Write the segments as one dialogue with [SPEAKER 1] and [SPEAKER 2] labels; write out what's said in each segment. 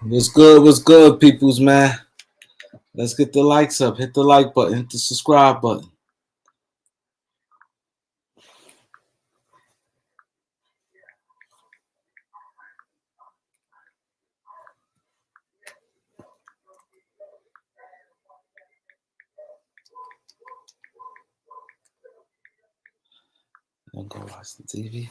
[SPEAKER 1] What's good? What's good, peoples, man? Let's get the likes up. Hit the like button. Hit the subscribe button. I'm gonna go watch the TV.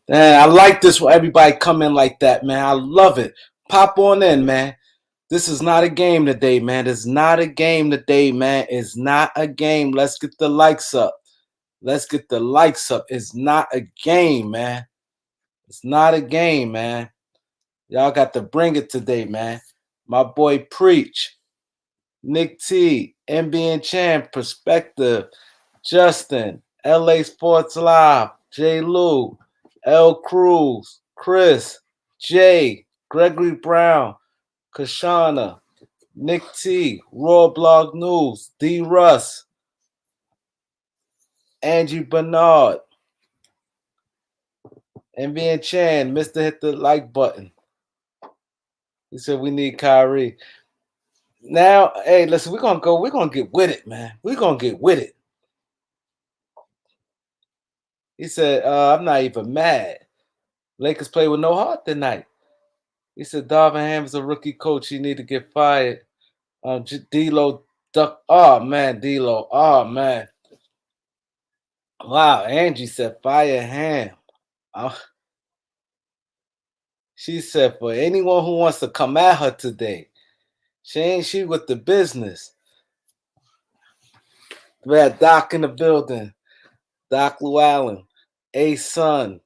[SPEAKER 1] Man, I like this when everybody come in like that, man. I love it. Pop on in, man. This is not a game today, man. It's not a game today, man. It's not a game. Let's get the likes up. Let's get the likes up. It's not a game, man. It's not a game, man. Y'all got to bring it today, man. My boy Preach, Nick T, MBN Chan, Perspective, Justin, LA Sports Live, J. Lou, L. Cruz, Chris, Jay, Gregory Brown, Kashana, Nick T, Raw Blog News, D. Russ, Angie Bernard, MBN Chan, Mr. Hit the like button. He said we need Kyrie. Now, hey, listen, we're gonna get with it, man. We're gonna get with it. He said, I'm not even mad. Lakers play with no heart tonight. He said, Darvin Ham is a rookie coach. He need to get fired. D-Lo duck. Oh, man, D-Lo. Oh, man. Wow, Angie said, fire Ham. She said, for anyone who wants to come at her today, she with the business. We had Doc in the building. Doc Llewellyn. A-Son.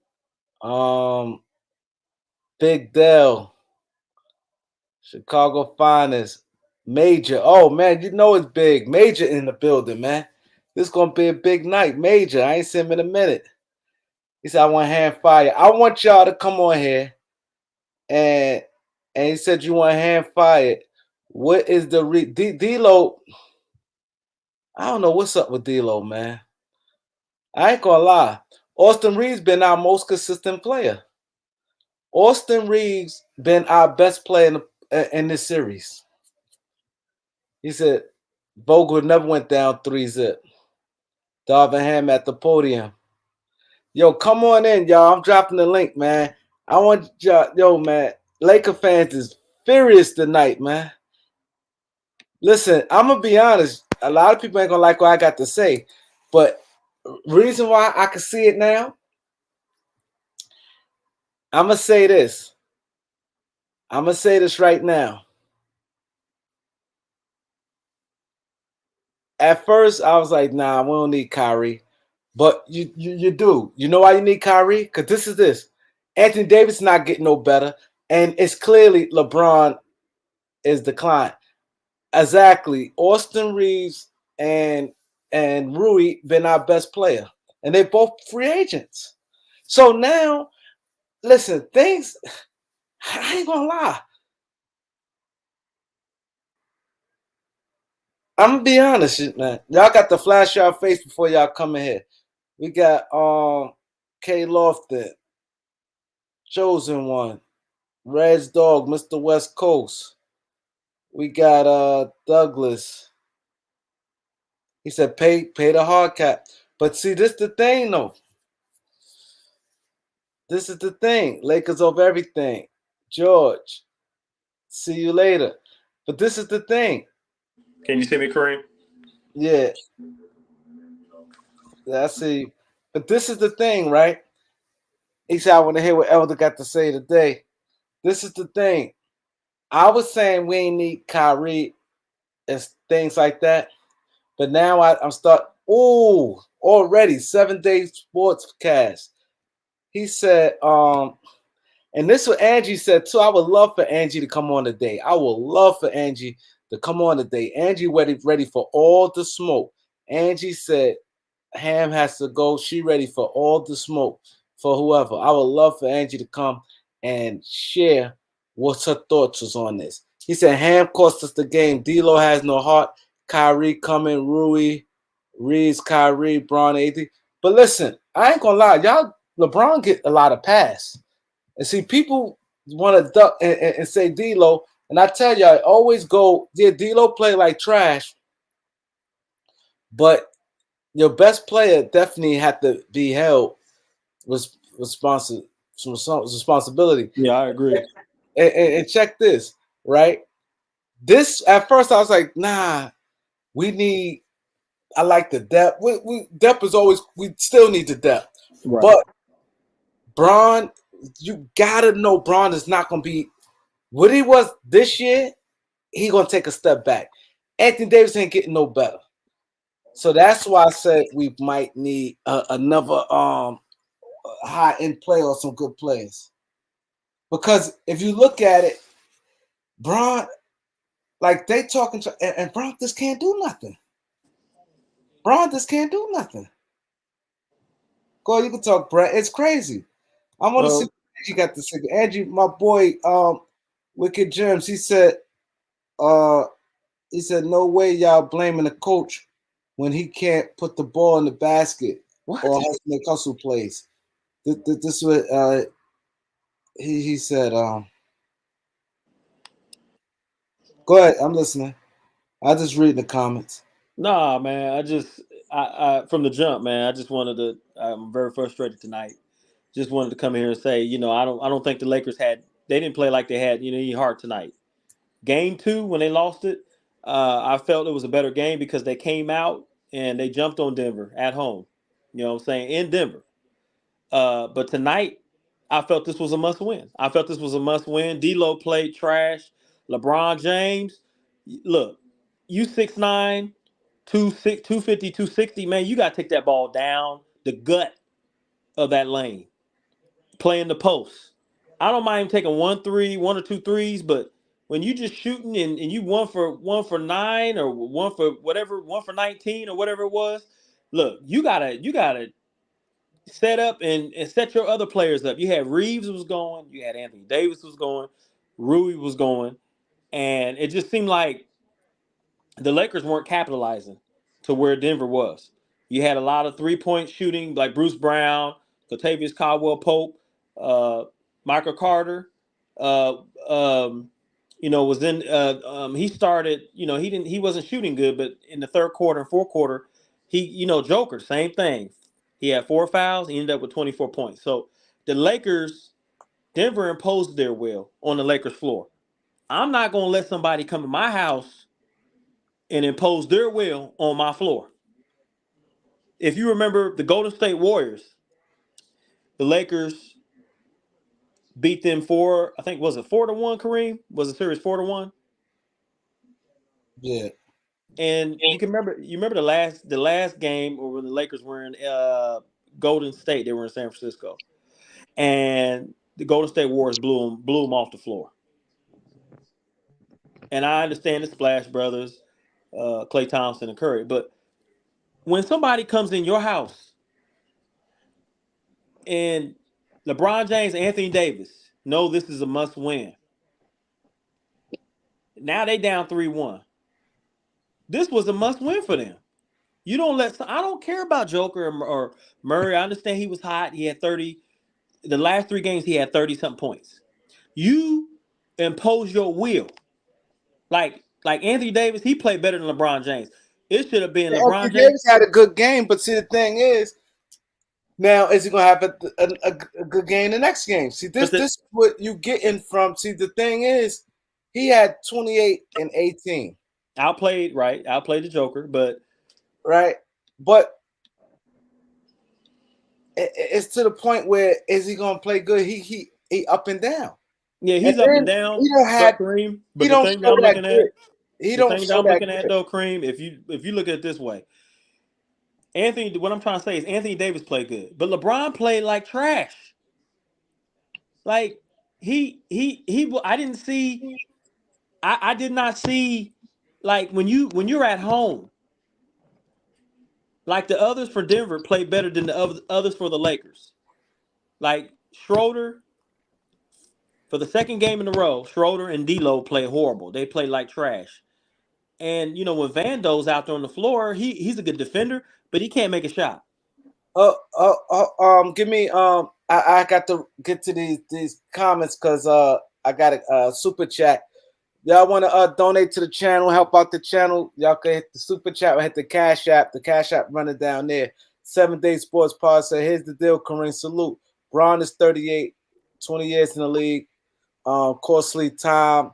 [SPEAKER 1] Big Dell. Chicago Finest. Major. Oh, man, you know it's big. Major in the building, man. This is going to be a big night. Major. I ain't seen him in a minute. He said, I want hand fire. I want y'all to come on here. And he said, you want hand fire. What is the D-Lo? I don't know what's up with D-Lo, man. I ain't going to lie. Austin Reaves been our most consistent player. Austin Reaves been our best player in this series. He said, Vogel never went down 3-zip. Darvin Ham at the podium. Yo, come on in, y'all. I'm dropping the link, man. I want y'all, yo, man. Laker fans is furious tonight, man. Listen, I'm going to be honest. A lot of people ain't going to like what I got to say. But reason why I can see it now, I'm going to say this. I'm going to say this right now. At first, I was like, nah, we don't need Kyrie. But you do. You know why you need Kyrie? Because this. Anthony Davis not getting no better. And it's clearly LeBron is declined. Exactly. Austin Reaves and Rui been our best player. And they both free agents. So now, listen, things, I ain't gonna lie. I'm gonna be honest, man. Y'all got to flash y'all face before y'all come in here. We got K Lofton, Chosen One, Red's Dog, Mr. West Coast. We got Douglas. He said pay the hard cap. But see, this the thing though. This is the thing. Lakers over everything. George. See you later. But this is the thing.
[SPEAKER 2] Can you see me, Kareem?
[SPEAKER 1] Yeah. I see. But this is the thing, right? He said, I want to hear what Elder got to say today. This is the thing. I was saying we ain't need Kyrie and things like that. But now I'm starting. Oh, already 7-day sports cast. He said, and this is what Angie said too. I would love for Angie to come on today. I would love for Angie to come on today. Angie ready for all the smoke. Angie said Ham has to go. She ready for all the smoke for whoever. I would love for Angie to come and share what her thoughts was on this. He said Ham cost us the game. D-Lo has no heart. Kyrie coming. Rui. Reaves, Kyrie, Bron, AD. But listen, I ain't gonna lie, y'all. LeBron get a lot of pass, and see people want to duck and say D'Lo, and I tell y'all, always go. Yeah, D'Lo play like trash, but your best player definitely had to be held responsibility.
[SPEAKER 2] Yeah, I agree.
[SPEAKER 1] And check this, right? This at first I was like, nah, we need. I like the depth. Depth is always. We still need the depth,
[SPEAKER 2] Right.
[SPEAKER 1] but Braun, you gotta know Braun is not gonna be what he was this year. He gonna take a step back. Anthony Davis ain't getting no better, so that's why I said we might need another high end player or some good players. Because if you look at it, Braun, like they talking to, and Braun just can't do nothing. Braun just can't do nothing. Go, you can talk, Brett. It's crazy. I want to see
[SPEAKER 2] Well,
[SPEAKER 1] what Angie got to say. Angie, my boy, Wicked Germs, he said, no way y'all blaming the coach when he can't put the ball in the basket
[SPEAKER 2] what?
[SPEAKER 1] or has to make hustle plays. This what he said. Go ahead, I'm listening. I just read the comments.
[SPEAKER 2] Nah, man. I from the jump, man. I just wanted to. I'm very frustrated tonight. Just wanted to come here and say, I don't think the Lakers had. They didn't play like they had, any heart tonight. Game two, when they lost it, I felt it was a better game because they came out and they jumped on Denver at home. You know what I'm saying? In Denver. But tonight, I felt this was a must win. I felt this was a must win. D'Lo played trash. LeBron James, look, you 6'9", 250, 260, man, you got to take that ball down the gut of that lane, playing the post. I don't mind taking 1 or 2 threes, but when you just shooting and you one for 9 or one for whatever, 1 for 19 or whatever it was, look, you gotta set up and set your other players up. You had Reaves was going, you had Anthony Davis was going, Rui was going, and it just seemed like the Lakers weren't capitalizing to where Denver was. You had a lot of 3-point shooting, like Bruce Brown, Kentavious Caldwell Pope, uh, Michael Carter. Uh, um, was in. He started. He wasn't shooting good, but in the third quarter and fourth quarter, Joker, same thing. He had 4 fouls. He ended up with 24 points. So the Lakers, Denver imposed their will on the Lakers floor. I'm not gonna let somebody come to my house and impose their will on my floor. If you remember the Golden State Warriors, the Lakers beat them I think was it 4-1, Kareem? Was the series 4-1?
[SPEAKER 1] Yeah.
[SPEAKER 2] And you remember the last game or when the Lakers were in Golden State, they were in San Francisco. And the Golden State Warriors blew them off the floor. And I understand the Splash Brothers, Klay Thompson and Curry, but when somebody comes in your house and LeBron James, Anthony Davis know this is a must win. Now they down 3-1. This was a must win for them. You don't let. I don't care about Joker or Murray. I understand he was hot. He had 30. The last 3 games he had 30 something points. You impose your will. Like Anthony Davis, he played better than LeBron James. It should have been
[SPEAKER 1] Anthony
[SPEAKER 2] LeBron James.
[SPEAKER 1] Davis had a good game, but see the thing is, now is he gonna have a good game the next game? See
[SPEAKER 2] But
[SPEAKER 1] this is what you getting from. See the thing is, he had 28 and 18,
[SPEAKER 2] outplayed, right? Outplayed the Joker, but
[SPEAKER 1] right? But it's to the point where is he gonna play good? He up and down,
[SPEAKER 2] yeah,
[SPEAKER 1] and
[SPEAKER 2] he's up and
[SPEAKER 1] then
[SPEAKER 2] down.
[SPEAKER 1] he don't
[SPEAKER 2] But
[SPEAKER 1] have
[SPEAKER 2] Kareem,
[SPEAKER 1] he
[SPEAKER 2] but the
[SPEAKER 1] don't
[SPEAKER 2] thing that
[SPEAKER 1] show
[SPEAKER 2] I'm
[SPEAKER 1] that
[SPEAKER 2] looking at,
[SPEAKER 1] grit. He
[SPEAKER 2] the
[SPEAKER 1] don't
[SPEAKER 2] thing that
[SPEAKER 1] show
[SPEAKER 2] I'm
[SPEAKER 1] that
[SPEAKER 2] looking at
[SPEAKER 1] grit.
[SPEAKER 2] though, Kareem, if you look at it this way, Anthony, what I'm trying to say is Anthony Davis played good, but LeBron played like trash. Like I didn't see. I did not see like when you're at home, like the others for Denver played better than the others for the Lakers. Like Schroeder for the second game in a row, Schroeder and D'Lo played horrible. They played like trash. And when Vando's out there on the floor, he's a good defender, but he can't make a shot.
[SPEAKER 1] Give me I got to get to these comments because I got a super chat. Y'all want to donate to the channel, help out the channel, y'all can hit the super chat or hit the Cash App. The Cash App running down there. 7 Day Sports Pod said, here's the deal, Kareem. Salute. Braun is 38, 20 years in the league. Costly time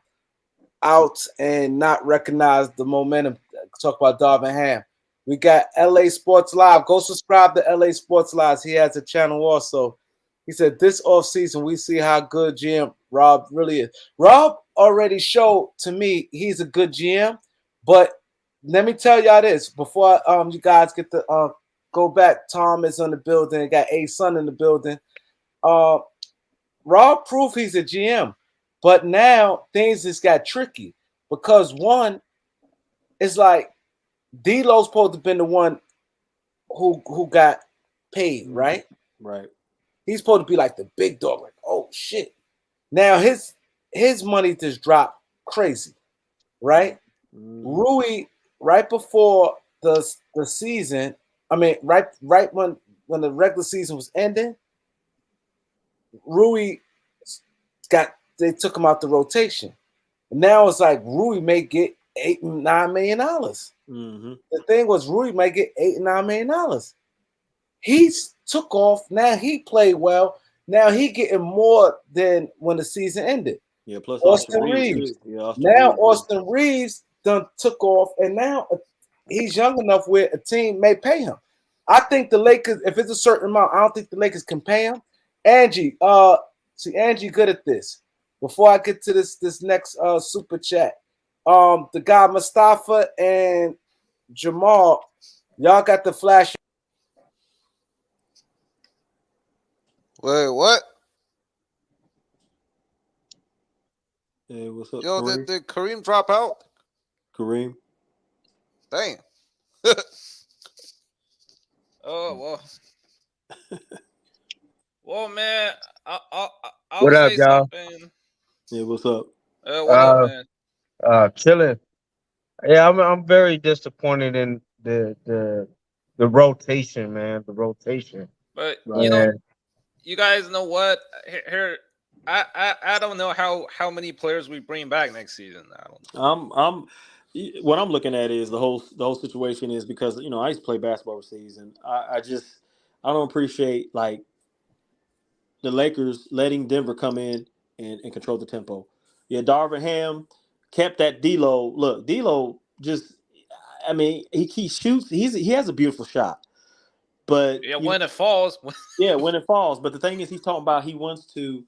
[SPEAKER 1] out and not recognize the momentum. Talk about Darvin Ham. We got LA Sports Live. Go subscribe to LA Sports Live. He has a channel also. He said this offseason we see how good GM Rob really is. Rob already showed to me he's a good GM, but let me tell y'all this before you guys get to go back. Tom is in the building. Got a son in the building. Rob proved he's a GM, but now things just got tricky because one, it's like D'Lo's supposed to have been the one who got paid, right?
[SPEAKER 2] Right.
[SPEAKER 1] He's supposed to be like the big dog, like, oh shit. Now his money just dropped crazy, right? Rui, right before the season, I mean, right when the regular season was ending, Rui they took him out the rotation. Now it's like Rui may get $8-9 million. The thing was Rui might get $8-9 million. He took off. Now he played well. Now he getting more than when the season ended.
[SPEAKER 2] Yeah, plus
[SPEAKER 1] Austin Reaves. Austin Reaves done took off, and now he's young enough where a team may pay him. I think the Lakers, if it's a certain amount, I don't think the Lakers can pay him. Angie, see Angie good at this. Before I get to this next super chat, the guy Mustafa and Jamal, y'all got the flash.
[SPEAKER 3] Wait, what?
[SPEAKER 2] Hey, what's up,
[SPEAKER 3] Yo,
[SPEAKER 2] Kareem?
[SPEAKER 3] did Kareem drop out?
[SPEAKER 2] Kareem.
[SPEAKER 3] Damn. Oh well. Well, man, I'll
[SPEAKER 4] What up,
[SPEAKER 3] say
[SPEAKER 4] y'all?
[SPEAKER 3] something.
[SPEAKER 2] Yeah, what's up?
[SPEAKER 3] What up, man?
[SPEAKER 4] Chilling. Yeah, I'm very disappointed in the rotation, man. The rotation.
[SPEAKER 3] But
[SPEAKER 4] Man.
[SPEAKER 3] you guys know what? Here, I don't know how many players we bring back next season. I don't.
[SPEAKER 2] I'm what I'm looking at is the whole situation is because I used to play basketball overseas, and I don't appreciate like the Lakers letting Denver come in and control the tempo. Yeah, Darvin Ham kept that D'Lo. Look, D'Lo just, I mean, he shoots. He has a beautiful shot, but
[SPEAKER 3] Yeah, when it falls.
[SPEAKER 2] yeah, when it falls. But the thing is, he's talking about he wants to.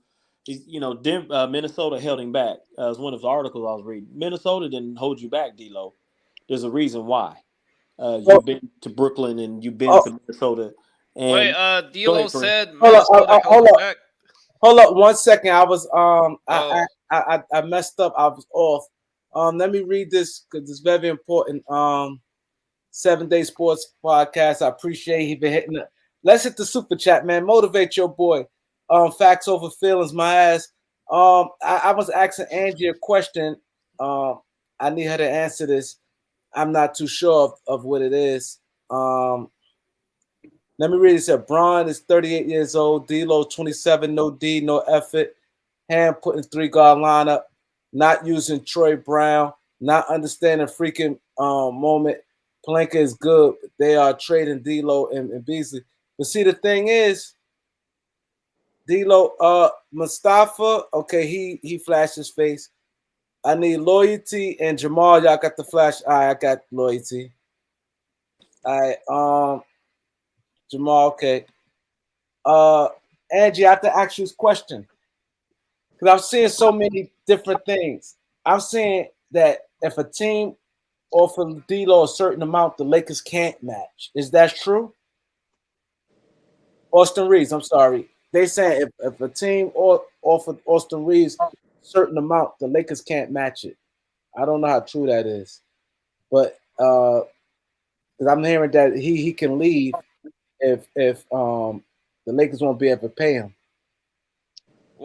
[SPEAKER 2] Minnesota held him back. It was one of the articles I was reading. Minnesota didn't hold you back, D'Lo. There's a reason why. You've been to Brooklyn and you've been to Minnesota. And
[SPEAKER 3] Wait, D'Lo said
[SPEAKER 1] Minnesota
[SPEAKER 3] held him back.
[SPEAKER 1] Hold up 1 second. I was I messed up. I was off. Let me read this because it's very important. 7 Day Sports Podcast. I appreciate he been hitting it. Let's hit the super chat, man. Motivate your boy. Facts over feelings, my ass. I was asking Angie a question. I need her to answer this. I'm not too sure of what it is. Let me read it. It said Braun is 38 years old. D'Lo 27. No D, no effort. Ham putting 3-guard lineup. Not using Troy Brown. Not understanding freaking moment. Palenka is good. They are trading D'Lo and Beasley. But see, the thing is, D'Lo, Mustafa. Okay, he flashed his face. I need loyalty and Jamal. Y'all got the flash. All right, I got loyalty. All right, Jamal. Okay. Angie, I have to ask you this question because I'm seeing so many different things. I'm saying that if a team offers D'Lo a certain amount, the Lakers can't match. Is that true? Austin Reeves, I'm sorry. They saying if a team offered Austin Reeves a certain amount, the Lakers can't match it. I don't know how true that is, but because I'm hearing that he can leave if the Lakers won't be able to pay him.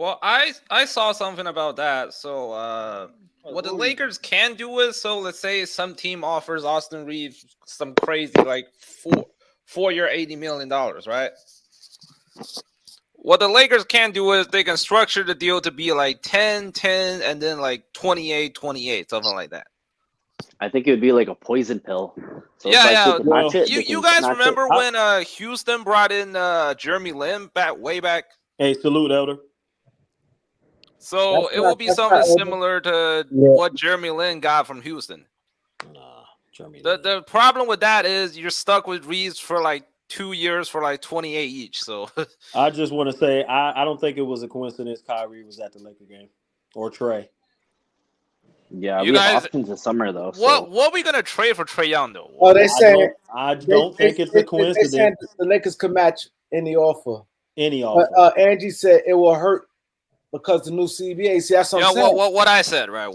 [SPEAKER 3] Well, I saw something about that. So what the Lakers can do is, so let's say some team offers Austin Reaves some crazy like 4-year $80 million, right? What the Lakers can do is they can structure the deal to be like 10, 10, and then like 28, 28, something like that.
[SPEAKER 5] I think it would be like a poison pill. So
[SPEAKER 3] Yeah,
[SPEAKER 5] it's like
[SPEAKER 3] yeah.
[SPEAKER 5] they can match it.
[SPEAKER 3] You guys remember when Houston brought in Jeremy Lin way back?
[SPEAKER 2] Hey, salute, Elder.
[SPEAKER 3] So it will be something similar to what Jeremy Lin got from Houston.
[SPEAKER 2] Nah, Jeremy.
[SPEAKER 3] The problem with that is you're stuck with Reaves for like 2 years for like 28 each. So
[SPEAKER 2] I just want to say I don't think it was a coincidence Kyrie was at the Laker game or Trey.
[SPEAKER 5] Yeah,
[SPEAKER 3] you
[SPEAKER 5] we
[SPEAKER 3] guys,
[SPEAKER 5] have options this summer though.
[SPEAKER 3] What are we gonna trade for Trae Young though?
[SPEAKER 1] Oh, they say
[SPEAKER 2] I don't think it's a coincidence.
[SPEAKER 1] They said the Lakers could match any offer.
[SPEAKER 2] Any offer.
[SPEAKER 1] But Angie said it will hurt because the new CBA. See, that's what I'm saying.
[SPEAKER 3] What I said, right?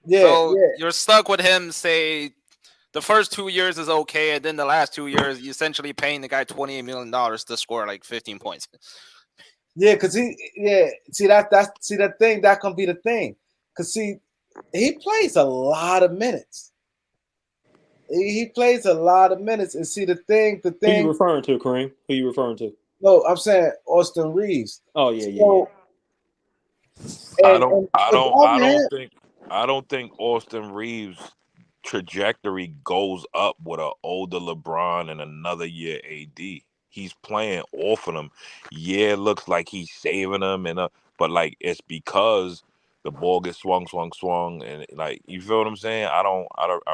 [SPEAKER 3] You're stuck with him. Say the first 2 years is okay, and then the last 2 years, you're essentially paying the guy $28 million to score like 15 points.
[SPEAKER 1] Yeah, because see that thing that can be the thing. Because see, he plays a lot of minutes. He plays a lot of minutes, and see the thing.
[SPEAKER 2] Who you referring to, Kareem? Who you referring to?
[SPEAKER 1] No, I'm saying Austin Reaves.
[SPEAKER 2] Oh yeah.
[SPEAKER 6] I don't think Austin Reaves' trajectory goes up with an older LeBron and another year AD. He's playing off of them. Yeah, it looks like he's saving them, but like it's because the ball gets swung, and like you feel what I'm saying. I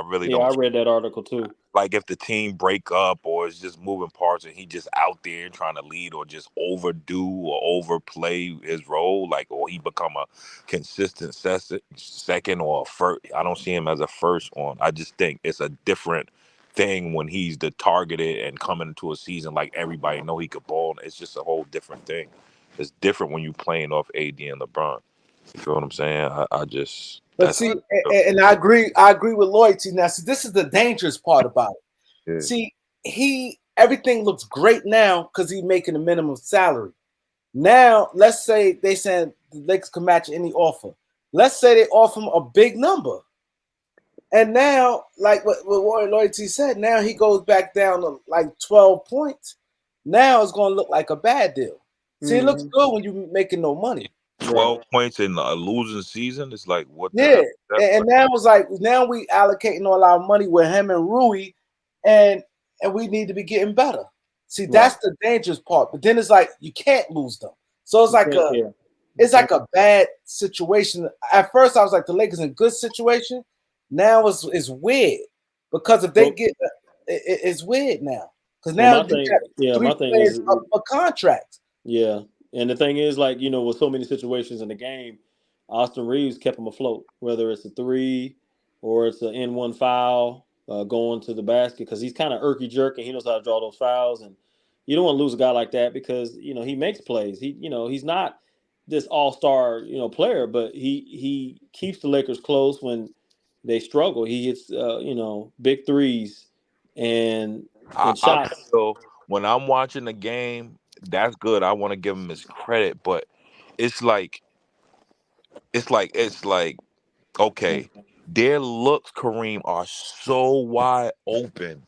[SPEAKER 6] really don't.
[SPEAKER 2] Yeah, I read that article too.
[SPEAKER 6] Like if the team break up or it's just moving parts and he just out there trying to lead or just overdo or overplay his role, like or he become a consistent second or a first. I don't see him as a first one. I just think it's a different thing when he's the targeted and coming into a season like everybody know he could ball. It's just a whole different thing. It's different when you playing off AD and LeBron. You feel what I'm saying? I just.
[SPEAKER 1] But see, and I agree with loyalty. Now, see, this is the dangerous part about it. Yeah. See, everything looks great now because he's making a minimum salary. Now, let's say they said the Lakers can match any offer. Let's say they offer him a big number. And now, like what Roy Loyalty said, now he goes back down to like 12 points. Now it's going to look like a bad deal. See, it looks good when you're making no money.
[SPEAKER 6] 12 points in a losing season. It's like what?
[SPEAKER 1] Yeah, and now it's like now we allocating all our money with him and Rui, and we need to be getting better. See, that's the dangerous part. But then it's like you can't lose them. So it's like a bad situation. At first, I was like the Lakers in good situation. Now it's weird because if they get it's weird now because now
[SPEAKER 2] my thing is
[SPEAKER 1] up for contracts.
[SPEAKER 2] Yeah. And the thing is, like, you know, with so many situations in the game, Austin Reaves kept him afloat, whether it's a three or it's an N1 foul going to the basket, because he's kind of irky-jerky. He knows how to draw those fouls. And you don't want to lose a guy like that because, you know, he makes plays. He's not this all-star, player, but he keeps the Lakers close when they struggle. He hits, big threes and shots.
[SPEAKER 6] So when I'm watching the game, that's good. I want to give him his credit, but it's like, okay, their looks, Kareem, are so wide open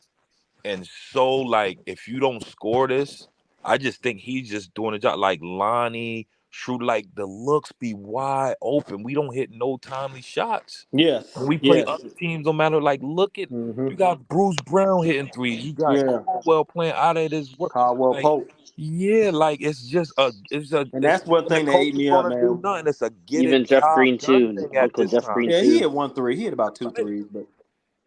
[SPEAKER 6] and so like, if you don't score this, I just think he's just doing a job. Like Lonnie, Schroeder, like the looks be wide open. We don't hit no timely shots.
[SPEAKER 2] Yes.
[SPEAKER 6] When we play other teams, no matter, like, look at, you got Bruce Brown hitting threes. You got Caldwell playing out of this.
[SPEAKER 2] Caldwell Pope.
[SPEAKER 6] Yeah, like it's
[SPEAKER 2] and that's one thing that ate me up, man.
[SPEAKER 6] Do nothing. It's a get
[SPEAKER 5] even
[SPEAKER 6] it
[SPEAKER 5] Jeff Green too.
[SPEAKER 6] Jeff
[SPEAKER 5] Green
[SPEAKER 2] too. He hit 1-3. He hit about 2 threes, but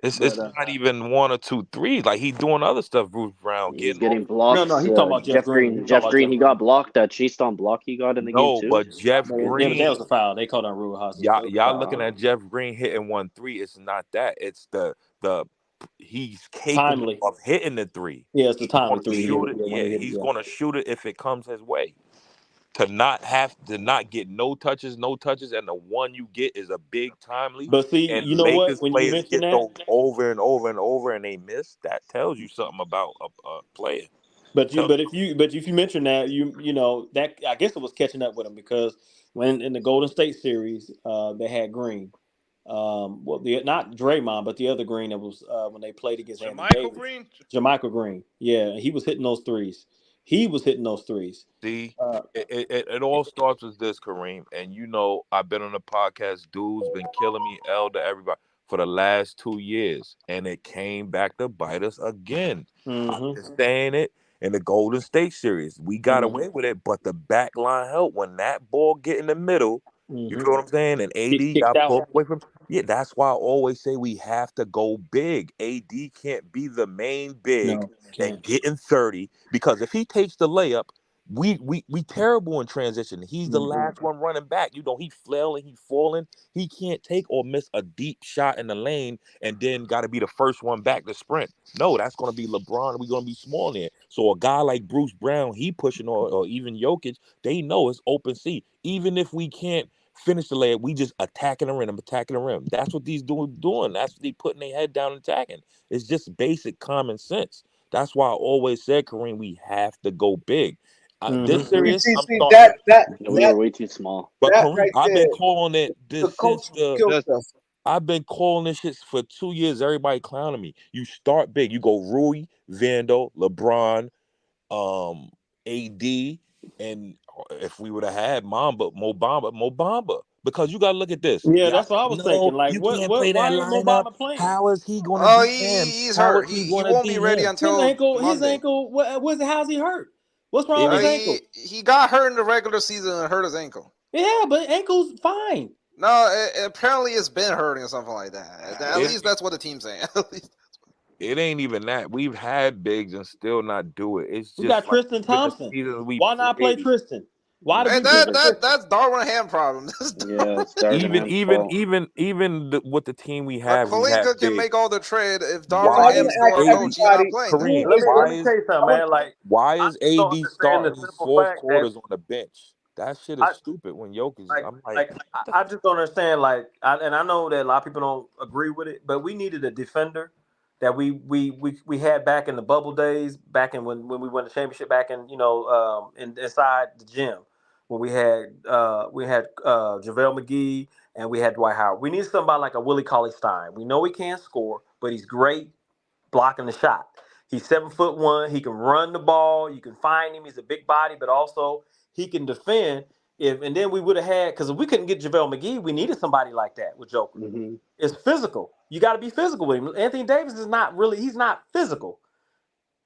[SPEAKER 6] it's not even 1 or 2 threes. Like he's doing other stuff. Bruce Brown
[SPEAKER 5] getting blocked.
[SPEAKER 2] No, he's talking about Jeff Green.
[SPEAKER 5] Jeff Green, he got blocked. That chased on block he got in the game too.
[SPEAKER 6] No, but Jeff Green.
[SPEAKER 2] That was a foul. They called on Rui Hostas.
[SPEAKER 6] Y'all looking at Jeff Green hitting 1-3. It's not that. It's the he's capable of hitting the three.
[SPEAKER 2] Yeah, it's the timely three.
[SPEAKER 6] He's going to shoot it if it comes his way. To not get no touches, and the one you get is a big timely.
[SPEAKER 2] But see,
[SPEAKER 6] and
[SPEAKER 2] you know
[SPEAKER 6] Lakers
[SPEAKER 2] what? When you mention that
[SPEAKER 6] over and over and over, and they miss, that tells you something about a player.
[SPEAKER 2] But if you mention that, you know that I guess it was catching up with him because when in the Golden State series, they had Green. Well, not Draymond, but the other Green that was when they played against Anthony
[SPEAKER 3] Jermichael
[SPEAKER 2] Davis.
[SPEAKER 3] Green.
[SPEAKER 2] Jermichael Green. Yeah, he was hitting those threes.
[SPEAKER 6] See,
[SPEAKER 2] Uh,
[SPEAKER 6] it all starts with this, Kareem. And you know, I've been on the podcast. Dude's been killing me, Elder, everybody, for the last 2 years. And it came back to bite us again. I've
[SPEAKER 2] mm-hmm,
[SPEAKER 6] been saying it in the Golden State series. We got
[SPEAKER 2] mm-hmm,
[SPEAKER 6] away with it, but the back line helped. When that ball get in the middle, you
[SPEAKER 2] mm-hmm.
[SPEAKER 6] feel what I'm saying? And AD
[SPEAKER 2] Kicked
[SPEAKER 6] got
[SPEAKER 2] out.
[SPEAKER 6] pulled away from. Yeah, that's why I always say we have to go big. AD can't be the main big
[SPEAKER 2] No,
[SPEAKER 6] and
[SPEAKER 2] can't.
[SPEAKER 6] getting 30 because if he takes the layup, we terrible in transition. He's the
[SPEAKER 2] Mm-hmm.
[SPEAKER 6] last one running back. You know, he flailing, he falling. He can't take or miss a deep shot in the lane and then got to be the first one back to sprint. No, that's going to be LeBron. We're going to be small there. So a guy like Bruce Brown, he pushing or even Jokic, they know it's open seat. Even if we can't finish the layup, we just attacking the rim. That's what these dudes doing. That's what they putting their head down and attacking. It's just basic common sense. That's why I always said, Kareem, we have to go big. This
[SPEAKER 2] Mm-hmm.
[SPEAKER 6] series, I'm
[SPEAKER 1] See
[SPEAKER 6] starting.
[SPEAKER 5] Yeah, we were way too small.
[SPEAKER 6] But
[SPEAKER 1] that
[SPEAKER 6] Kareem,
[SPEAKER 1] right
[SPEAKER 6] I've
[SPEAKER 1] there,
[SPEAKER 6] been calling it
[SPEAKER 1] the
[SPEAKER 6] this
[SPEAKER 1] coach
[SPEAKER 6] since the.
[SPEAKER 1] killed us.
[SPEAKER 6] I've been calling this shit for 2 years. Everybody clowning me. You start big. You go Rui, Vando, LeBron, AD, and if we would have had Mobamba, because you gotta look at this.
[SPEAKER 2] Yeah,
[SPEAKER 6] Y'all
[SPEAKER 2] that's what
[SPEAKER 6] say,
[SPEAKER 2] I was
[SPEAKER 6] no,
[SPEAKER 2] thinking. Like,
[SPEAKER 6] you can't play that
[SPEAKER 2] why ain't
[SPEAKER 6] lineup.
[SPEAKER 2] Mobama playing?
[SPEAKER 6] How is he gonna
[SPEAKER 3] Oh,
[SPEAKER 6] beat him?
[SPEAKER 3] he's
[SPEAKER 6] How
[SPEAKER 3] hurt.
[SPEAKER 6] is he
[SPEAKER 3] He
[SPEAKER 6] gonna
[SPEAKER 3] won't be
[SPEAKER 6] beat
[SPEAKER 3] ready
[SPEAKER 6] him?
[SPEAKER 3] until
[SPEAKER 2] His
[SPEAKER 3] Monday.
[SPEAKER 2] ankle. How's he hurt? What's wrong
[SPEAKER 6] It
[SPEAKER 2] with his
[SPEAKER 6] ain't.
[SPEAKER 2] ankle?
[SPEAKER 3] He got hurt in the regular season and hurt his ankle.
[SPEAKER 2] Yeah, but ankle's fine.
[SPEAKER 3] No, apparently it's been hurting or something like that. At
[SPEAKER 6] It,
[SPEAKER 3] least that's what the team's saying. At least.
[SPEAKER 6] it ain't even that. We've had bigs and still not do it. It's
[SPEAKER 2] We got
[SPEAKER 6] just like
[SPEAKER 2] Tristan
[SPEAKER 6] even the
[SPEAKER 2] Thompson.
[SPEAKER 6] seasons we
[SPEAKER 2] Why not play
[SPEAKER 6] play.
[SPEAKER 2] Tristan? Why did
[SPEAKER 3] And
[SPEAKER 2] we pick
[SPEAKER 3] that's Darwin Ham problem.
[SPEAKER 5] Yeah, it's Darvin
[SPEAKER 6] Even
[SPEAKER 5] Ham's
[SPEAKER 6] even
[SPEAKER 5] fault.
[SPEAKER 6] even even with the team we
[SPEAKER 3] But
[SPEAKER 6] have
[SPEAKER 3] Palinka can
[SPEAKER 6] big.
[SPEAKER 3] make all the trade if
[SPEAKER 1] So
[SPEAKER 3] Darvin
[SPEAKER 6] Why
[SPEAKER 1] I want
[SPEAKER 3] Ham's
[SPEAKER 6] is
[SPEAKER 1] to
[SPEAKER 3] still
[SPEAKER 1] ask
[SPEAKER 3] our
[SPEAKER 6] AD
[SPEAKER 3] coach. He's not
[SPEAKER 1] everybody
[SPEAKER 3] playing.
[SPEAKER 1] who
[SPEAKER 6] Kareem?
[SPEAKER 2] Let
[SPEAKER 1] is
[SPEAKER 2] me
[SPEAKER 6] Why
[SPEAKER 2] tell
[SPEAKER 6] is
[SPEAKER 2] you something,
[SPEAKER 1] I want
[SPEAKER 2] man. Like
[SPEAKER 6] why
[SPEAKER 2] I
[SPEAKER 6] is
[SPEAKER 2] just don't
[SPEAKER 6] AD
[SPEAKER 2] understand the
[SPEAKER 6] starting his
[SPEAKER 2] simple
[SPEAKER 6] fourth
[SPEAKER 2] fact that
[SPEAKER 6] quarters on the bench? That shit is
[SPEAKER 2] I
[SPEAKER 6] stupid. When Jokic,
[SPEAKER 2] like
[SPEAKER 6] I'm like,
[SPEAKER 2] like I just don't understand. Like, and I know that a lot of people don't agree with it, but we needed a defender that we had back in the bubble days, back in when we won the championship, back in inside the gym when we had JaVale McGee and we had Dwight Howard. We need somebody like a Willie Cauley-Stein. We know he can't score, but he's great blocking the shot. He's 7'1". He can run the ball. You can find him. He's a big body, but also he can defend. And then we would have had because if we couldn't get JaVale McGee, we needed somebody like that with Joker.
[SPEAKER 5] Mm-hmm.
[SPEAKER 2] It's physical. You got to be physical with him. Anthony Davis is not really. He's not physical.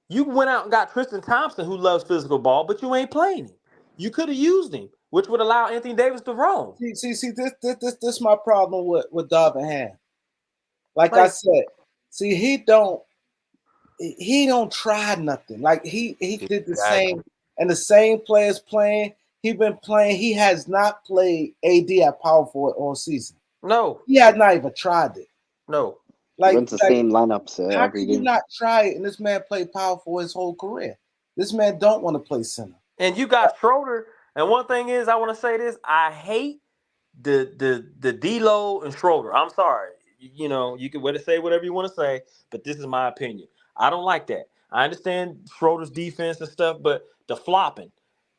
[SPEAKER 2] You went out and got Tristan Thompson, who loves physical ball, but you ain't playing him. You could have used him, which would allow Anthony Davis to roam.
[SPEAKER 1] see this my problem with Darvin Ham. Like I
[SPEAKER 2] Like,
[SPEAKER 1] said, see he don't try nothing. Like he did the
[SPEAKER 6] exactly.
[SPEAKER 1] same, and the same players playing. He been playing. He has not played AD at power forward all season.
[SPEAKER 2] no,
[SPEAKER 1] He has not even tried it.
[SPEAKER 2] no.
[SPEAKER 5] He
[SPEAKER 1] Like,
[SPEAKER 5] runs the same lineups
[SPEAKER 1] how
[SPEAKER 5] every
[SPEAKER 1] can you
[SPEAKER 5] game.
[SPEAKER 1] not try it? And this man played power forward his whole career. This man don't want to play center.
[SPEAKER 2] And you got Schroeder. And one thing is, I want to say this: I hate the D'Lo and Schroeder. I'm sorry. You know, you can say whatever you want to say, but this is my opinion. I don't like that. I understand Schroeder's defense and stuff, but the flopping,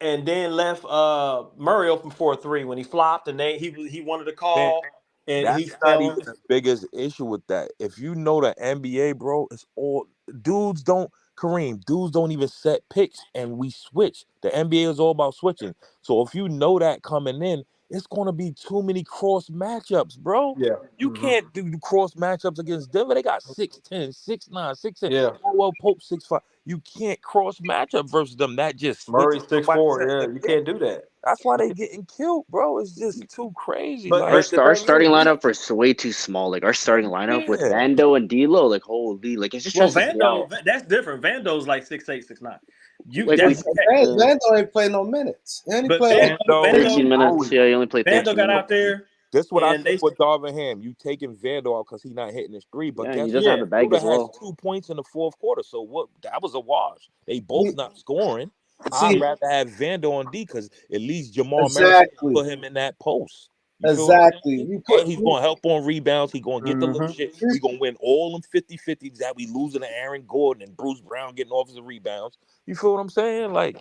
[SPEAKER 2] and then left Murray open for a three when he flopped, and he wanted to
[SPEAKER 6] Man,
[SPEAKER 2] call, and he
[SPEAKER 6] that's not
[SPEAKER 2] fell
[SPEAKER 6] even
[SPEAKER 2] on.
[SPEAKER 6] the biggest issue with that. If you know the NBA, bro, it's all dudes don't Kareem, dudes don't even set picks and we switch. The NBA is all about switching. So if you know that coming in, it's gonna be too many cross matchups, bro.
[SPEAKER 2] Yeah.
[SPEAKER 6] You can't do cross matchups against Denver. They got 6'10, 6'9, 6'10.
[SPEAKER 2] Yeah.
[SPEAKER 6] Well, Pope 6'5. You can't cross matchup versus them. That just
[SPEAKER 2] Murray
[SPEAKER 6] switches somebody
[SPEAKER 2] 6'4".
[SPEAKER 6] setting
[SPEAKER 2] Yeah,
[SPEAKER 6] the
[SPEAKER 2] you
[SPEAKER 6] pick.
[SPEAKER 2] can't do that.
[SPEAKER 6] That's why they getting killed, bro. It's just too crazy.
[SPEAKER 2] But
[SPEAKER 6] Like,
[SPEAKER 2] the
[SPEAKER 5] Our
[SPEAKER 2] thing
[SPEAKER 5] starting
[SPEAKER 2] is,
[SPEAKER 5] lineup was way too small. Like our starting lineup with
[SPEAKER 6] yeah.
[SPEAKER 5] Vando and D'Lo, like holy, like it just
[SPEAKER 2] well,
[SPEAKER 5] stresses me
[SPEAKER 2] Vando,
[SPEAKER 5] out.
[SPEAKER 2] that's different. Vando's like 6'8", 6'9".
[SPEAKER 5] Like we,
[SPEAKER 2] That's okay.
[SPEAKER 1] Van ain't play no minutes. And he
[SPEAKER 2] But
[SPEAKER 1] played like
[SPEAKER 6] Vando,
[SPEAKER 5] 13
[SPEAKER 2] Vando,
[SPEAKER 5] minutes.
[SPEAKER 6] Rui.
[SPEAKER 5] Yeah, he only played
[SPEAKER 2] Vando
[SPEAKER 5] 13
[SPEAKER 2] got
[SPEAKER 5] minutes.
[SPEAKER 2] out there,
[SPEAKER 6] This is what I
[SPEAKER 2] and
[SPEAKER 6] said
[SPEAKER 2] they
[SPEAKER 6] with Darvin Ham. You taking Vando out because he not hitting his three. But
[SPEAKER 5] Yeah, he
[SPEAKER 6] guess
[SPEAKER 5] doesn't
[SPEAKER 6] what?
[SPEAKER 5] have
[SPEAKER 2] yeah.
[SPEAKER 5] a bag
[SPEAKER 6] Luda
[SPEAKER 5] as
[SPEAKER 6] has
[SPEAKER 5] well.
[SPEAKER 6] 2 points in the fourth quarter. So what? That was a wash. They both
[SPEAKER 1] he,
[SPEAKER 6] not scoring. I'd
[SPEAKER 1] see
[SPEAKER 6] rather have Vando on D because at least Jamal Murray
[SPEAKER 1] exactly.
[SPEAKER 6] put him in that post. You feel what I'm
[SPEAKER 1] Exactly.
[SPEAKER 6] saying?
[SPEAKER 1] You
[SPEAKER 6] And
[SPEAKER 1] put
[SPEAKER 6] he's gonna help on rebounds. He's gonna get the little
[SPEAKER 2] Mm-hmm.
[SPEAKER 6] shit. We're gonna win all them 50-50s that we losing to Aaron Gordon and Bruce Brown getting offensive rebounds. You feel what I'm saying? Like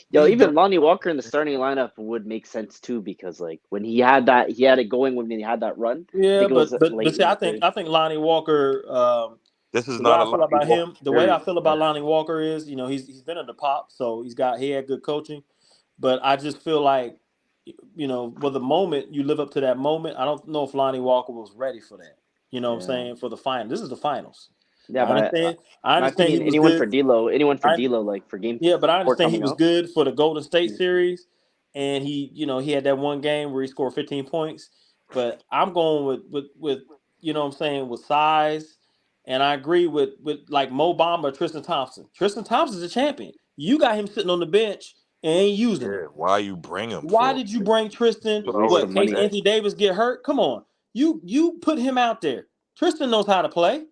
[SPEAKER 5] Yo,
[SPEAKER 6] he
[SPEAKER 5] even Lonnie Walker in the starting lineup would make sense too, because like when he had it going when he had that run. I
[SPEAKER 2] Yeah,
[SPEAKER 5] think it was
[SPEAKER 2] but
[SPEAKER 5] late
[SPEAKER 2] see,
[SPEAKER 5] in
[SPEAKER 2] I
[SPEAKER 5] the
[SPEAKER 2] think
[SPEAKER 5] third.
[SPEAKER 2] I think Lonnie Walker.
[SPEAKER 6] this is
[SPEAKER 2] The way
[SPEAKER 6] not
[SPEAKER 2] I
[SPEAKER 6] a
[SPEAKER 2] feel
[SPEAKER 6] Lonnie
[SPEAKER 2] about
[SPEAKER 6] Walker
[SPEAKER 2] him, the way I
[SPEAKER 6] series,
[SPEAKER 2] feel
[SPEAKER 6] bro.
[SPEAKER 2] about Lonnie Walker is, he's been at the pop, so he had good coaching, but I just feel like, with the moment you live up to that moment. I don't know if Lonnie Walker was ready for that. You know what I'm
[SPEAKER 5] Yeah,
[SPEAKER 2] saying, for the final. This is the finals.
[SPEAKER 5] yeah,
[SPEAKER 2] I
[SPEAKER 5] but
[SPEAKER 2] understand. I
[SPEAKER 5] my
[SPEAKER 2] understand he
[SPEAKER 5] opinion,
[SPEAKER 2] was good.
[SPEAKER 5] anyone for
[SPEAKER 2] I
[SPEAKER 5] D'Lo, like for game
[SPEAKER 2] Yeah, but I
[SPEAKER 5] 4
[SPEAKER 2] understand he
[SPEAKER 5] coming
[SPEAKER 2] was
[SPEAKER 5] up.
[SPEAKER 2] good for the Golden State series, and he had that one game where he scored 15 points. But I'm going with what I'm saying, with size, and I agree with like Mo Bamba, Tristan Thompson. Tristan Thompson's a champion. You got him sitting on the bench and ain't using him.
[SPEAKER 6] Yeah, why you bring him
[SPEAKER 2] Why
[SPEAKER 6] for?
[SPEAKER 2] did you bring Tristan?
[SPEAKER 6] That's what I
[SPEAKER 5] Waste
[SPEAKER 6] was
[SPEAKER 5] of
[SPEAKER 2] What, case
[SPEAKER 5] money.
[SPEAKER 6] saying.
[SPEAKER 2] Anthony Davis get hurt? Come on, you put him out there. Tristan knows how to play.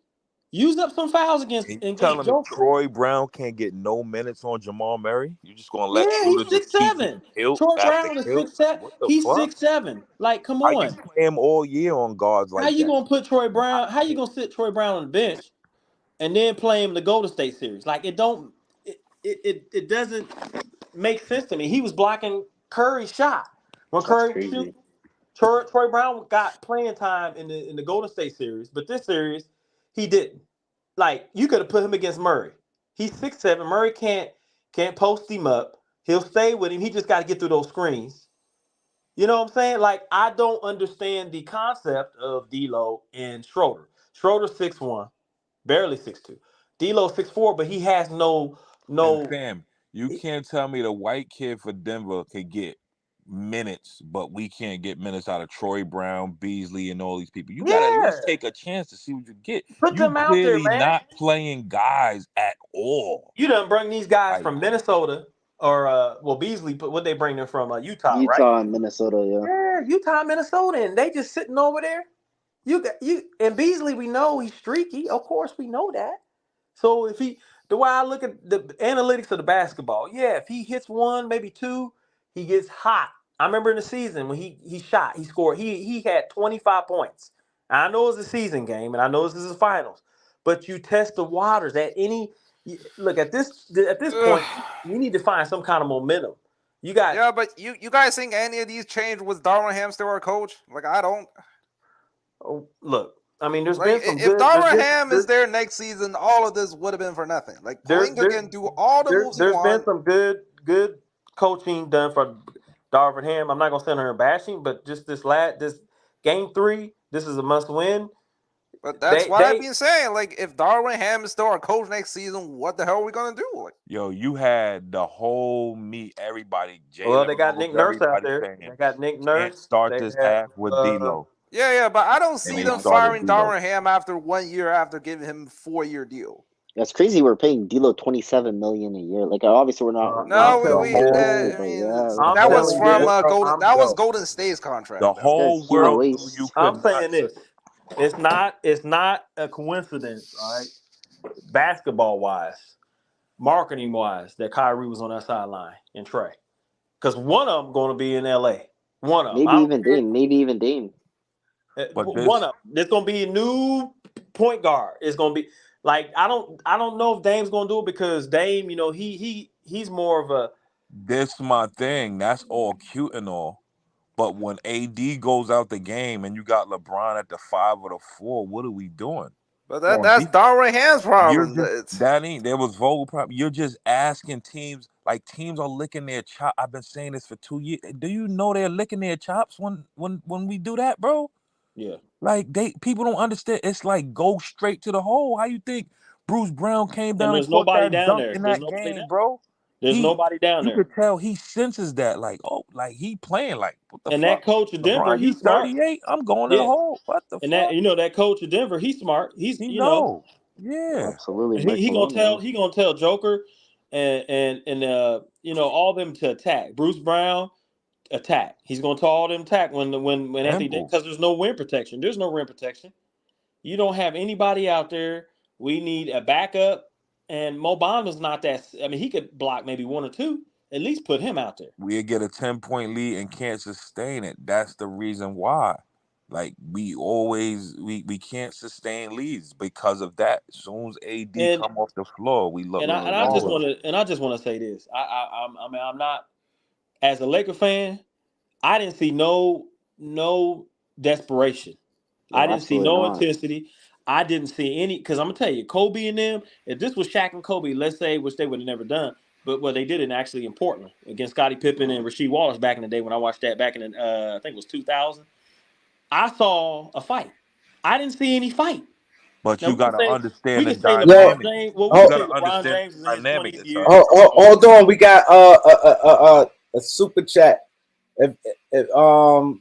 [SPEAKER 2] Use up some fouls
[SPEAKER 6] And you
[SPEAKER 2] against
[SPEAKER 6] telling me
[SPEAKER 2] Joker.
[SPEAKER 6] Troy Brown can't get no minutes on Jamal Murray? You just gonna let
[SPEAKER 2] Yeah,
[SPEAKER 6] Shooter
[SPEAKER 2] he's
[SPEAKER 6] just keep
[SPEAKER 2] 6'7".
[SPEAKER 6] getting killed
[SPEAKER 2] Troy
[SPEAKER 6] after
[SPEAKER 2] Brown is
[SPEAKER 6] kill?
[SPEAKER 2] 6'7".
[SPEAKER 6] What the
[SPEAKER 2] He's
[SPEAKER 6] fuck?
[SPEAKER 2] 6'7". Like, come
[SPEAKER 6] How you
[SPEAKER 2] on.
[SPEAKER 6] play him all year on guards
[SPEAKER 2] How
[SPEAKER 6] like
[SPEAKER 2] you
[SPEAKER 6] that?
[SPEAKER 2] gonna put Troy
[SPEAKER 6] Nah,
[SPEAKER 2] Brown? How you gonna sit Troy Brown on the bench and then play him the Golden State series? Like, it don't. It doesn't make sense to me. He was blocking Curry's shot when
[SPEAKER 5] That's
[SPEAKER 2] Curry was
[SPEAKER 5] crazy.
[SPEAKER 2] shooting. Troy Brown got playing time in the Golden State series, but this series he didn't. Like, you could have put him against Murray. He's 6'7". Murray can't post him up. He'll stay with him. He just got to get through those screens. You know what I'm saying? Like, I don't understand the concept of D'Lo and Schroeder. Schroeder 6'1", barely 6'2". D'Lo 6'4", but he has no
[SPEAKER 6] and
[SPEAKER 2] no.
[SPEAKER 6] fam, you can't tell me the white kid for Denver could get minutes, but we can't get minutes out of Troy Brown, Beasley, and all these people. You gotta at
[SPEAKER 2] Yeah,
[SPEAKER 6] least take a chance to see what you get.
[SPEAKER 2] put
[SPEAKER 6] You
[SPEAKER 2] them out there,
[SPEAKER 6] clearly
[SPEAKER 2] man.
[SPEAKER 6] not playing guys at all.
[SPEAKER 2] You done bring these guys
[SPEAKER 6] Like,
[SPEAKER 2] from Minnesota, or Beasley. But what they bring them from Utah, right?
[SPEAKER 5] Utah and Minnesota, yeah.
[SPEAKER 2] Yeah, Utah, Minnesota, and they just sitting over there. You and Beasley, we know he's streaky. Of course, we know that. So the way I look at the analytics of the basketball, yeah, if he hits one, maybe two, he gets hot. I remember in the season when he shot, he scored, he had 25 points. I know it's a season game, and I know this is the finals, but you test the waters at look at this
[SPEAKER 3] Ugh.
[SPEAKER 2] point, you need to find some kind of momentum. You got
[SPEAKER 3] Yeah, but you guys think any of these changed with Darvin Ham still our coach? Like, I don't.
[SPEAKER 2] look. I mean, there's
[SPEAKER 3] Like,
[SPEAKER 2] been some
[SPEAKER 3] if
[SPEAKER 2] good. There's
[SPEAKER 3] Darvin
[SPEAKER 2] been
[SPEAKER 3] Ham is there next season, all of this would have been for nothing. Like,
[SPEAKER 2] there
[SPEAKER 3] Palinka
[SPEAKER 2] there
[SPEAKER 3] can do all the moves he
[SPEAKER 2] there's been
[SPEAKER 3] wants.
[SPEAKER 2] some good coaching done for Darvin Ham. I'm not gonna sit here bashing, but just this game 3, this is a must win.
[SPEAKER 3] But that's
[SPEAKER 2] They
[SPEAKER 3] what I've
[SPEAKER 2] they
[SPEAKER 3] been saying. Like, if Darvin Ham is still our coach next season, what the hell are we gonna do? Like,
[SPEAKER 6] yo, you had the whole everybody,
[SPEAKER 2] well,
[SPEAKER 6] Jalen
[SPEAKER 2] they got
[SPEAKER 6] Rose,
[SPEAKER 2] Nick Nurse out
[SPEAKER 6] everybody
[SPEAKER 2] there.
[SPEAKER 6] saying
[SPEAKER 2] They got Nick
[SPEAKER 6] can't
[SPEAKER 2] Nurse.
[SPEAKER 6] start
[SPEAKER 2] They
[SPEAKER 6] this
[SPEAKER 2] have
[SPEAKER 6] half with D'Lo,
[SPEAKER 3] yeah, but I don't
[SPEAKER 6] and
[SPEAKER 3] see
[SPEAKER 6] they
[SPEAKER 3] them
[SPEAKER 6] started
[SPEAKER 3] firing
[SPEAKER 6] D'Lo.
[SPEAKER 3] Darvin Ham after 1 year after giving him a 4-year deal.
[SPEAKER 5] That's crazy. We're paying D'Lo $27 million a year. Like, obviously we're not
[SPEAKER 2] I'm
[SPEAKER 3] No,
[SPEAKER 6] The
[SPEAKER 2] telling
[SPEAKER 3] we
[SPEAKER 2] you this.
[SPEAKER 6] whole
[SPEAKER 3] I
[SPEAKER 5] but
[SPEAKER 3] mean,
[SPEAKER 5] yeah,
[SPEAKER 2] I'm
[SPEAKER 3] that was
[SPEAKER 2] telling you
[SPEAKER 3] from
[SPEAKER 2] this.
[SPEAKER 3] Golden.
[SPEAKER 2] I'm
[SPEAKER 3] That was
[SPEAKER 6] yo,
[SPEAKER 3] Golden State's contract.
[SPEAKER 6] the
[SPEAKER 3] Though.
[SPEAKER 6] whole
[SPEAKER 5] this guy's zero
[SPEAKER 6] world knew you
[SPEAKER 5] waste.
[SPEAKER 2] I'm
[SPEAKER 6] could not.
[SPEAKER 2] saying this. It's not a coincidence, all right? Basketball wise, marketing wise, that Kyrie was on that sideline and Trey. Because one of them going to be in LA. One of them. I
[SPEAKER 5] Maybe
[SPEAKER 2] don't
[SPEAKER 5] even
[SPEAKER 2] care.
[SPEAKER 5] Dame. Maybe even Dame.
[SPEAKER 6] But
[SPEAKER 2] One
[SPEAKER 6] this,
[SPEAKER 2] of them. There's going to be a new point guard. It's going to be like I don't know if Dame's going to do it, because Dame, he's more of a
[SPEAKER 6] this my thing. That's all cute and all. But when AD goes out the game and you got LeBron at the 5 or the 4, what are we doing?
[SPEAKER 3] But
[SPEAKER 6] On
[SPEAKER 3] that's
[SPEAKER 6] defense,
[SPEAKER 3] Darvin Ham's
[SPEAKER 6] you're
[SPEAKER 3] problem.
[SPEAKER 6] just that ain't there was vocal problem. You're just asking teams, like teams are licking their chop. I've been saying this for 2 years. Do you know they're licking their chops when we do that, bro?
[SPEAKER 2] yeah.
[SPEAKER 6] Like people don't understand. It's like go straight to the hole. How you think Bruce Brown came
[SPEAKER 2] And
[SPEAKER 6] down and
[SPEAKER 2] there's
[SPEAKER 6] caught
[SPEAKER 2] nobody
[SPEAKER 6] that
[SPEAKER 2] down
[SPEAKER 6] dunk
[SPEAKER 2] there.
[SPEAKER 6] in
[SPEAKER 2] There's
[SPEAKER 6] that
[SPEAKER 2] nobody
[SPEAKER 6] game,
[SPEAKER 2] down.
[SPEAKER 6] bro?
[SPEAKER 2] There's nobody down
[SPEAKER 6] You
[SPEAKER 2] there.
[SPEAKER 6] could tell he senses that, like, oh, like he playing like, what the
[SPEAKER 2] And that
[SPEAKER 6] fuck?
[SPEAKER 2] coach of Denver,
[SPEAKER 6] LeBron, you
[SPEAKER 2] he's smart.
[SPEAKER 6] 38, I'm going to the
[SPEAKER 2] Yeah.
[SPEAKER 6] hole. What the
[SPEAKER 2] And
[SPEAKER 6] fuck?
[SPEAKER 2] that coach of Denver, he's smart. He's
[SPEAKER 6] He know. Yeah.
[SPEAKER 5] Absolutely,
[SPEAKER 2] he,
[SPEAKER 5] Mike
[SPEAKER 2] he gonna
[SPEAKER 5] Malone.
[SPEAKER 2] tell he gonna tell Joker and all them to attack. Bruce Brown, attack. He's gonna tell all them attack when Anthony,
[SPEAKER 6] Simple.
[SPEAKER 2] because there's no rim protection. There's no rim protection. You don't have anybody out there. We need a backup. And Mo Bamba's not that. I mean, he could block maybe one or two, at least put him out there.
[SPEAKER 6] We get a 10-point lead and can't sustain it. That's the reason why. Like we can't sustain leads because of that. As soon as AD
[SPEAKER 2] And
[SPEAKER 6] come off the floor, we look
[SPEAKER 2] I just
[SPEAKER 6] flawless.
[SPEAKER 2] want to say this. I mean, I'm not, as a Laker fan, I didn't see no desperation. I didn't see
[SPEAKER 5] absolutely
[SPEAKER 2] no
[SPEAKER 5] not.
[SPEAKER 2] intensity. I didn't see any, because I'm gonna tell you, Kobe and them. If this was Shaq and Kobe, let's say, which they would have never done, but what they did it actually in Portland against Scottie Pippen and Rasheed Wallace back in the day when I watched that back in I think it was 2000. I saw a fight. I didn't see any fight.
[SPEAKER 6] But
[SPEAKER 2] Now
[SPEAKER 6] you gotta
[SPEAKER 2] we
[SPEAKER 6] understand the
[SPEAKER 2] can say
[SPEAKER 1] Yo,
[SPEAKER 2] LeBron
[SPEAKER 6] dynamic.
[SPEAKER 2] James. Well, we
[SPEAKER 6] You
[SPEAKER 2] can
[SPEAKER 1] oh,
[SPEAKER 2] say
[SPEAKER 6] gotta
[SPEAKER 2] LeBron
[SPEAKER 6] understand
[SPEAKER 2] James is
[SPEAKER 6] the
[SPEAKER 2] in his
[SPEAKER 6] dynamic
[SPEAKER 2] 20th
[SPEAKER 6] that's
[SPEAKER 2] year.
[SPEAKER 1] hold on. We got a super chat. If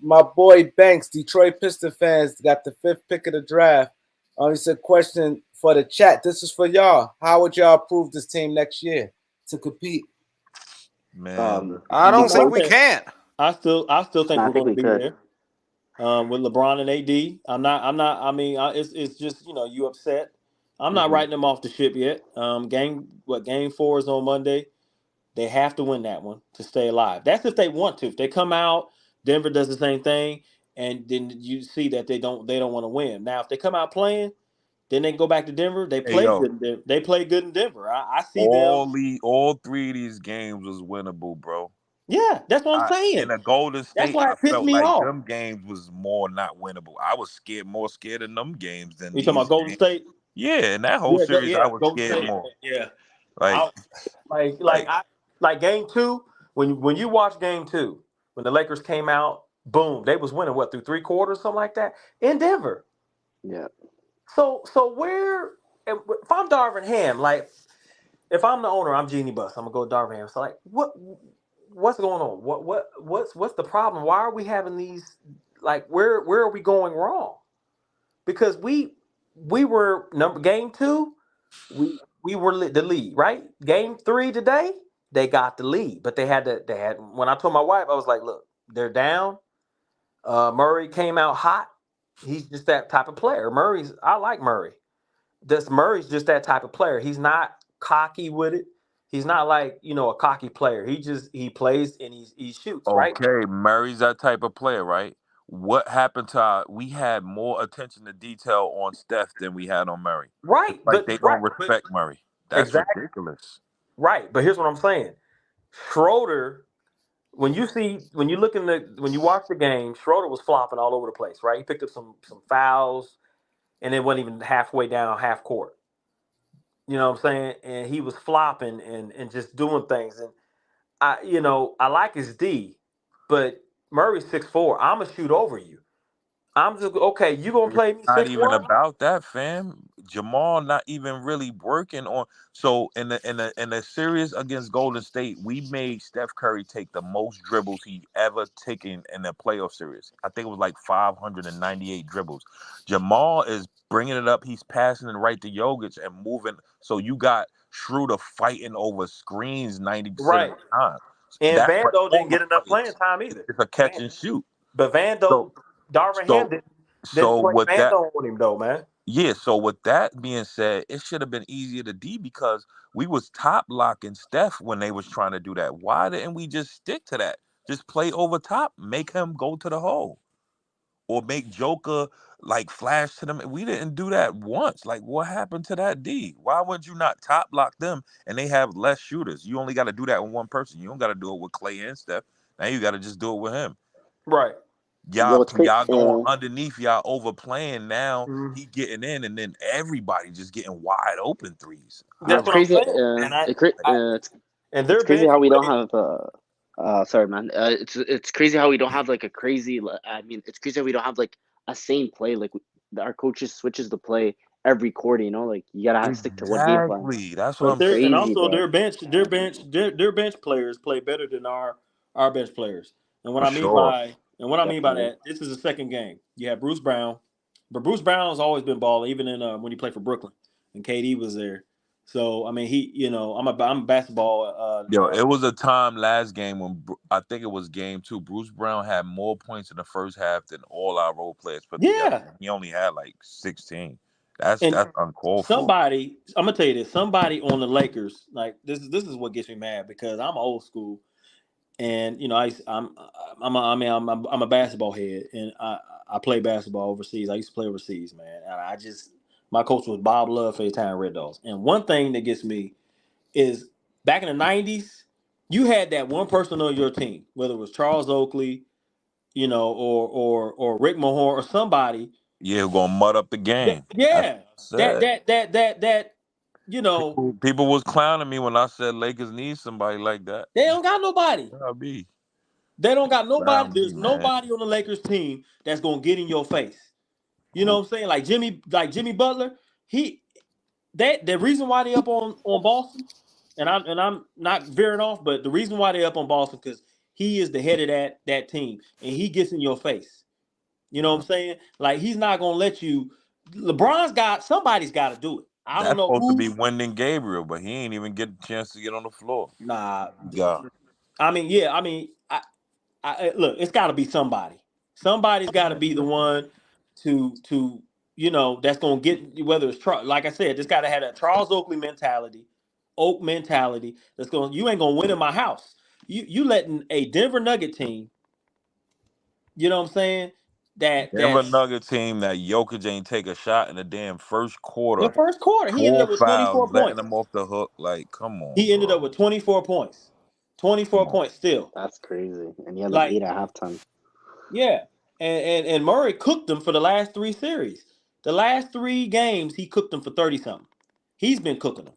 [SPEAKER 1] my boy Banks, Detroit Piston fans, got the 5th pick of the draft. He said, question for the chat. This is for y'all. How would y'all approve this team next year to compete?
[SPEAKER 6] Man,
[SPEAKER 3] I don't think
[SPEAKER 5] One,
[SPEAKER 3] we can.
[SPEAKER 2] I still think
[SPEAKER 5] I
[SPEAKER 2] we're
[SPEAKER 5] think
[SPEAKER 2] going to
[SPEAKER 5] we
[SPEAKER 2] be
[SPEAKER 5] could.
[SPEAKER 2] there. With LeBron and AD, I'm not. I mean, it's just, you upset. I'm not writing them off the ship yet. Game 4 is on Monday. They have to win that one to stay alive. That's if they want to. If they come out, Denver does the same thing, and then you see that they don't want to win. Now, if they come out playing, then they can go back to Denver. They
[SPEAKER 6] hey
[SPEAKER 2] play
[SPEAKER 6] yo,
[SPEAKER 2] good. They play good in Denver. I see them.
[SPEAKER 6] all 3 of these games was winnable, bro.
[SPEAKER 2] Yeah, that's what I'm
[SPEAKER 6] In
[SPEAKER 2] saying.
[SPEAKER 6] a Golden
[SPEAKER 2] That's
[SPEAKER 6] State,
[SPEAKER 2] why
[SPEAKER 6] I
[SPEAKER 2] it pissed
[SPEAKER 6] felt
[SPEAKER 2] me
[SPEAKER 6] like
[SPEAKER 2] off.
[SPEAKER 6] them games was more not winnable. I was more scared in them games than
[SPEAKER 2] You talking
[SPEAKER 6] these
[SPEAKER 2] about Golden
[SPEAKER 6] games.
[SPEAKER 2] State?
[SPEAKER 6] Yeah, in that whole
[SPEAKER 2] Yeah,
[SPEAKER 6] series, I was
[SPEAKER 2] Golden
[SPEAKER 6] scared
[SPEAKER 2] State.
[SPEAKER 6] more.
[SPEAKER 2] Yeah,
[SPEAKER 6] Like,
[SPEAKER 2] I, like
[SPEAKER 6] like,
[SPEAKER 2] like I like game 2. When you watch game 2, when the Lakers came out, boom, they was winning what, through 3 quarters, something like that, in Denver.
[SPEAKER 5] Yeah.
[SPEAKER 2] So where, if I'm Darvin Ham, like if I'm the owner, I'm Jeannie Buss. I'm gonna go to Darvin Ham. So like, what's going on? What's the problem? Why are we having these? Like, where are we going wrong? Because we were game 2. We were the lead, right? Game 3 today, they got the lead, but they had when I told my wife, I was like, look, they're down. Murray came out hot. He's just that type of player. I like Murray. Murray's just that type of player. He's not cocky with it. He's not like, a cocky player. He plays and he shoots, right?
[SPEAKER 6] okay, Murray's that type of player, right? What happened to we had more attention to detail on Steph than we had on Murray. It's
[SPEAKER 2] Right,
[SPEAKER 6] like they don't respect Murray. That's
[SPEAKER 2] exactly
[SPEAKER 6] ridiculous.
[SPEAKER 2] right. But here's what I'm saying. Schroeder, when you watch the game, Schroeder was flopping all over the place, right? He picked up some fouls and then wasn't even halfway down half court. You know what I'm saying? And he was flopping and just doing things. And I like his D, but Murray's 6'4". I'ma shoot over you. I'm just okay, you gonna
[SPEAKER 6] It's
[SPEAKER 2] play me
[SPEAKER 6] not even
[SPEAKER 2] 6'1"?
[SPEAKER 6] about that, fam. Jamal not even really working on. So in the series against Golden State, we made Steph Curry take the most dribbles he ever taken in a playoff series. I think it was like 598 dribbles. Jamal is bringing it up. He's passing it right to Jokic and moving. So you got Schroeder fighting over screens 90% of
[SPEAKER 2] Right.
[SPEAKER 6] the time.
[SPEAKER 2] And
[SPEAKER 6] That's what
[SPEAKER 2] Vando
[SPEAKER 6] all
[SPEAKER 2] didn't
[SPEAKER 6] the
[SPEAKER 2] get enough playing
[SPEAKER 6] players.
[SPEAKER 2] time either.
[SPEAKER 6] It's a catch and shoot.
[SPEAKER 2] But
[SPEAKER 6] So
[SPEAKER 2] Darvin Ham
[SPEAKER 6] so
[SPEAKER 2] didn't
[SPEAKER 6] so
[SPEAKER 2] play
[SPEAKER 6] with that.
[SPEAKER 2] Vando on him though, man.
[SPEAKER 6] Yeah, so with that being said, it should have been easier to D because we was top locking Steph when they was trying to do that. Why didn't we just stick to that? Just play over top, make him go to the hole, or make Joker like flash to them. We didn't do that once. Like, what happened to that D? Why would you not top lock them and they have less shooters? You only got to do that with one person. You don't got to do it with Clay and Steph. Now you got to just do it with him.
[SPEAKER 2] Right.
[SPEAKER 5] Yo, it's great.
[SPEAKER 6] Y'all going underneath, y'all overplaying now.
[SPEAKER 2] Mhm.
[SPEAKER 6] He getting in, and then everybody just getting wide open threes.
[SPEAKER 2] That's
[SPEAKER 5] It's
[SPEAKER 2] what I'm
[SPEAKER 5] crazy.
[SPEAKER 2] saying. And and
[SPEAKER 5] It's
[SPEAKER 2] their
[SPEAKER 5] crazy
[SPEAKER 2] bench
[SPEAKER 5] how we don't
[SPEAKER 2] plays.
[SPEAKER 5] have. Sorry, man. It's crazy how we don't have like a crazy. I mean, it's crazy how we don't have like a same play. Like our coaches switches the play every quarter. Like you gotta stick to one game plan.
[SPEAKER 6] Exactly. That's what
[SPEAKER 2] But
[SPEAKER 6] I'm
[SPEAKER 2] their and
[SPEAKER 5] Crazy,
[SPEAKER 6] saying.
[SPEAKER 2] also
[SPEAKER 5] bro.
[SPEAKER 2] their bench players play better than our bench players. And what
[SPEAKER 6] For
[SPEAKER 2] I mean
[SPEAKER 6] sure.
[SPEAKER 2] by
[SPEAKER 5] Definitely.
[SPEAKER 2] that, this is the second game. You have Bruce Brown, but Bruce Brown has always been balling, even in when he played for Brooklyn and KD was there. So I mean, I'm a basketball.
[SPEAKER 6] Yo, it was a time last game when I think it was game 2. Bruce Brown had more points in the first half than all our role players put together.
[SPEAKER 2] Yeah,
[SPEAKER 6] He only had like 16. That's
[SPEAKER 2] And
[SPEAKER 6] uncalled for.
[SPEAKER 2] somebody, I'm gonna tell you this. Somebody on the Lakers, like this is what gets me mad because I'm old school, and you know I'm a basketball head, and I play basketball overseas. I used to play overseas, man. And my coach was Bob Love for the Italian Red Dogs. And one thing that gets me is back in the '90s, you had that one person on your team, whether it was Charles Oakley, you know, or Rick Mahorn or somebody.
[SPEAKER 6] Yeah, who gonna mud up the game. That's
[SPEAKER 2] Yeah,
[SPEAKER 6] what I said.
[SPEAKER 2] that you know,
[SPEAKER 6] People was clowning me when I said Lakers need somebody like that.
[SPEAKER 2] they don't got nobody.
[SPEAKER 6] I'll be
[SPEAKER 2] They don't got nobody.
[SPEAKER 6] clown me,
[SPEAKER 2] There's
[SPEAKER 6] man.
[SPEAKER 2] nobody on the Lakers team that's gonna get in your face. You know what I'm saying? Like Jimmy Butler, the reason why they up on Boston, and I'm not veering off, but the reason why they up on Boston because he is the head of that team and he gets in your face. You know what I'm saying? Like he's not gonna let you. Somebody's got to do it. I don't
[SPEAKER 6] That's
[SPEAKER 2] know
[SPEAKER 6] supposed to
[SPEAKER 2] who.
[SPEAKER 6] be Wendell Gabriel, but he ain't even get a chance to get on the floor.
[SPEAKER 2] Nah,
[SPEAKER 6] Yeah.
[SPEAKER 2] I mean, yeah, I mean, look, it's got to be somebody. Somebody's got to be the one to that's gonna get whether it's like I said, this got to have that Charles Oakley mentality, Oak mentality. You ain't gonna win in my house. You letting a Denver Nugget team, you know what I'm saying?
[SPEAKER 6] Denver
[SPEAKER 2] That's
[SPEAKER 6] Nugget team that Jokic ain't take a shot in the damn first
[SPEAKER 2] the
[SPEAKER 6] quarter.
[SPEAKER 2] first quarter. He ended
[SPEAKER 6] 4
[SPEAKER 2] up with
[SPEAKER 6] fouls,
[SPEAKER 2] 24
[SPEAKER 6] letting
[SPEAKER 2] points.
[SPEAKER 6] them off the hook. Like, come on,
[SPEAKER 2] He ended
[SPEAKER 6] bro.
[SPEAKER 2] up with 24 points.
[SPEAKER 6] Come
[SPEAKER 2] 24
[SPEAKER 6] on.
[SPEAKER 2] points still.
[SPEAKER 5] That's crazy. And he had like
[SPEAKER 2] Like,
[SPEAKER 5] 8 at halftime.
[SPEAKER 2] yeah. And Murray cooked them for the last 3 series. The last 3 games, he cooked them for 30 something. He's been cooking them.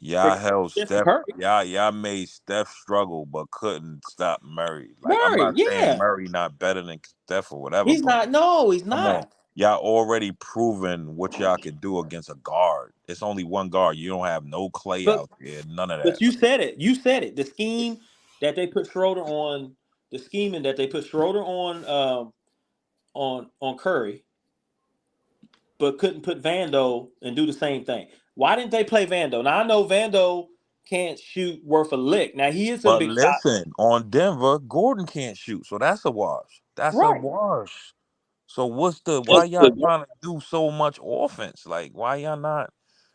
[SPEAKER 6] Y'all
[SPEAKER 2] For
[SPEAKER 6] held
[SPEAKER 2] Stephen
[SPEAKER 6] Steph.
[SPEAKER 2] Curry.
[SPEAKER 6] Y'all made Steph struggle, but couldn't stop Murray. Like, I'm
[SPEAKER 2] Murray,
[SPEAKER 6] not saying
[SPEAKER 2] yeah.
[SPEAKER 6] Murray not better than Steph or whatever,
[SPEAKER 2] He's
[SPEAKER 6] but
[SPEAKER 2] not. No, he's
[SPEAKER 6] come on.
[SPEAKER 2] not.
[SPEAKER 6] Y'all already proven what y'all can do against a guard. It's only one guard. You don't have no Clay
[SPEAKER 2] But
[SPEAKER 6] out there. None of
[SPEAKER 2] but
[SPEAKER 6] that.
[SPEAKER 2] you said it. You said it. The scheme that they put Schroeder on, the scheming that they put Schroeder on Curry, but couldn't put Vando and do the same thing. Why didn't they play Vando? Now I know Vando can't shoot worth a lick. Now he hit some
[SPEAKER 6] But
[SPEAKER 2] big shots.
[SPEAKER 6] listen, on Denver, Gordon can't shoot, so that's a wash. That's a
[SPEAKER 2] Right.
[SPEAKER 6] wash. So why y'all trying to do so much offense? Like, why y'all not?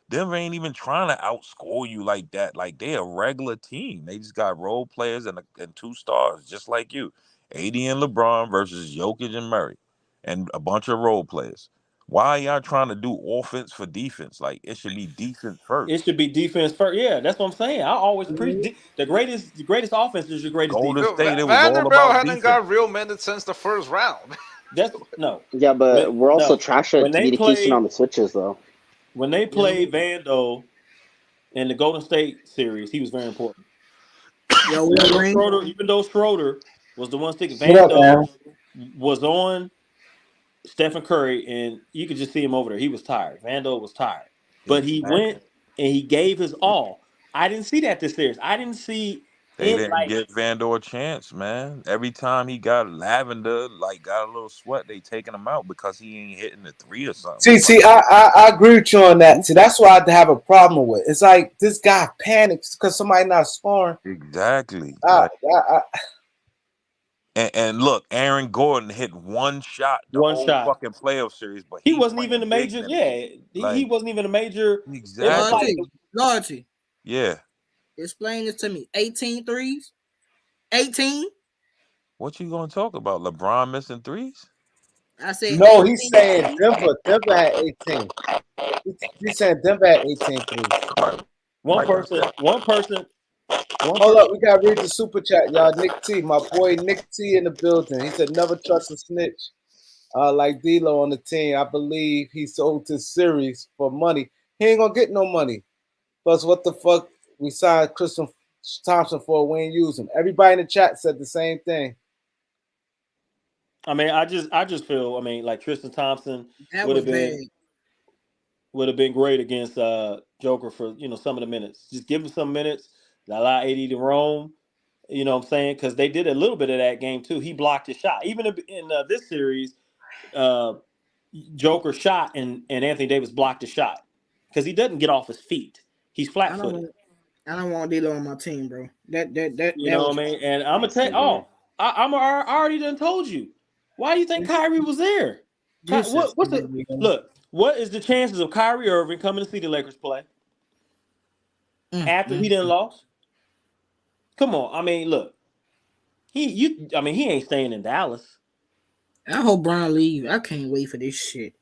[SPEAKER 6] Denver ain't even trying to outscore you like that. Like, they a regular team. They just got role players and 2 stars, just like you. AD and LeBron versus Jokic and Murray, and a bunch of role players. Why are y'all trying to do offense for defense? Like, it should be defense
[SPEAKER 2] It
[SPEAKER 6] first.
[SPEAKER 2] should be defense first. Yeah, that's what I'm saying. I always preach the greatest offense is your greatest
[SPEAKER 6] Golden
[SPEAKER 2] defense.
[SPEAKER 3] Yo,
[SPEAKER 6] State, it was all
[SPEAKER 3] Vanderbilt
[SPEAKER 6] about
[SPEAKER 3] hadn't
[SPEAKER 6] defense.
[SPEAKER 3] got real minutes since the first round.
[SPEAKER 2] That's no.
[SPEAKER 5] Yeah, but we're also
[SPEAKER 2] No.
[SPEAKER 5] trash at
[SPEAKER 2] When they
[SPEAKER 5] communication on
[SPEAKER 2] played
[SPEAKER 5] the switches, though.
[SPEAKER 2] Vando in the Golden State series, he was very important.
[SPEAKER 7] Yo, Will Green.
[SPEAKER 2] Even though Schroeder was the one sticking,
[SPEAKER 1] What up,
[SPEAKER 2] Vando
[SPEAKER 1] man?
[SPEAKER 2] was on Stephen Curry, and you could just see him over there. He was tired. Vando was tired, but he
[SPEAKER 6] Exactly.
[SPEAKER 2] went and he gave his all. I didn't see that this series. I didn't see
[SPEAKER 6] They
[SPEAKER 2] it
[SPEAKER 6] didn't
[SPEAKER 2] like
[SPEAKER 6] give Vandor a chance, man. Every time he got lavender, like got a little sweat, they taking him out because he ain't hitting the 3 or something.
[SPEAKER 1] I agree with you on that. See, that's what I have a problem with. It's like this guy panics because somebody not scoring.
[SPEAKER 6] Exactly.
[SPEAKER 1] I,
[SPEAKER 6] Like,
[SPEAKER 1] I,
[SPEAKER 6] and look, Aaron Gordon hit 1 shot the
[SPEAKER 2] one
[SPEAKER 6] whole
[SPEAKER 2] shot.
[SPEAKER 6] fucking playoff series, but
[SPEAKER 2] He
[SPEAKER 6] he
[SPEAKER 2] wasn't even a
[SPEAKER 6] playing big
[SPEAKER 2] major.
[SPEAKER 6] minutes.
[SPEAKER 2] Yeah, he
[SPEAKER 6] Like,
[SPEAKER 2] wasn't even a major. It was like
[SPEAKER 6] exactly.
[SPEAKER 7] Loyalty.
[SPEAKER 6] Yeah.
[SPEAKER 7] Explain this to me. 18 threes? 18?
[SPEAKER 6] What you gonna talk about? LeBron missing 3s?
[SPEAKER 7] I said
[SPEAKER 1] no,
[SPEAKER 7] 18
[SPEAKER 1] he's saying
[SPEAKER 7] threes.
[SPEAKER 1] Denver had 18. He's saying Denver had 18 threes.
[SPEAKER 2] one
[SPEAKER 6] Like I
[SPEAKER 2] person.
[SPEAKER 6] said,
[SPEAKER 2] One person. One
[SPEAKER 1] Hold
[SPEAKER 2] person.
[SPEAKER 1] up, we gotta read the super chat, y'all. Nick T, my boy Nick T in the building. He said never trust a snitch. Like D'Lo on the team. I believe he sold his series for money. He ain't gonna get no money. Plus, what the fuck? We signed Christian Thompson for, we ain't use him. Everybody in the chat said the same thing.
[SPEAKER 2] I mean, I just feel. I mean, like Tristan Thompson
[SPEAKER 7] That
[SPEAKER 2] would
[SPEAKER 7] was
[SPEAKER 2] have
[SPEAKER 7] bad.
[SPEAKER 2] been great against Joker for some of the minutes. Just give him some minutes. Allow AD to roam. You know what I'm saying? Because they did a little bit of that game too. He blocked his shot. Even in this series, uh, Joker shot and Anthony Davis blocked his shot because he doesn't get off his feet. He's
[SPEAKER 7] I don't
[SPEAKER 2] flat-footed.
[SPEAKER 7] want I don't want D'Lo on my team, bro. That
[SPEAKER 2] You know
[SPEAKER 7] was
[SPEAKER 2] what I mean? And I'm gonna
[SPEAKER 5] Yes,
[SPEAKER 2] tell you,
[SPEAKER 5] sir.
[SPEAKER 2] I already done told you. Why do you think Kyrie was there?
[SPEAKER 7] this is
[SPEAKER 2] What's the look? What is the chances of Kyrie Irving coming to see the Lakers play after he done lost? Come on, I mean, look, he ain't staying in Dallas.
[SPEAKER 7] I hope Bron leave. I can't wait for this shit.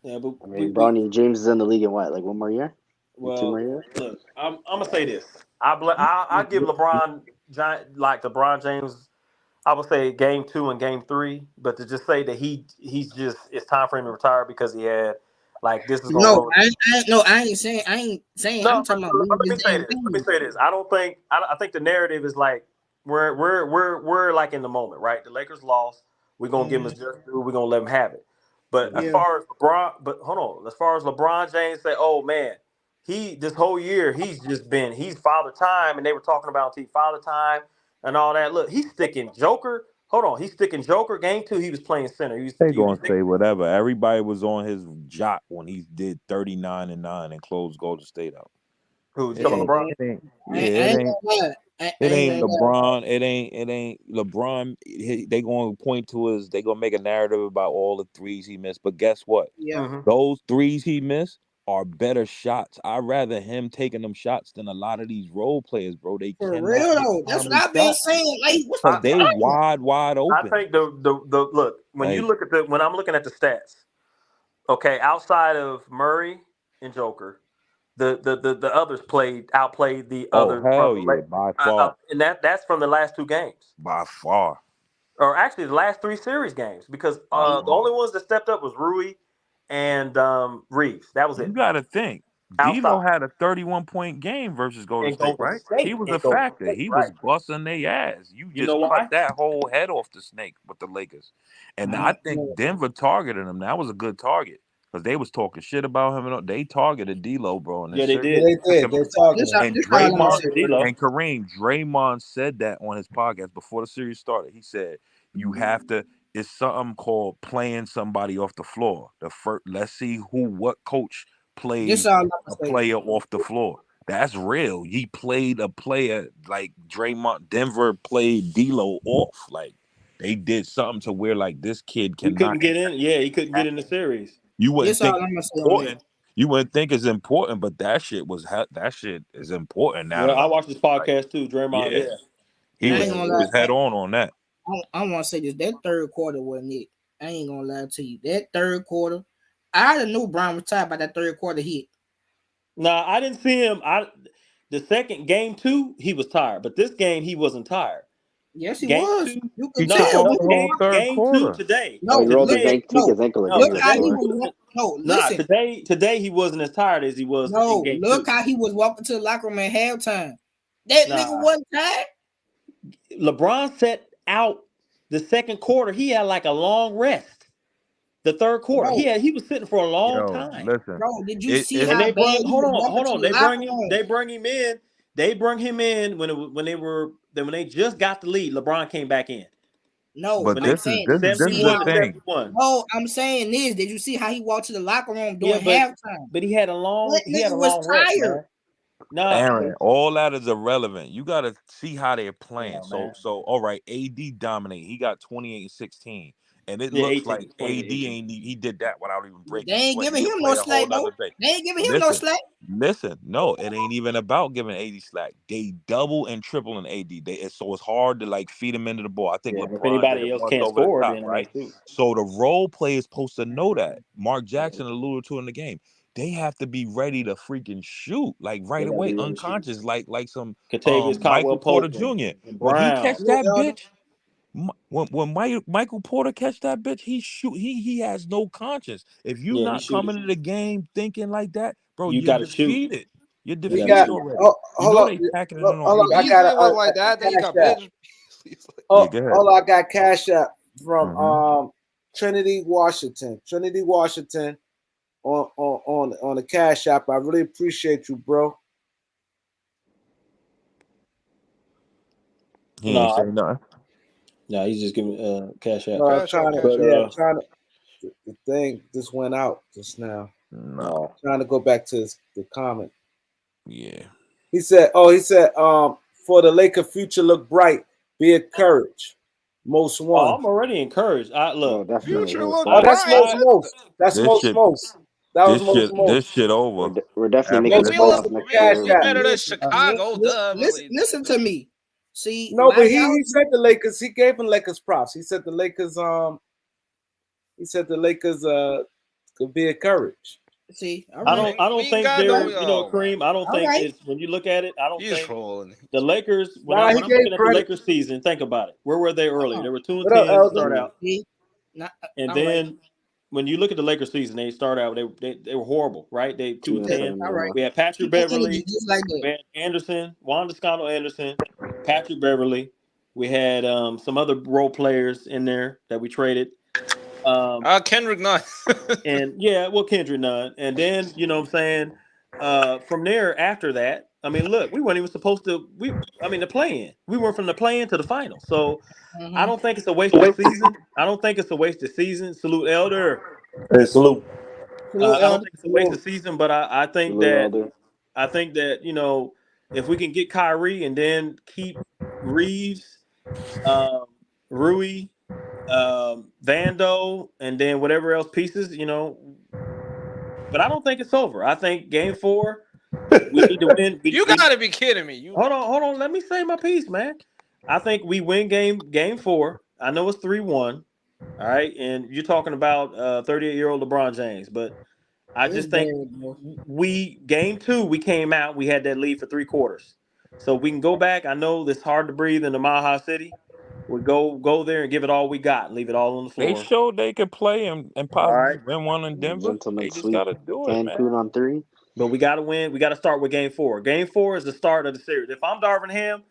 [SPEAKER 2] Yeah, but
[SPEAKER 5] I mean, Bronny James is in the league in what, like 1 more year? 2 more years?
[SPEAKER 2] look, I'm gonna say this. I give LeBron like LeBron James. I would say game 2 and game 3, but to just say that he's just it's time for him to retire because he had like this is gonna
[SPEAKER 7] No,
[SPEAKER 2] ruin.
[SPEAKER 7] I ain't saying.
[SPEAKER 2] No,
[SPEAKER 7] I'm talking about
[SPEAKER 2] but let me
[SPEAKER 7] this
[SPEAKER 2] say
[SPEAKER 7] damn
[SPEAKER 2] this. Let
[SPEAKER 7] thing.
[SPEAKER 2] me say this. I think the narrative is like we're like in the moment, right? The Lakers lost. We're gonna give him his just due. We're gonna let him have it. But as
[SPEAKER 7] Yeah.
[SPEAKER 2] far as LeBron, but hold on. As far as LeBron James say, oh man, he this whole year he's father time, and they were talking about father time and all that. Look, he's sticking Joker. Hold on, he's sticking Joker. Game 2, he was playing center.
[SPEAKER 6] They
[SPEAKER 2] He was
[SPEAKER 6] gonna say whatever. Everybody was on his jock when he did 39-9 and closed Golden State out.
[SPEAKER 2] who? You
[SPEAKER 6] It
[SPEAKER 2] talking
[SPEAKER 6] ain't.
[SPEAKER 2] LeBron?
[SPEAKER 6] It ain't.
[SPEAKER 7] I
[SPEAKER 6] Yeah,
[SPEAKER 7] ain't
[SPEAKER 6] it ain't.
[SPEAKER 7] gonna lie. I
[SPEAKER 6] It
[SPEAKER 7] ain't
[SPEAKER 6] ain't
[SPEAKER 7] gonna lie.
[SPEAKER 6] LeBron. It ain't LeBron. They gonna point to us. They gonna make a narrative about all the threes he missed. But guess what?
[SPEAKER 7] Yeah.
[SPEAKER 2] Mm-hmm.
[SPEAKER 6] Those threes he missed are better shots. I'd rather him taking them shots than a lot of these role players, bro. They
[SPEAKER 7] For
[SPEAKER 6] cannot
[SPEAKER 7] real
[SPEAKER 6] hit
[SPEAKER 7] though. That's what
[SPEAKER 6] timely
[SPEAKER 7] I've been
[SPEAKER 6] shots
[SPEAKER 7] saying. Like, what's
[SPEAKER 6] because
[SPEAKER 7] the
[SPEAKER 6] they
[SPEAKER 7] problem?
[SPEAKER 6] wide
[SPEAKER 2] I
[SPEAKER 6] open.
[SPEAKER 2] think the look when you
[SPEAKER 6] Like,
[SPEAKER 2] look at when I'm looking at the stats. Okay, outside of Murray and Joker, the others outplayed the
[SPEAKER 6] oh
[SPEAKER 2] others from
[SPEAKER 6] hell
[SPEAKER 2] the
[SPEAKER 6] yeah, by far,
[SPEAKER 2] and that's from the last 2 games,
[SPEAKER 6] by far,
[SPEAKER 2] or actually the last 3 series games, because
[SPEAKER 6] by
[SPEAKER 2] the
[SPEAKER 6] far.
[SPEAKER 2] only ones that stepped up was Rui and Reaves. That was
[SPEAKER 6] You
[SPEAKER 2] it.
[SPEAKER 6] got to think. D'Lo
[SPEAKER 2] Outside
[SPEAKER 6] had a 31-point game versus Golden
[SPEAKER 2] and
[SPEAKER 6] State,
[SPEAKER 2] Golden
[SPEAKER 6] right? He
[SPEAKER 2] State
[SPEAKER 6] was
[SPEAKER 2] and
[SPEAKER 6] a
[SPEAKER 2] Golden
[SPEAKER 6] factor.
[SPEAKER 2] State,
[SPEAKER 6] He was
[SPEAKER 2] right?
[SPEAKER 6] busting their ass. You
[SPEAKER 2] You know
[SPEAKER 6] just cut
[SPEAKER 2] why?
[SPEAKER 6] that whole head off the snake with the Lakers. And I think Denver targeted him. That was a good target because they was talking shit about him. And they targeted D'Lo, bro, in
[SPEAKER 2] Yeah,
[SPEAKER 6] this
[SPEAKER 2] they
[SPEAKER 6] series.
[SPEAKER 1] Yeah,
[SPEAKER 2] did.
[SPEAKER 1] they did. They talking him.
[SPEAKER 6] And
[SPEAKER 7] This all I'm gonna
[SPEAKER 6] Draymond
[SPEAKER 7] say.
[SPEAKER 2] D'Lo.
[SPEAKER 6] and Kareem, Draymond said that on his podcast before the series started. He said, "You have to. It's something called playing somebody off the floor. The first, let's see what coach
[SPEAKER 7] This
[SPEAKER 6] plays
[SPEAKER 7] all I'm
[SPEAKER 6] a
[SPEAKER 7] gonna say.
[SPEAKER 6] player off the floor. That's real. He played a player like Draymond. Denver played D'Lo off. Like they did something to where like this kid
[SPEAKER 2] He couldn't
[SPEAKER 6] cannot.
[SPEAKER 2] get in. Yeah, he couldn't get in the series.
[SPEAKER 6] You wouldn't
[SPEAKER 7] This all
[SPEAKER 6] think
[SPEAKER 7] I'm
[SPEAKER 6] it's
[SPEAKER 7] gonna say on that.
[SPEAKER 6] important. You wouldn't think it's important, but that shit is important now.
[SPEAKER 2] Yeah,
[SPEAKER 6] To
[SPEAKER 2] I
[SPEAKER 6] like,
[SPEAKER 2] watched this podcast too. Draymond.
[SPEAKER 6] yeah,
[SPEAKER 2] Yeah,
[SPEAKER 6] he
[SPEAKER 7] I
[SPEAKER 2] yeah.
[SPEAKER 6] was
[SPEAKER 7] ain't gonna
[SPEAKER 6] he
[SPEAKER 7] lie.
[SPEAKER 6] was head on that.
[SPEAKER 7] I want to say this. That third quarter wasn't it. I ain't gonna lie to you. That third quarter, I already knew Brown was tired by that third quarter hit.
[SPEAKER 2] Nah, I didn't see him. The second game 2, he was tired, but this game he wasn't tired.
[SPEAKER 7] Yes, he
[SPEAKER 2] Game
[SPEAKER 7] was.
[SPEAKER 2] 2,
[SPEAKER 7] You
[SPEAKER 6] He
[SPEAKER 7] could
[SPEAKER 6] took
[SPEAKER 7] tell
[SPEAKER 2] no,
[SPEAKER 7] when
[SPEAKER 6] over
[SPEAKER 7] he
[SPEAKER 6] the
[SPEAKER 7] was
[SPEAKER 6] whole
[SPEAKER 2] game
[SPEAKER 7] walking.
[SPEAKER 6] third
[SPEAKER 2] game 2
[SPEAKER 6] quarter.
[SPEAKER 2] today.
[SPEAKER 5] Oh, he rolled the
[SPEAKER 2] Today,
[SPEAKER 5] bank tweak his ankle
[SPEAKER 2] no,
[SPEAKER 7] Look
[SPEAKER 5] again.
[SPEAKER 7] how
[SPEAKER 5] That's
[SPEAKER 7] he
[SPEAKER 5] why.
[SPEAKER 7] was. No,
[SPEAKER 2] nah,
[SPEAKER 7] listen.
[SPEAKER 2] today he wasn't as tired as he was in
[SPEAKER 7] No,
[SPEAKER 2] game 2.
[SPEAKER 7] look how he was walking to the locker room at halftime. That nigga
[SPEAKER 2] Nah,
[SPEAKER 7] wasn't tired.
[SPEAKER 2] LeBron set out the second quarter. He had like a long rest. The third quarter,
[SPEAKER 7] Bro,
[SPEAKER 2] he was sitting for a long
[SPEAKER 6] Yo,
[SPEAKER 2] time.
[SPEAKER 6] listen,
[SPEAKER 7] bro, did you
[SPEAKER 6] it,
[SPEAKER 7] see
[SPEAKER 6] it's
[SPEAKER 2] And
[SPEAKER 7] how
[SPEAKER 2] they
[SPEAKER 7] bad
[SPEAKER 2] brung
[SPEAKER 7] he was walking
[SPEAKER 2] hold
[SPEAKER 7] to
[SPEAKER 2] on.
[SPEAKER 7] the locker room?
[SPEAKER 2] They brung him in. They brung him in when they just got the lead. LeBron came back in.
[SPEAKER 7] No,
[SPEAKER 6] but
[SPEAKER 2] When
[SPEAKER 7] I'm
[SPEAKER 2] they
[SPEAKER 7] saying, did you
[SPEAKER 6] this is
[SPEAKER 7] see
[SPEAKER 6] the
[SPEAKER 2] 71
[SPEAKER 7] how?
[SPEAKER 2] to
[SPEAKER 6] thing.
[SPEAKER 2] 71.
[SPEAKER 7] No, I'm saying this. Did you see how he walked to the locker room
[SPEAKER 2] Yeah,
[SPEAKER 7] during halftime?
[SPEAKER 2] but he had a
[SPEAKER 7] That nigga was
[SPEAKER 2] long rest,
[SPEAKER 7] tired.
[SPEAKER 2] man. Nah,
[SPEAKER 6] Aaron, all that is irrelevant. You got to see how they're playing.
[SPEAKER 2] yeah, man.
[SPEAKER 6] So all right, AD dominate. He got 28 and 16. And it
[SPEAKER 2] Yeah,
[SPEAKER 6] looks
[SPEAKER 2] 18
[SPEAKER 6] like
[SPEAKER 2] to 20.
[SPEAKER 6] AD ain't he did that without even
[SPEAKER 7] They
[SPEAKER 6] breaking a
[SPEAKER 7] ain't
[SPEAKER 6] sweat.
[SPEAKER 7] giving
[SPEAKER 6] He
[SPEAKER 7] him
[SPEAKER 6] could
[SPEAKER 7] no
[SPEAKER 6] play a whole
[SPEAKER 7] slack though.
[SPEAKER 6] nother day.
[SPEAKER 7] They ain't giving him no
[SPEAKER 6] Listen,
[SPEAKER 7] slack.
[SPEAKER 6] no, it ain't even about giving AD slack. They double and triple in AD. So it's hard to like feed him into the ball. I think
[SPEAKER 2] Yeah, if
[SPEAKER 6] LeBron did
[SPEAKER 2] anybody
[SPEAKER 6] it
[SPEAKER 2] else
[SPEAKER 6] once
[SPEAKER 2] can't
[SPEAKER 6] over the
[SPEAKER 2] score,
[SPEAKER 6] top,
[SPEAKER 2] then they
[SPEAKER 6] right?
[SPEAKER 2] shoot.
[SPEAKER 6] So the role player is supposed to know that. Mark Jackson alluded to in the game. They have to be ready to freaking shoot like right
[SPEAKER 2] They gotta
[SPEAKER 6] away,
[SPEAKER 2] be ready to shoot.
[SPEAKER 6] unconscious, like some
[SPEAKER 2] Katavious Caldwell
[SPEAKER 6] Michael Porter
[SPEAKER 2] Pope
[SPEAKER 6] Jr.
[SPEAKER 2] and
[SPEAKER 6] When he
[SPEAKER 2] Brown.
[SPEAKER 6] catch
[SPEAKER 7] Yeah,
[SPEAKER 6] that
[SPEAKER 7] Elder.
[SPEAKER 6] bitch, Michael Porter catch that bitch, he has no conscience. If you
[SPEAKER 2] Yeah, he
[SPEAKER 6] not
[SPEAKER 2] shooting.
[SPEAKER 6] coming to the game thinking like that, bro,
[SPEAKER 2] You
[SPEAKER 6] you're
[SPEAKER 2] gotta shoot.
[SPEAKER 6] defeated. You're
[SPEAKER 2] You
[SPEAKER 1] We
[SPEAKER 2] gotta
[SPEAKER 1] got.
[SPEAKER 6] defeated
[SPEAKER 2] shoot.
[SPEAKER 6] already.
[SPEAKER 1] Oh,
[SPEAKER 6] You
[SPEAKER 1] hold
[SPEAKER 6] know
[SPEAKER 1] up.
[SPEAKER 6] they packing it
[SPEAKER 1] Hold
[SPEAKER 6] on
[SPEAKER 1] up. I
[SPEAKER 3] He's
[SPEAKER 1] got
[SPEAKER 3] playing well like that. Then he
[SPEAKER 1] Cash
[SPEAKER 3] got
[SPEAKER 1] App.
[SPEAKER 3] benched.
[SPEAKER 6] Yeah, go ahead.
[SPEAKER 1] Hold on. I got Cash App from
[SPEAKER 6] Mhm.
[SPEAKER 1] Trinity, Washington. Trinity, Washington on the Cash App. I really appreciate you, bro.
[SPEAKER 6] He ain't say nothing.
[SPEAKER 2] No, he's just giving cash out.
[SPEAKER 1] No, I'm
[SPEAKER 3] Cash
[SPEAKER 1] trying
[SPEAKER 3] out,
[SPEAKER 1] to.
[SPEAKER 3] cash
[SPEAKER 1] Yeah,
[SPEAKER 3] out.
[SPEAKER 1] I'm trying to. The thing just went out just now.
[SPEAKER 6] No.
[SPEAKER 1] Trying to go back to the comment.
[SPEAKER 6] Yeah.
[SPEAKER 1] He said, for the Laker future look bright, be encouraged. most
[SPEAKER 2] Oh,
[SPEAKER 1] one.
[SPEAKER 2] I'm already encouraged.
[SPEAKER 5] Oh,
[SPEAKER 2] Look,
[SPEAKER 5] definitely.
[SPEAKER 3] Future
[SPEAKER 5] We're
[SPEAKER 3] look
[SPEAKER 1] Oh,
[SPEAKER 5] fine.
[SPEAKER 1] that's
[SPEAKER 3] bright.
[SPEAKER 1] most. That's
[SPEAKER 6] This shit,
[SPEAKER 1] most. That was
[SPEAKER 6] this
[SPEAKER 1] most.
[SPEAKER 6] shit over.
[SPEAKER 5] We're definitely
[SPEAKER 6] After
[SPEAKER 3] Well,
[SPEAKER 5] making
[SPEAKER 6] this
[SPEAKER 5] the
[SPEAKER 3] we
[SPEAKER 1] Most
[SPEAKER 3] look
[SPEAKER 5] playoffs
[SPEAKER 1] of the
[SPEAKER 5] next
[SPEAKER 3] we
[SPEAKER 1] cash
[SPEAKER 3] look
[SPEAKER 5] year.
[SPEAKER 1] app.
[SPEAKER 3] better than
[SPEAKER 7] Listen,
[SPEAKER 3] Chicago.
[SPEAKER 7] listen,
[SPEAKER 3] Definitely.
[SPEAKER 7] listen to me. See,
[SPEAKER 1] No,
[SPEAKER 7] why
[SPEAKER 1] but
[SPEAKER 7] y'all?
[SPEAKER 1] he said the Lakers. He gave him Lakers props. He said the Lakers. He said the Lakers. Could be encouraged.
[SPEAKER 7] See, all
[SPEAKER 2] I
[SPEAKER 7] right,
[SPEAKER 2] don't. I
[SPEAKER 3] We
[SPEAKER 2] don't
[SPEAKER 3] ain't
[SPEAKER 2] think
[SPEAKER 3] got
[SPEAKER 7] all
[SPEAKER 3] no.
[SPEAKER 7] right,
[SPEAKER 2] they're.
[SPEAKER 3] Oh man,
[SPEAKER 2] Kareem. I don't
[SPEAKER 7] all
[SPEAKER 2] think
[SPEAKER 7] right.
[SPEAKER 2] it's when you look at it. I don't
[SPEAKER 3] he's
[SPEAKER 2] think
[SPEAKER 3] trolling.
[SPEAKER 2] the Lakers. When
[SPEAKER 1] Nah, he
[SPEAKER 2] I'm
[SPEAKER 1] gave
[SPEAKER 2] looking at the
[SPEAKER 1] credit.
[SPEAKER 2] Lakers season, think about it. Where were they early? They were
[SPEAKER 1] What up,
[SPEAKER 2] 2-10 to
[SPEAKER 1] Elder?
[SPEAKER 2] start out,
[SPEAKER 7] See, not,
[SPEAKER 2] and
[SPEAKER 7] all right.
[SPEAKER 2] then when you look at the Lakers season, they start out. They were horrible, right? They 2-10.
[SPEAKER 5] 2-7.
[SPEAKER 7] All right.
[SPEAKER 2] We had Patrick
[SPEAKER 7] Keep on ending
[SPEAKER 2] Beverly.
[SPEAKER 7] it just like that.
[SPEAKER 2] We had Anderson, Juan Toscano Anderson, Patrick Beverly. We had some other role players in there that we traded.
[SPEAKER 3] Kendrick Nunn.
[SPEAKER 2] And yeah, well, Kendrick Nunn. And then, you know what I'm saying? From there, after that, I mean, look, we weren't even supposed to, the play in. We went from the play in to the final. So I
[SPEAKER 7] Mm-hmm.
[SPEAKER 2] don't think it's a wasted season. I don't think it's a wasted season. Salute Elder.
[SPEAKER 8] Hey, salute.
[SPEAKER 7] Salute,
[SPEAKER 2] I don't
[SPEAKER 7] Elder.
[SPEAKER 2] think it's a wasted season, but
[SPEAKER 5] Salute, Elder.
[SPEAKER 2] I think that, if we can get Kyrie and then keep Reaves, um, Rui, Vando, and then whatever else pieces, but I don't think it's over. I think game 4, we need to win.
[SPEAKER 3] You gotta be kidding me. You
[SPEAKER 2] Hold on. Let me say my piece, man. I think we win game 4. I know it's 3-1. All right. And you're talking about 38-year-old LeBron James, but I
[SPEAKER 7] It's
[SPEAKER 2] just think
[SPEAKER 7] bad, bro.
[SPEAKER 2] game 2, we came out, we had that lead for 3 quarters. So we can go back. I know it's hard to breathe in the Mile High City. We go there and give it all we got and leave it all on the
[SPEAKER 6] They
[SPEAKER 2] floor.
[SPEAKER 6] showed they could play and
[SPEAKER 2] All
[SPEAKER 6] possibly
[SPEAKER 2] right.
[SPEAKER 6] win one in Denver.
[SPEAKER 5] Gentlemen
[SPEAKER 6] They just
[SPEAKER 5] sweep.
[SPEAKER 6] got to do it, man.
[SPEAKER 5] Cancun on 3.
[SPEAKER 2] But we got to win. We got to start with game 4. Game 4 is the start of the series. If I'm Darvin Ham,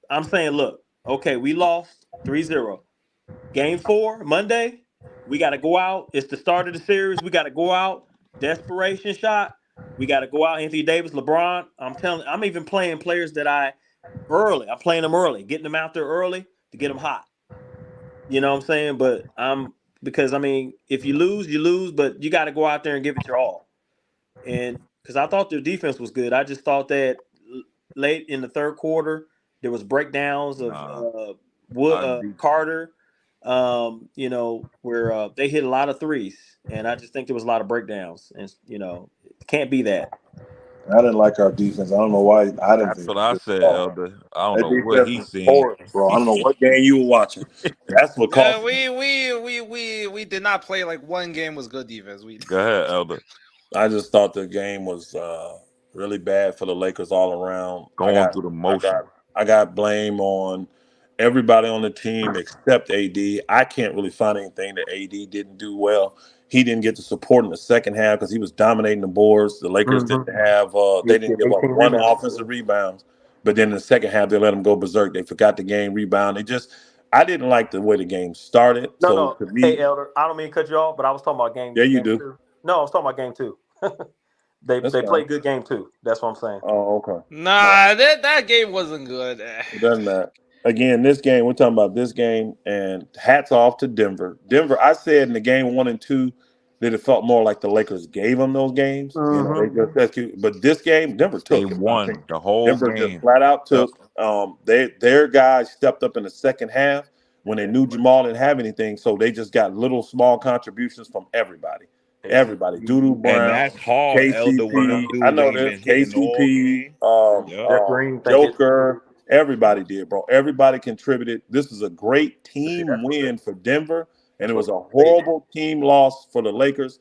[SPEAKER 2] I'm saying, look, okay, we lost 3-0. Game 4, Monday, we got to go out. It's the start of the series. We got to go out. Desperation shot. We got to go out. Anthony Davis, LeBron. I'm even playing players that I'm playing them early, getting them out there early to get them hot. You know what I'm saying? But because if you lose, you lose, but you got to go out there and give it your all. And because I thought their defense was good, I just thought that late in the third quarter there was breakdowns of Carter, where they hit a lot of threes, and I just think there was a lot of breakdowns, and it can't be that.
[SPEAKER 8] I didn't like our defense. I don't know why. I didn't
[SPEAKER 6] That's
[SPEAKER 8] think
[SPEAKER 6] what
[SPEAKER 8] it
[SPEAKER 6] I
[SPEAKER 8] was
[SPEAKER 6] said,
[SPEAKER 8] good at all.
[SPEAKER 6] Elder. I don't
[SPEAKER 8] That
[SPEAKER 6] know what
[SPEAKER 8] defense
[SPEAKER 6] he's
[SPEAKER 8] was
[SPEAKER 6] seeing.
[SPEAKER 8] horrible, bro. I don't know what game you were watching. That's what
[SPEAKER 3] Yeah,
[SPEAKER 8] cost me.
[SPEAKER 3] we did not play like one game was good defense. We
[SPEAKER 6] Go ahead, Elder.
[SPEAKER 8] I just thought the game was really bad for the Lakers all around.
[SPEAKER 6] Going through the motion.
[SPEAKER 8] I got blame on everybody on the team except AD. I can't really find anything that AD didn't do well. He didn't get the support in the second half because he was dominating the boards. The Lakers didn't have they didn't give up
[SPEAKER 4] 18
[SPEAKER 8] one
[SPEAKER 4] rebounds.
[SPEAKER 8] offensive rebounds. But then in the second half they let them go berserk. They forgot the game rebound. I didn't like the way the game started. So
[SPEAKER 2] No.
[SPEAKER 8] to
[SPEAKER 2] Hey,
[SPEAKER 8] me,
[SPEAKER 2] Elder, I don't mean to cut you off, but I was talking about
[SPEAKER 8] yeah, you
[SPEAKER 2] game
[SPEAKER 8] do.
[SPEAKER 2] 2. No, I was talking about game 2.
[SPEAKER 8] That's
[SPEAKER 2] They
[SPEAKER 8] fine.
[SPEAKER 2] played good game 2. That's what I'm saying.
[SPEAKER 8] Oh, okay.
[SPEAKER 3] nah, that game wasn't good.
[SPEAKER 8] It doesn't matter. Again, this game, we're talking about this game, and hats off to Denver. Denver, I said in the game 1 and 2 that it felt more like the Lakers gave them those games. They just executed. But this game, Denver
[SPEAKER 6] They
[SPEAKER 8] took it.
[SPEAKER 6] won the whole
[SPEAKER 8] Denver just
[SPEAKER 6] game.
[SPEAKER 8] flat out
[SPEAKER 6] Yep.
[SPEAKER 8] took. Their guys stepped up in the second half when they knew Jamal didn't have anything, so they just got little small contributions from everybody. Everybody, Doodoo Brown,
[SPEAKER 6] And that's hard, Elder, when them
[SPEAKER 8] KCP. I
[SPEAKER 6] dudes
[SPEAKER 8] know
[SPEAKER 6] ain't
[SPEAKER 8] this.
[SPEAKER 6] been hitting all
[SPEAKER 8] KCP,
[SPEAKER 6] game. Yep.
[SPEAKER 2] Jeff Green,
[SPEAKER 8] Joker. Everybody did, bro. Everybody contributed. This is a great team win for Denver, and it was a horrible team loss for the Lakers.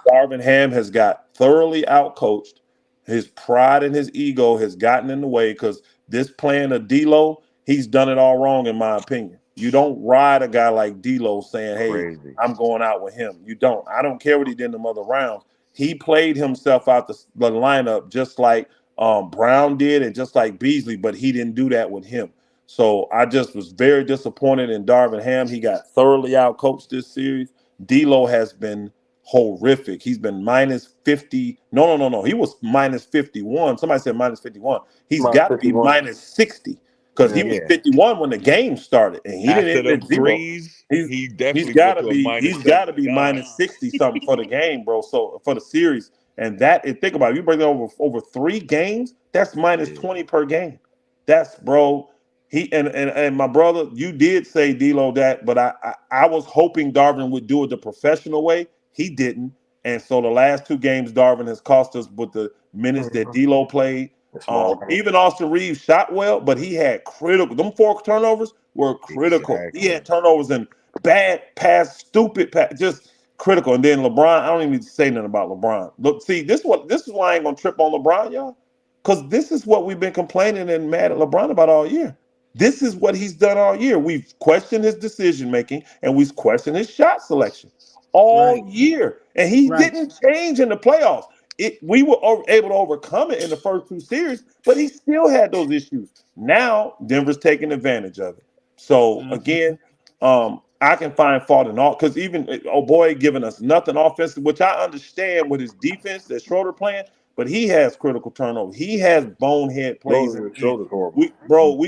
[SPEAKER 8] Darvin Ham has got thoroughly outcoached. His pride and his ego has gotten in the way because this plan of D'Lo, he's done it all wrong, in my opinion. You don't ride a guy like D'Lo saying, "Hey,
[SPEAKER 6] Crazy.
[SPEAKER 8] I'm going out with him." You don't. I don't care what he did in the other rounds. He played himself out the lineup just like Brown did and just like Beasley, but he didn't do that with him. So I just was very disappointed in Darvin Ham. He got thoroughly outcoached this series. D'Lo has been horrific. He's been minus 50. No. He was minus 51. Somebody said minus 51. He's got to be minus 60 because he was 51 when the game started, and he
[SPEAKER 6] After
[SPEAKER 8] didn't
[SPEAKER 6] them
[SPEAKER 8] hit zero.
[SPEAKER 6] threes, he definitely
[SPEAKER 8] He's got to
[SPEAKER 6] went to a
[SPEAKER 8] be
[SPEAKER 6] minus
[SPEAKER 8] he's got to be
[SPEAKER 6] 79.
[SPEAKER 8] minus 60 something for the game, bro. So for the series, and think about it, you bring it over 3 games, that's minus 20 per game. That's, bro. And my brother, you did say D'Lo that, but I was hoping Darvin would do it the professional way. He didn't, and so the last 2 games Darvin has cost us with the minutes that D'Lo played. Even Austin Reaves shot well, but he had critical. Them 4 turnovers were critical.
[SPEAKER 6] Exactly.
[SPEAKER 8] He had turnovers and bad pass, stupid pass, just critical. And then LeBron, I don't even need to say nothing about LeBron. Look, see, this is why I ain't gonna trip on LeBron, y'all, because this is what we've been complaining and mad at LeBron about all year. This is what he's done all year. We've questioned his decision making and we've questioned his shot selection all year, and he didn't change in the playoffs. We were able to overcome it in the first 2 series, but he still had those issues. Now Denver's taking advantage of it. So again, I can find fault in all, because even boy giving us nothing offensive, which I understand with his defense that Schroeder playing, but he has critical turnovers. He has bonehead plays.
[SPEAKER 6] Schroeder's horrible.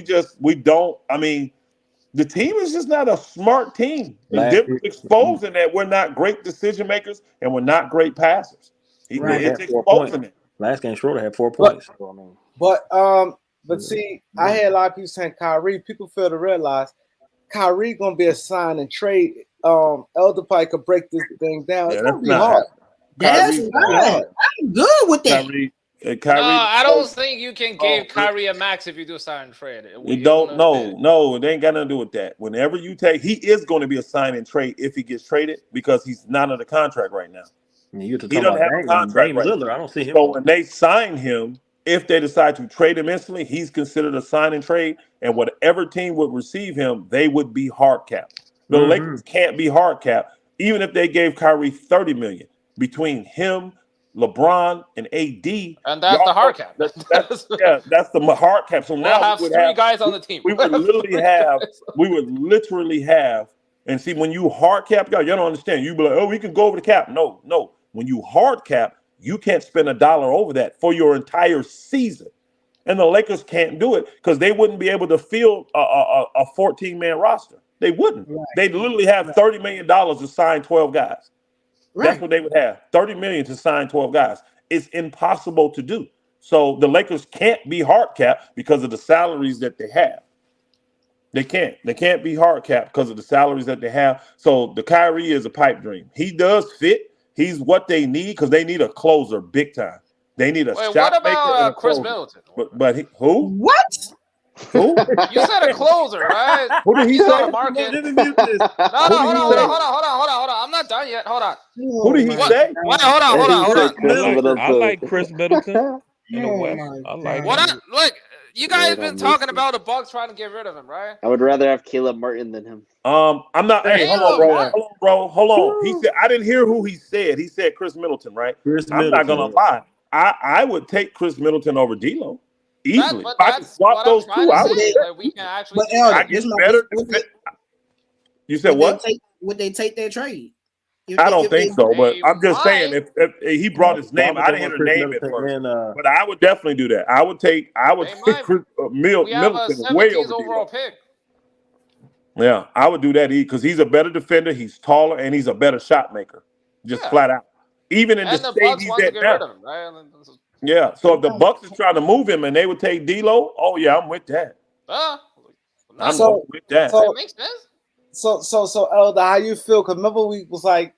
[SPEAKER 8] We don't. I mean, the team is just not a smart team. And Denver's exposing that we're not great decision makers and we're not great passers. It's exposing it.
[SPEAKER 2] Last game, Schroeder had 4 points.
[SPEAKER 1] But see, I had a lot of people saying Kyrie. People fail to realize Kyrie gonna be a sign and trade. Elder Pike could break this thing down. It's gonna be hard.
[SPEAKER 7] That's right. I'm good with that.
[SPEAKER 8] Kyrie,
[SPEAKER 3] no, I don't think you can give Kyrie a max if you do sign and trade.
[SPEAKER 8] You don't. No, it ain't got nothing to do with that. Whenever you take, he is going to be a sign and trade if he gets traded because he's not under contract right now.
[SPEAKER 2] He doesn't have a contract right Lillard. I don't see him.
[SPEAKER 8] So when they sign him, if they decide to trade him instantly, he's considered a sign and trade, and whatever team would receive him, they would be hard capped. The Lakers can't be hard capped, even if they gave Kyrie $30 million between him, LeBron, and AD,
[SPEAKER 3] and that's the hard cap.
[SPEAKER 8] That's the hard cap. So now
[SPEAKER 3] we would have 3 guys on the team.
[SPEAKER 8] We would literally have. And see, when you hard cap, y'all don't understand. You be like, oh, we can go over the cap. No. When you hard cap, you can't spend $1 over that for your entire season. And the Lakers can't do it because they wouldn't be able to field a 14-man roster. They wouldn't. Right. They'd literally have $30 million to sign 12 guys. Right. That's what they would have. $30 million to sign 12 guys. It's impossible to do. So the Lakers can't be hard capped because of the salaries that they have. They can't. They can't be hard capped because of the salaries that they have. So the Kyrie is a pipe dream. He does fit. He's what they need because they need a closer big time. They need a shot maker.
[SPEAKER 3] What about
[SPEAKER 8] and a
[SPEAKER 3] Chris
[SPEAKER 8] closer.
[SPEAKER 3] Middleton?
[SPEAKER 8] But who?
[SPEAKER 7] What?
[SPEAKER 8] Who?
[SPEAKER 3] You said a closer, right?
[SPEAKER 8] Who did he say?
[SPEAKER 3] No, hold on. I'm not done yet. Hold on.
[SPEAKER 8] Who did he say?
[SPEAKER 3] Hold on.
[SPEAKER 6] I like Chris Middleton in the West. I like him.
[SPEAKER 3] Look, you guys been talking about the Bucks trying to get rid of him, right?
[SPEAKER 5] I would rather have Caleb Martin than him.
[SPEAKER 8] I'm not. Hey, hold on. He said I didn't hear who he said. He said Chris Middleton, right? I'm not gonna lie. I would take Chris Middleton over D'Lo easily. If I could swap those 2, I would.
[SPEAKER 3] We can actually.
[SPEAKER 8] I get better. You said what?
[SPEAKER 7] Would they take their trade?
[SPEAKER 8] I don't think so, but I'm just saying if he brought his name, I didn't hear the name at first, but I would definitely do that. I would take Chris Middleton way over D'Lo.
[SPEAKER 3] Pick.
[SPEAKER 8] Yeah, I would do that because he's a better defender, he's taller, and he's a better shot maker, just flat out. Even in the state he's at now. Yeah, so if the Bucks is trying to move him and they would take D'Lo, oh yeah, I'm with that. I'm with that.
[SPEAKER 3] That makes sense.
[SPEAKER 1] So Elder, how you feel? Because remember we was like,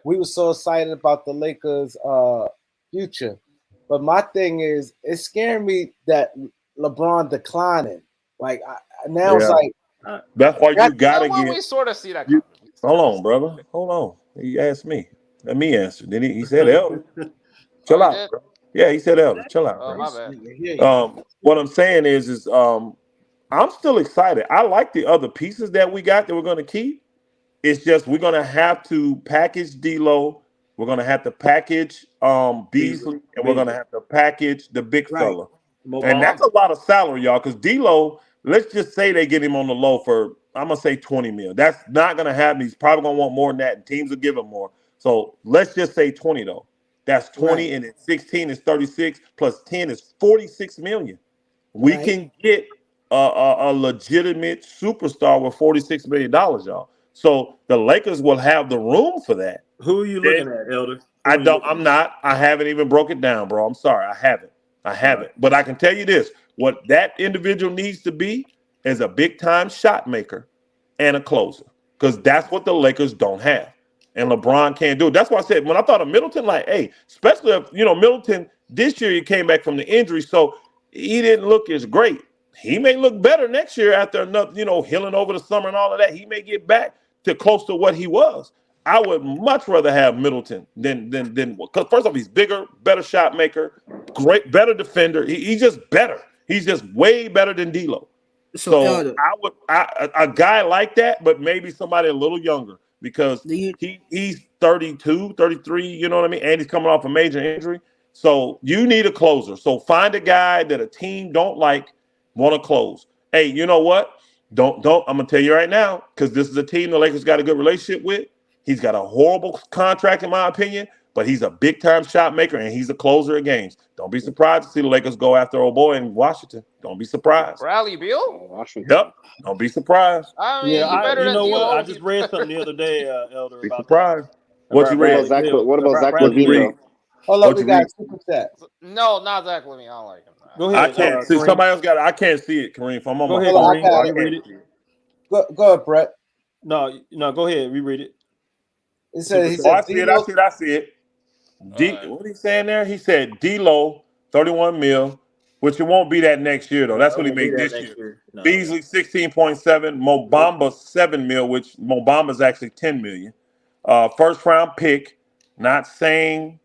[SPEAKER 1] we were so excited about the Lakers' future, but my thing is, it's scaring me that LeBron declining. Like now, it's like
[SPEAKER 8] that's why you gotta get.
[SPEAKER 3] We sort of see that.
[SPEAKER 8] Hold on, brother. Hold on. He asked me. Let me answer. Then he said, "Elder, chill out, bro." Yeah, he said, "Elder, chill out."
[SPEAKER 3] Oh,
[SPEAKER 8] bro.
[SPEAKER 3] my bad.
[SPEAKER 8] What I'm saying is I'm still excited. I like the other pieces that we got that we're going to keep. It's just we're going to have to package D'Lo. We're going to have to package Beasley, and we're going to have to package the big fella. And that's a lot of salary, y'all, because D'Lo, let's just say they get him on the low for, I'm going to say 20 mil. That's not going to happen. He's probably going to want more than that, and teams will give him more. So let's just say 20, though. That's 20, and then 16 is 36, plus 10 is 46 million. We can get a legitimate superstar with $46 million, y'all. So the Lakers will have the room for that.
[SPEAKER 2] Who are you looking at, Elder?
[SPEAKER 8] I haven't even broke it down, bro. I'm sorry. I haven't. I haven't. But I can tell you this: what that individual needs to be is a big time shot maker and a closer, because that's what the Lakers don't have. And LeBron can't do it. That's why I said when I thought of Middleton, like, hey, especially if Middleton this year he came back from the injury, so he didn't look as great. He may look better next year after enough, healing over the summer and all of that. He may get back to close to what he was. I would much rather have Middleton than because first off, he's bigger, better shot maker, great, better defender. He's just better. He's just way better than D'Lo. So a guy like that, but maybe somebody a little younger, because he's 32, 33, you know what I mean? And he's coming off a major injury. So you need a closer. So find a guy that a team don't like, want to close. Hey, you know what? Don't I'm gonna tell you right now, because this is a team the Lakers got a good relationship with. He's got a horrible contract, in my opinion, but he's a big time shot maker and he's a closer of games. Don't be surprised to see the Lakers go after old boy in Washington. Don't be surprised.
[SPEAKER 3] Bradley Beal?
[SPEAKER 5] Washington.
[SPEAKER 8] Yep. Don't be surprised.
[SPEAKER 3] I mean, you know
[SPEAKER 2] what? I just read something the other day, Elder,
[SPEAKER 8] be
[SPEAKER 2] about
[SPEAKER 8] surprised.
[SPEAKER 2] That.
[SPEAKER 8] What you read?
[SPEAKER 5] What about Zach
[SPEAKER 2] Bradley
[SPEAKER 5] LaVine?
[SPEAKER 1] Hold up, we got super chat.
[SPEAKER 3] No, not Zach LaVine. I don't like him.
[SPEAKER 2] Go ahead.
[SPEAKER 8] I can't see.
[SPEAKER 2] Kareem.
[SPEAKER 8] Somebody else got it. I can't see it, Kareem. If I'm on
[SPEAKER 2] Go
[SPEAKER 8] my
[SPEAKER 2] ahead,
[SPEAKER 8] phone,
[SPEAKER 2] Kareem.
[SPEAKER 8] I
[SPEAKER 2] Read
[SPEAKER 8] can't
[SPEAKER 2] it.
[SPEAKER 8] see it.
[SPEAKER 1] Go ahead, Brett.
[SPEAKER 2] No, go ahead. Reread it.
[SPEAKER 1] He said,
[SPEAKER 8] I see it. What are he saying there? He said D'Lo, 31 mil, which it won't be that next year, though. That's what he made this year.
[SPEAKER 2] No.
[SPEAKER 8] Beasley, 16.7. Mobamba, 7 mil, which Mobamba's actually 10 million. First round pick, not saying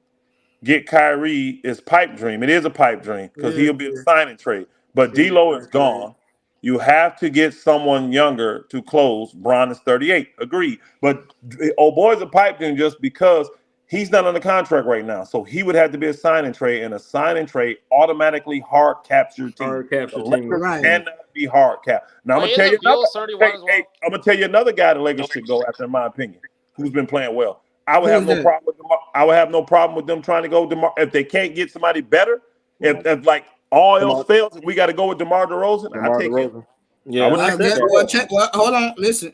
[SPEAKER 8] get Kyrie is pipe dream. It is a pipe dream because he'll be a signing trade. But D'Lo is gone. You have to get someone younger to close. Bron is 38. Agreed. But old boy's a pipe dream just because he's not under contract right now. So he would have to be a signing trade, and a signing trade automatically hard capture team.
[SPEAKER 2] Hard capture
[SPEAKER 8] The
[SPEAKER 2] team.
[SPEAKER 8] Lakers
[SPEAKER 7] Right.
[SPEAKER 8] cannot be hard cap. Now I'm gonna tell you I'm gonna tell you another guy the Lakers should go after, in my opinion, who's been playing well. I would have no problem with them. I would have no problem with them trying to go if they can't get somebody better. If like all else fails, we got to go with DeMar DeRozan. I take him.
[SPEAKER 2] Yeah,
[SPEAKER 7] hold on. Listen,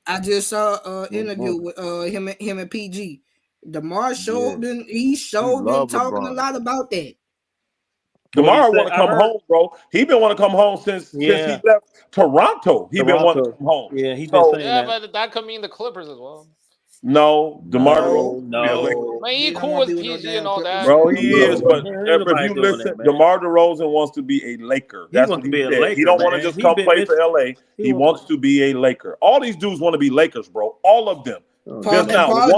[SPEAKER 7] I just saw interview with him and PG. DeMar showed them. He showed them talking a lot about that.
[SPEAKER 8] DeMar want to come home, bro. He been want to come home since he left Toronto. He been wanting to come home.
[SPEAKER 2] Yeah, he's been saying that.
[SPEAKER 3] But that could mean the Clippers as well.
[SPEAKER 8] No, DeMar.
[SPEAKER 3] No. Man, he cool with PG and all that.
[SPEAKER 8] Bro, he is. But if you listen, DeMar DeRozan wants to be a Laker. That's what he said. He don't want to just come play for LA. He wants to be a Laker. All these dudes want to be Lakers, bro. All of them. There's not one.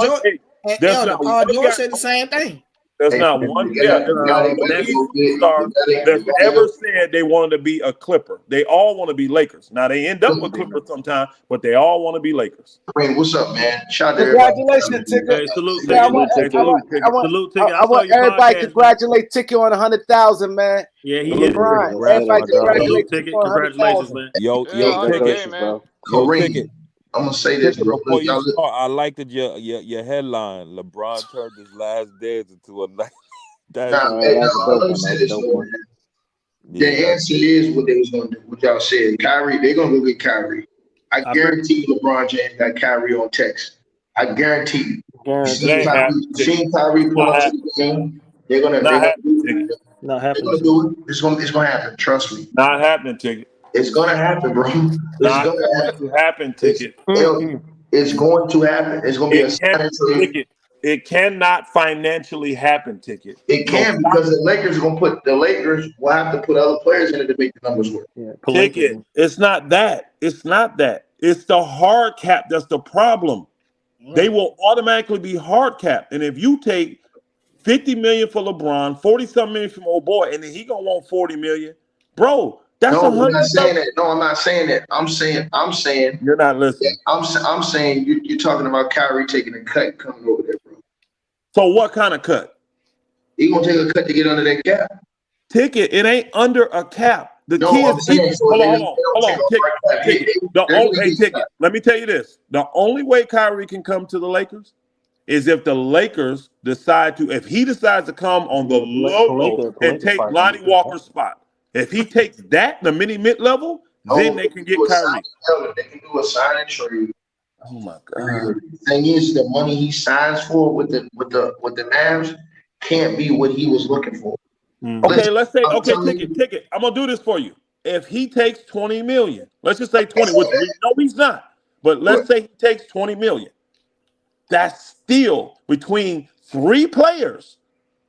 [SPEAKER 7] Paul George said the same thing.
[SPEAKER 8] There's not one star that's ever said they wanted to be a Clipper. They all want to be Lakers. Now they end up with Clippers sometime, but they all want to be Lakers.
[SPEAKER 9] What's up, man? Shout out to
[SPEAKER 1] Congratulations, Ticket.
[SPEAKER 2] Hey, salute,
[SPEAKER 1] I want everybody to congratulate Ticket on 100,000, man.
[SPEAKER 2] Yeah, he
[SPEAKER 1] is. Everybody congratulate
[SPEAKER 2] Ticket. Congratulations, man.
[SPEAKER 6] Yo, Ticket. Yo, Ticket.
[SPEAKER 9] I'm gonna say this, bro.
[SPEAKER 6] Before you start, I liked your headline. LeBron turned his last days into a night.
[SPEAKER 9] Let me say this, though, man. The answer is what they was gonna do. What y'all said, Kyrie. They're gonna go get Kyrie. I guarantee you, LeBron James got Kyrie on text. I guarantee you. Seeing Kyrie pull up to the game, they're gonna do it.
[SPEAKER 2] Not happening.
[SPEAKER 9] They're gonna do it. It's gonna happen. Trust me.
[SPEAKER 8] Not happening, Ticket.
[SPEAKER 9] It's gonna happen, bro. It's
[SPEAKER 8] gonna happen, Ticket.
[SPEAKER 9] It's going to happen. It's gonna be a
[SPEAKER 8] Ticket. It cannot financially happen, Ticket.
[SPEAKER 9] It can because the Lakers will have to put other players in it to make the numbers work.
[SPEAKER 8] Ticket. It's not that. It's the hard cap that's the problem. They will automatically be hard capped. And if you take $50 million for LeBron, 40-something million from old boy, and then he gonna want $40 million, bro. That's
[SPEAKER 9] I'm not saying that. No, I'm not saying that. I'm saying
[SPEAKER 8] you're not listening.
[SPEAKER 9] I'm saying you're talking about Kyrie taking a cut coming over there, bro.
[SPEAKER 8] So what kind of cut?
[SPEAKER 9] He gonna take a cut to get under that cap.
[SPEAKER 8] Ticket. It ain't under a cap. The kids. Hold on. Ticket. Let me tell you this. The only way Kyrie can come to the Lakers is if the Lakers decide to. If he decides to come on the low and take Lonnie Walker's spot. If he takes that, the mid level, then they can get Kyrie.
[SPEAKER 9] They can do a sign and trade.
[SPEAKER 8] Oh my God!
[SPEAKER 9] The thing is, the money he signs for with the Mavs, can't be what he was looking for.
[SPEAKER 2] Mm-hmm.
[SPEAKER 8] Okay, let's say,
[SPEAKER 9] I'm
[SPEAKER 8] okay,
[SPEAKER 9] telling you,
[SPEAKER 8] ticket. I'm gonna do this for you. If he takes 20 million, let's just say 20, which we know he's not, but let's say he takes 20 million. That's still between three players,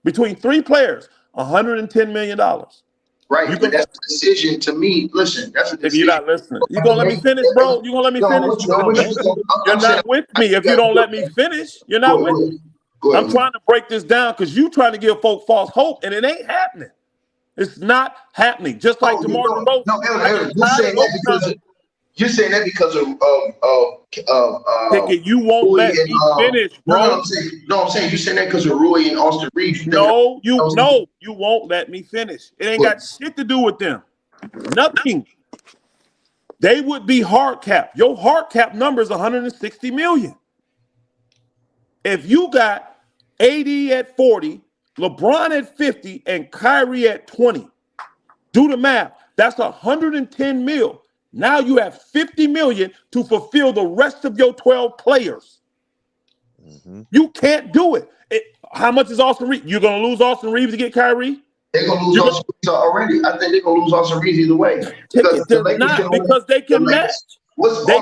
[SPEAKER 8] $110 million.
[SPEAKER 9] right? But that's a decision to me. Listen, that's a
[SPEAKER 8] If you're
[SPEAKER 9] decision.
[SPEAKER 8] not listening, you gonna let me finish, bro? You gonna let me
[SPEAKER 9] No,
[SPEAKER 8] finish?
[SPEAKER 9] I'm with you.
[SPEAKER 8] You're
[SPEAKER 9] I'm saying,
[SPEAKER 8] not with me if you don't let me finish. You're
[SPEAKER 9] go
[SPEAKER 8] not with
[SPEAKER 9] ahead.
[SPEAKER 8] me.
[SPEAKER 9] Go ahead.
[SPEAKER 8] I'm trying to break this down because you trying to give folk false hope, and it ain't happening. It's not happening. Just like DeMar DeRozan.
[SPEAKER 9] No, Elder, you're saying that because of
[SPEAKER 8] Ticket, you won't
[SPEAKER 9] Rui
[SPEAKER 8] let
[SPEAKER 9] and,
[SPEAKER 8] me finish, bro.
[SPEAKER 9] I'm saying you're saying that because of Rui and Austin Reaves.
[SPEAKER 8] No, you won't let me finish. It ain't got shit to do with them. Nothing. They would be hard cap. Your hard cap number is 160 million. If you got AD at 40, LeBron at 50, and Kyrie at 20, do the math. That's 110 mil. Now you have 50 million to fulfill the rest of your 12 players. Mm-hmm. You can't do it. How much is Austin Reaves? You're going to lose Austin Reaves to get Kyrie?
[SPEAKER 9] They're going to lose Austin Reaves already. I think they're going to lose Austin Reaves either way.
[SPEAKER 8] Because they can match.
[SPEAKER 9] What's the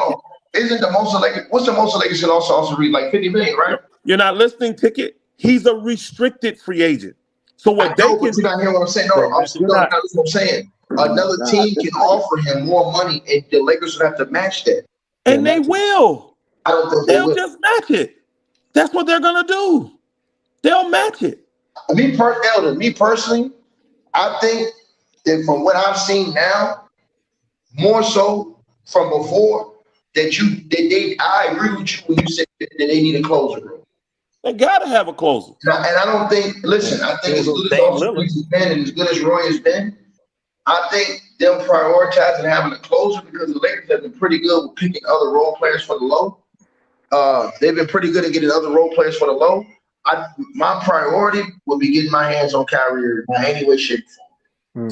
[SPEAKER 9] most the Lakers can also Austin Reaves? Like 50 million, right?
[SPEAKER 8] You're not listening, Ticket. He's a restricted free agent. So what
[SPEAKER 9] you're not hearing what I'm saying. No, that's what I'm saying. Another team can offer him more money, and the Lakers would have to match that.
[SPEAKER 8] And they will.
[SPEAKER 9] I don't think
[SPEAKER 8] they'll just match it. That's what they're gonna do. They'll match it.
[SPEAKER 9] Me personally, I think that from what I've seen now, more so from before, I agree with you when you said that they need a closer, bro.
[SPEAKER 8] They gotta have a closer.
[SPEAKER 9] And I don't think. Listen, I think as good as Austin Reaves has been and as good as Roy has been, I think them prioritizing having a closer because the Lakers have been pretty good with picking other role players for the low. They've been pretty good at getting other role players for the low. My priority would be getting my hands on Kyrie in any way, shape, form.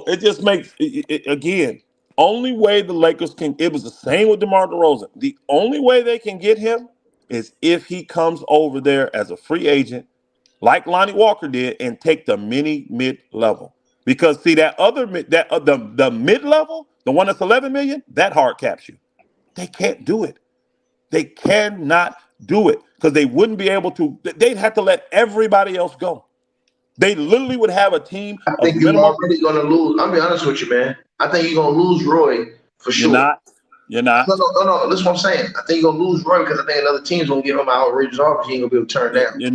[SPEAKER 8] It just makes it again. Only way the Lakers can. It was the same with DeMar DeRozan. The only way they can get him is if he comes over there as a free agent, like Lonnie Walker did, and take the mid level. Because see the mid level, the one that's 11 million, that hard caps you. They can't do it. They cannot do it because they wouldn't be able to. They'd have to let everybody else go. They literally would have a team.
[SPEAKER 9] I think you're already going to lose. I'll be honest with you, man. I think you're going to lose Roy for sure.
[SPEAKER 8] You're not.
[SPEAKER 9] No. That's what I'm saying. I think you're going to lose Roy because I think another team's going to give him an outrageous offer. He ain't going to be able to turn down.
[SPEAKER 8] You're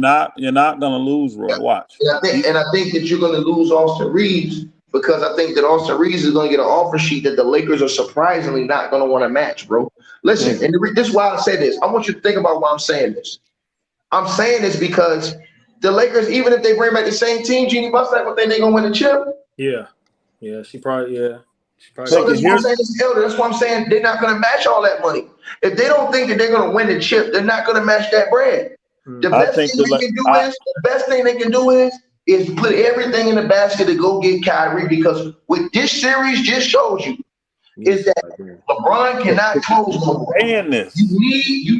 [SPEAKER 8] not going to lose Roy. Watch.
[SPEAKER 9] And I think that you're going to lose Austin Reaves because I think that Austin Reaves is going to get an offer sheet that the Lakers are surprisingly not going to want to match, bro. Listen, and this is why I say this. I want you to think about why I'm saying this. I'm saying this because the Lakers, even if they bring back the same team, Jeannie Buss, I think they're going to win the chip.
[SPEAKER 2] Yeah, she probably.
[SPEAKER 9] So that's why I'm saying this, Elder. That's why I'm saying they're not going to match all that money. If they don't think that they're going to win the chip, they're not going to match that bread. The best thing they can do is put everything in the basket to go get Kyrie because what this series just showed you is that LeBron cannot close no more. You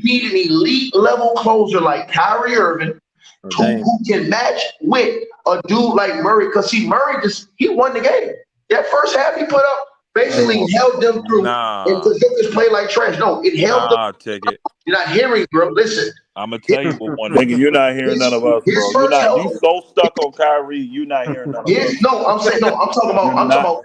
[SPEAKER 9] need an elite level closer like Kyrie Irving who can match with a dude like Murray because Murray he won the game. That first half he put up basically held them through. And because they just play like trash. No, it held them.
[SPEAKER 6] Ticket.
[SPEAKER 9] You're not hearing, bro. Listen.
[SPEAKER 6] I'm gonna tell you one
[SPEAKER 8] thing. You're not hearing none of us, bro. You so stuck on Kyrie. You're not hearing none of us.
[SPEAKER 9] I'm talking about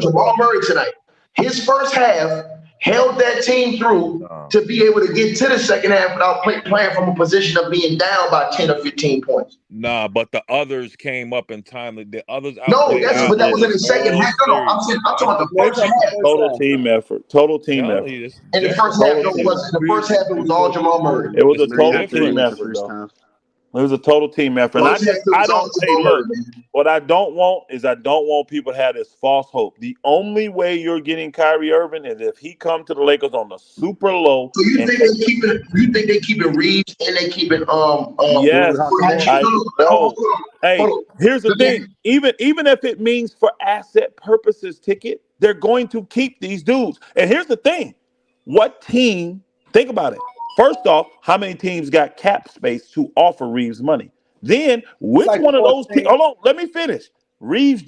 [SPEAKER 9] Jamal Murray tonight. His first half held that team through to be able to get to the second half without playing from a position of being down by 10 or 15 points.
[SPEAKER 6] Nah, but the others came up in time. The others.
[SPEAKER 9] That was in the second half. No, I'm talking about the first half.
[SPEAKER 8] Total team effort.
[SPEAKER 9] In the first half, it was all Jamal Murray.
[SPEAKER 8] It was a total team effort, though. It was a total team effort. And what I don't want people to have this false hope. The only way you're getting Kyrie Irving is if he comes to the Lakers on the super low.
[SPEAKER 9] So you think they keeping Reaves and they keeping
[SPEAKER 8] yes. Hey, here's the thing. Even if it means for asset purposes, Ticket, they're going to keep these dudes. And here's the thing. What team, think about it. First off, how many teams got cap space to offer Reaves money? Then which
[SPEAKER 1] like
[SPEAKER 8] one of
[SPEAKER 1] Sports
[SPEAKER 8] those
[SPEAKER 1] Team.
[SPEAKER 8] hold on, let me finish. Reaves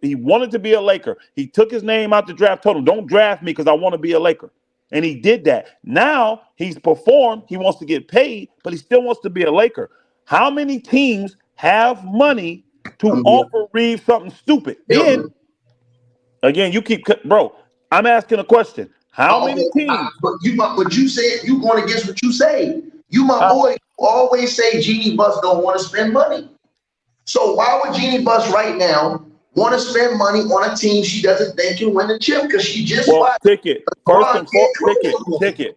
[SPEAKER 8] he wanted to be a Laker. He took his name out the draft, told him, don't draft me because I want to be a Laker. And he did that. Now he's performed. He wants to get paid, but he still wants to be a Laker. How many teams have money to offer Reaves something stupid? Then again, you keep bro. I'm asking a question. How many teams?
[SPEAKER 9] But you said you going against what you say. You my boy. You always say Jeannie Buss don't want to spend money. So why would Jeannie Buss right now want to spend money on a team she doesn't think can win the chip? Because she just
[SPEAKER 8] ticket.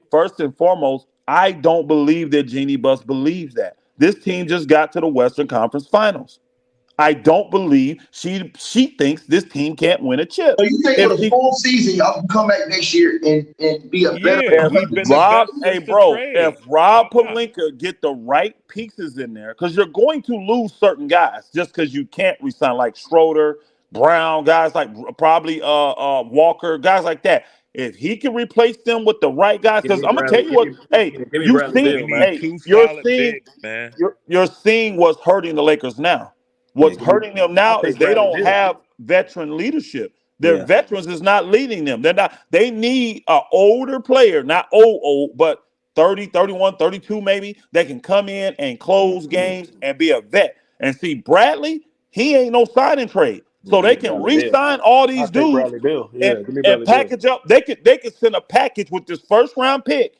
[SPEAKER 8] First and foremost, I don't believe that Jeannie Buss believes that. This team just got to the Western Conference Finals. I don't believe she thinks this team can't win a chip.
[SPEAKER 9] So you think for the full season, y'all can come back next year and be a better?
[SPEAKER 8] If Rob Pelinka get the right pieces in there, because you're going to lose certain guys just because you can't resign like Schroeder, Brown, guys like probably Walker, guys like that. If he can replace them with the right guys, because I'm gonna tell you what, you're seeing what's hurting the Lakers now. What's hurting them now is they don't have veteran leadership. Their veterans is not leading them. They need an older player, not old, but 30, 31, 32 maybe, that can come in and close games and be a vet. And see, Bradley, he ain't no signing trade. So they can re-sign all these dudes and package up. They could send a package with this first round pick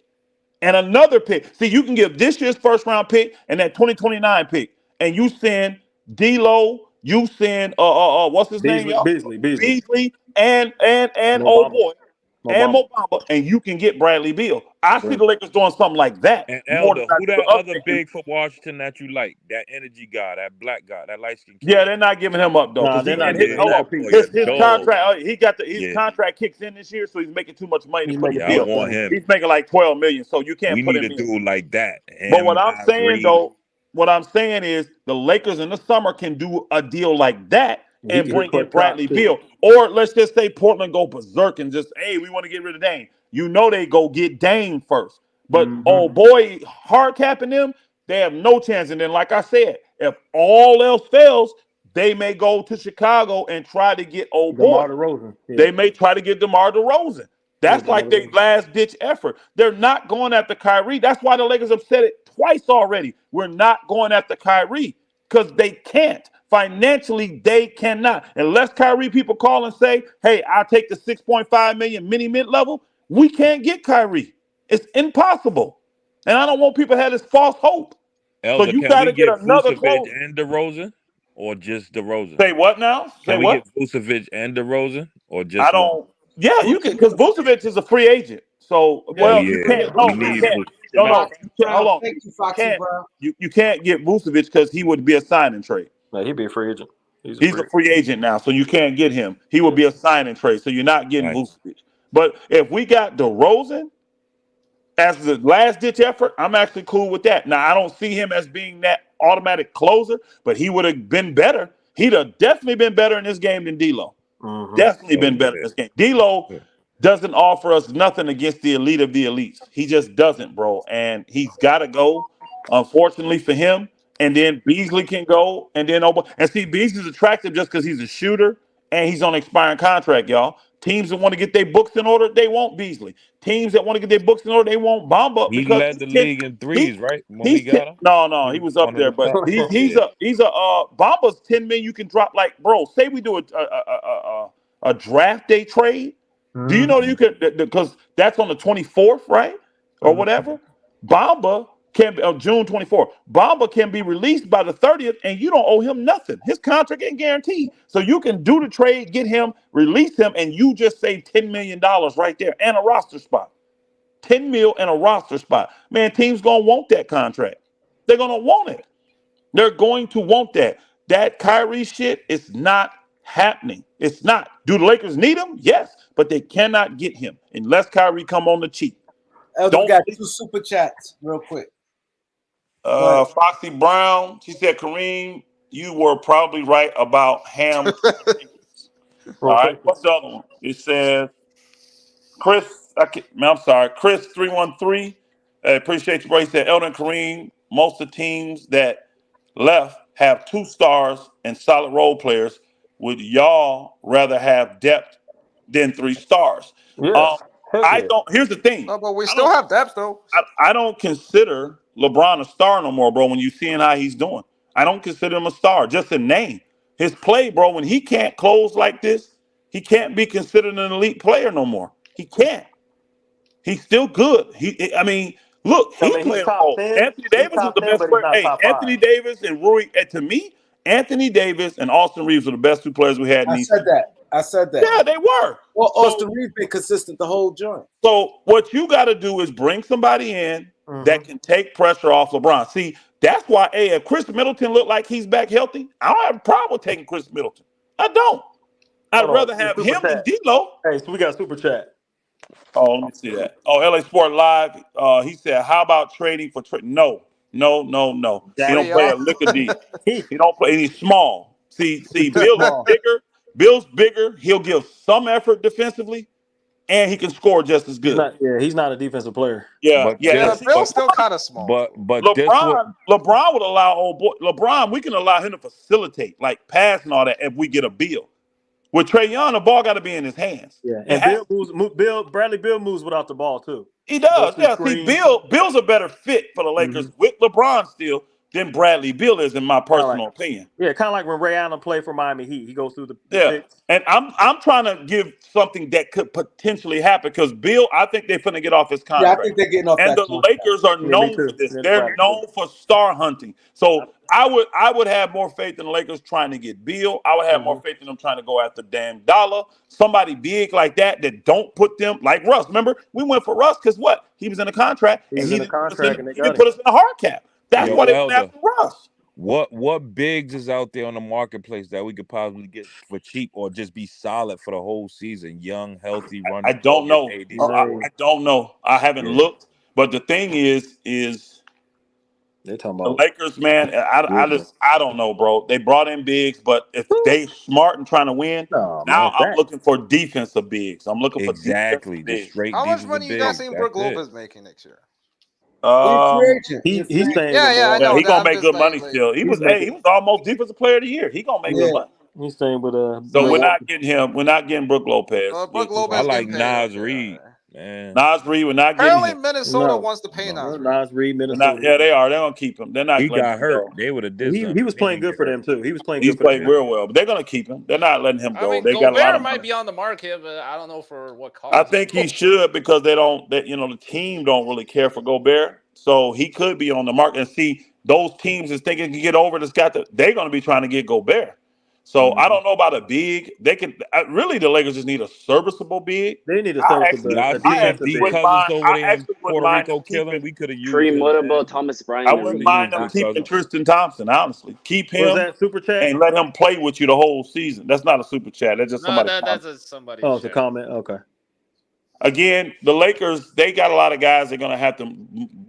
[SPEAKER 8] and another pick. See, you can give this year's first round pick and that 2029 pick, and you send D'Lo, you send what's his name, y'all? Beasley and old boy and Mobamba, and you can get Bradley Beal. I see the Lakers doing something like that.
[SPEAKER 6] And Elder, who that other big for Washington that you like? That energy guy, that black guy, that light skin kid.
[SPEAKER 8] Yeah, they're not giving him up though. His contract, his contract kicks in this year, so he's making too much money to put the deal.
[SPEAKER 6] I want him.
[SPEAKER 8] He's making like $12 million, so you can't put him in.
[SPEAKER 6] We need a dude like that.
[SPEAKER 8] But what I'm saying is the Lakers in the summer can do a deal like that and bring in Bradley Beal. Or let's just say Portland go berserk and just, hey, we want to get rid of Dame. You know they go get Dame first. But old boy, hard capping them, they have no chance. And then, like I said, if all else fails, they may go to Chicago and try to get old boy. They may try to get DeMar DeRozan. That's like their last-ditch effort. They're not going after Kyrie. That's why the Lakers have said it twice already. We're not going after Kyrie because they can't. Financially, they cannot. Unless Kyrie people call and say, hey, I'll take the $6.5 million mini-mint level, we can't get Kyrie. It's impossible. And I don't want people to have this false hope.
[SPEAKER 6] Elder,
[SPEAKER 8] so you got to get another close.
[SPEAKER 6] And DeRozan, or just DeRozan?
[SPEAKER 8] Say what now?
[SPEAKER 6] Can we get Vucevic and DeRozan, or just?
[SPEAKER 8] I don't.
[SPEAKER 6] One?
[SPEAKER 8] Yeah, you can, because Vucevic is a free agent. So you can't. No, you can't. No. Hold on. You can't get Vucevic because he would be a sign-and trade.
[SPEAKER 2] No, he'd be a free agent.
[SPEAKER 8] He's a free agent now, so you can't get him. He would be a sign-and trade, so you're not getting Vucevic. But if we got DeRozan as the last-ditch effort, I'm actually cool with that. Now, I don't see him as being that automatic closer, but he would have been better. He'd have definitely been better in this game than D'Lo. Definitely been better in this game. D'Lo doesn't offer us nothing against the elite of the elites. He just doesn't, bro. And he's got to go, unfortunately for him. And then Beasley can go. And then see, Beasley's attractive just because he's a shooter and he's on an expiring contract, y'all. Teams that want to get their books in order, they want Beasley. Teams that want to get their books in order, they want Bamba.
[SPEAKER 6] He led the league in threes, right? When he got him?
[SPEAKER 8] No, he was up there, but he's a Bamba's $10 million. You can drop like, bro. Say we do a draft day trade. Do you know that you could, because that's on the 24th, right, or whatever? Bamba can be June 24th. Bamba can be released by the 30th, and you don't owe him nothing. His contract ain't guaranteed, so you can do the trade, get him, release him, and you just save $10 million right there and a roster spot. $10 million and a roster spot. Man, teams gonna want that contract. They're gonna want it. They're going to want that. That Kyrie shit is not happening. It's not. Do the Lakers need him? Yes, but they cannot get him unless Kyrie come on the cheap.
[SPEAKER 1] Elder got 2 super chats real quick.
[SPEAKER 8] Foxy Brown, she said, Kareem, you were probably right about ham. All right, what's the other one? It says, Chris 313. Appreciate you, bro. He said, Elder and Kareem, most of the teams that left have 2 stars and solid role players, would y'all rather have depth than 3 stars?
[SPEAKER 2] Yes. Heck
[SPEAKER 8] I
[SPEAKER 2] yeah.
[SPEAKER 8] don't. Here's the thing.
[SPEAKER 3] No, but we still have depth though.
[SPEAKER 8] I don't consider LeBron a star no more, bro. When you seeing how he's doing, I don't consider him a star. Just a name. His play, bro. When he can't close like this, he can't be considered an elite player no more. He can't. He's still good. I mean, look,
[SPEAKER 2] I
[SPEAKER 8] he
[SPEAKER 2] mean, he's
[SPEAKER 8] playing
[SPEAKER 2] top
[SPEAKER 8] role.
[SPEAKER 2] 10.
[SPEAKER 8] Anthony
[SPEAKER 2] He's
[SPEAKER 8] Davis is
[SPEAKER 2] top
[SPEAKER 8] the
[SPEAKER 2] 10,
[SPEAKER 8] best
[SPEAKER 2] but he's
[SPEAKER 8] player.
[SPEAKER 2] not
[SPEAKER 8] Hey,
[SPEAKER 2] top 5.
[SPEAKER 8] Anthony Davis and Rui. To me, Anthony Davis and Austin Reaves were the best 2 players we had in
[SPEAKER 1] I
[SPEAKER 8] these.
[SPEAKER 1] said that. I said that.
[SPEAKER 8] Yeah, they were.
[SPEAKER 1] Well,
[SPEAKER 8] So-
[SPEAKER 1] Austin Reeves been consistent the whole joint.
[SPEAKER 8] So what you got to do is bring somebody in that can take pressure off LeBron. See, that's why, if Chris Middleton look like he's back healthy, I don't have a problem with taking Chris Middleton. I don't. I'd rather have him than D'Lo.
[SPEAKER 2] Hey, so we got super chat.
[SPEAKER 8] Oh, let me see that. Oh, LA Sport Live. He said, "How about trading for trade?" No. He don't play a lick of D. He don't play. He's small. See, Bill is bigger. Bill's bigger. He'll give some effort defensively, and he can score just as good.
[SPEAKER 2] He's not a defensive player.
[SPEAKER 8] Yeah.
[SPEAKER 3] Bill's still kind of small.
[SPEAKER 6] But
[SPEAKER 8] LeBron would allow old boy LeBron. We can allow him to facilitate, like pass and all that, if we get a Beal. With Trae Young, the ball got to be in his hands.
[SPEAKER 2] Yeah, and Bradley Beal moves without the ball too.
[SPEAKER 8] He does. Yeah. See, Bill's a better fit for the Lakers with LeBron still than Bradley Beal is, in my personal opinion.
[SPEAKER 2] Yeah, kind of like when Ray Allen played for Miami Heat. He goes through the
[SPEAKER 8] picks. And I'm trying to give something that could potentially happen because Bill, I think they're finna get off his contract.
[SPEAKER 1] Yeah, I think they're getting off.
[SPEAKER 8] And the Lakers are known for this. They're known for star hunting. So I would have more faith in the Lakers trying to get Bill. I would have more faith in them trying to go after damn Dollar. Somebody big like that don't put them like Russ. Remember, we went for Russ because what? He was in a contract and he didn't put us in a hard cap. That's why they went after Russ.
[SPEAKER 6] What bigs is out there on the marketplace that we could possibly get for cheap or just be solid for the whole season? Young, healthy, running.
[SPEAKER 8] I don't know. I don't know. I haven't looked. But the thing is
[SPEAKER 2] they're talking about
[SPEAKER 8] the Lakers, man. I don't know, bro. They brought in bigs, but if they smart and trying to win, I'm looking for defensive bigs. I'm looking for defensive bigs.
[SPEAKER 3] How much money you guys think Brook Lopez making next year?
[SPEAKER 2] He's saying,
[SPEAKER 3] I know.
[SPEAKER 8] He gonna make good money still. He was almost defensive player of the year. He gonna make good money.
[SPEAKER 2] He's staying with
[SPEAKER 8] So we're not getting him. We're not getting Brook Lopez.
[SPEAKER 3] Brook Lopez.
[SPEAKER 6] I like Nas Reed, man.
[SPEAKER 8] Nas Reed, we're not getting
[SPEAKER 3] Apparently
[SPEAKER 8] him.
[SPEAKER 3] Minnesota wants to pay Nas Reed.
[SPEAKER 2] Nas Reed, Minnesota.
[SPEAKER 8] They are. They're gonna keep him. They're not.
[SPEAKER 6] He got hurt. They would have did.
[SPEAKER 2] He was playing good for them too. He was playing.
[SPEAKER 8] He's playing real well, but they're gonna keep him. They're not letting him go.
[SPEAKER 3] I mean,
[SPEAKER 8] they got a lot of money.
[SPEAKER 3] might be on the market, but I don't know for what cost.
[SPEAKER 8] I think he should because the team don't really care for Gobert. So he could be on the market. And see, those teams is thinking can get over they're going to be trying to get Gobert. So I don't know about a big. They can really the Lakers just need a serviceable big.
[SPEAKER 2] They need a serviceable big.
[SPEAKER 6] I D Cousins over there in Puerto Rico killing. We could have used
[SPEAKER 5] Kareem, what about Thomas Bryant?
[SPEAKER 8] I wouldn't mind them keeping Tristan Thompson, honestly. Keep him.
[SPEAKER 2] Was that super chat?
[SPEAKER 8] And let him play with you the whole season. That's not a super chat. That's just somebody.
[SPEAKER 3] That's somebody.
[SPEAKER 2] Oh, it's a comment. Okay.
[SPEAKER 8] Again, the Lakers, they got a lot of guys they're going to have to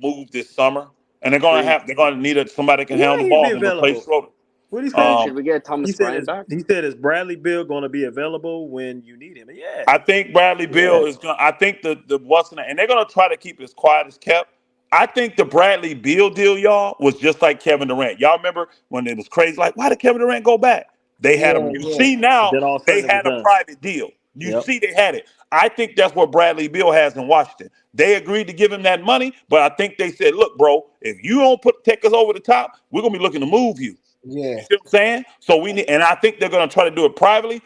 [SPEAKER 8] move this summer. And they're going to need somebody that can handle the ball and replace Schroeder.
[SPEAKER 2] What he said?
[SPEAKER 5] Should we get Thomas Bryant back?
[SPEAKER 2] He said, "Is Bradley Beal going to be available when you need him?" Yeah,
[SPEAKER 8] I think Bradley Beal is going. I think and they're going to try to keep it as quiet as kept. I think the Bradley Beal deal, y'all, was just like Kevin Durant. Y'all remember when it was crazy? Like, why did Kevin Durant go back? They had him. You see now, they had a private deal. You see, they had it. I think that's what Bradley Beal has in Washington. They agreed to give him that money, but I think they said, "Look, bro, if you don't take us over the top, we're gonna be looking to move you."
[SPEAKER 1] Yeah,
[SPEAKER 8] you see what I'm saying? So and I think they're gonna try to do it privately.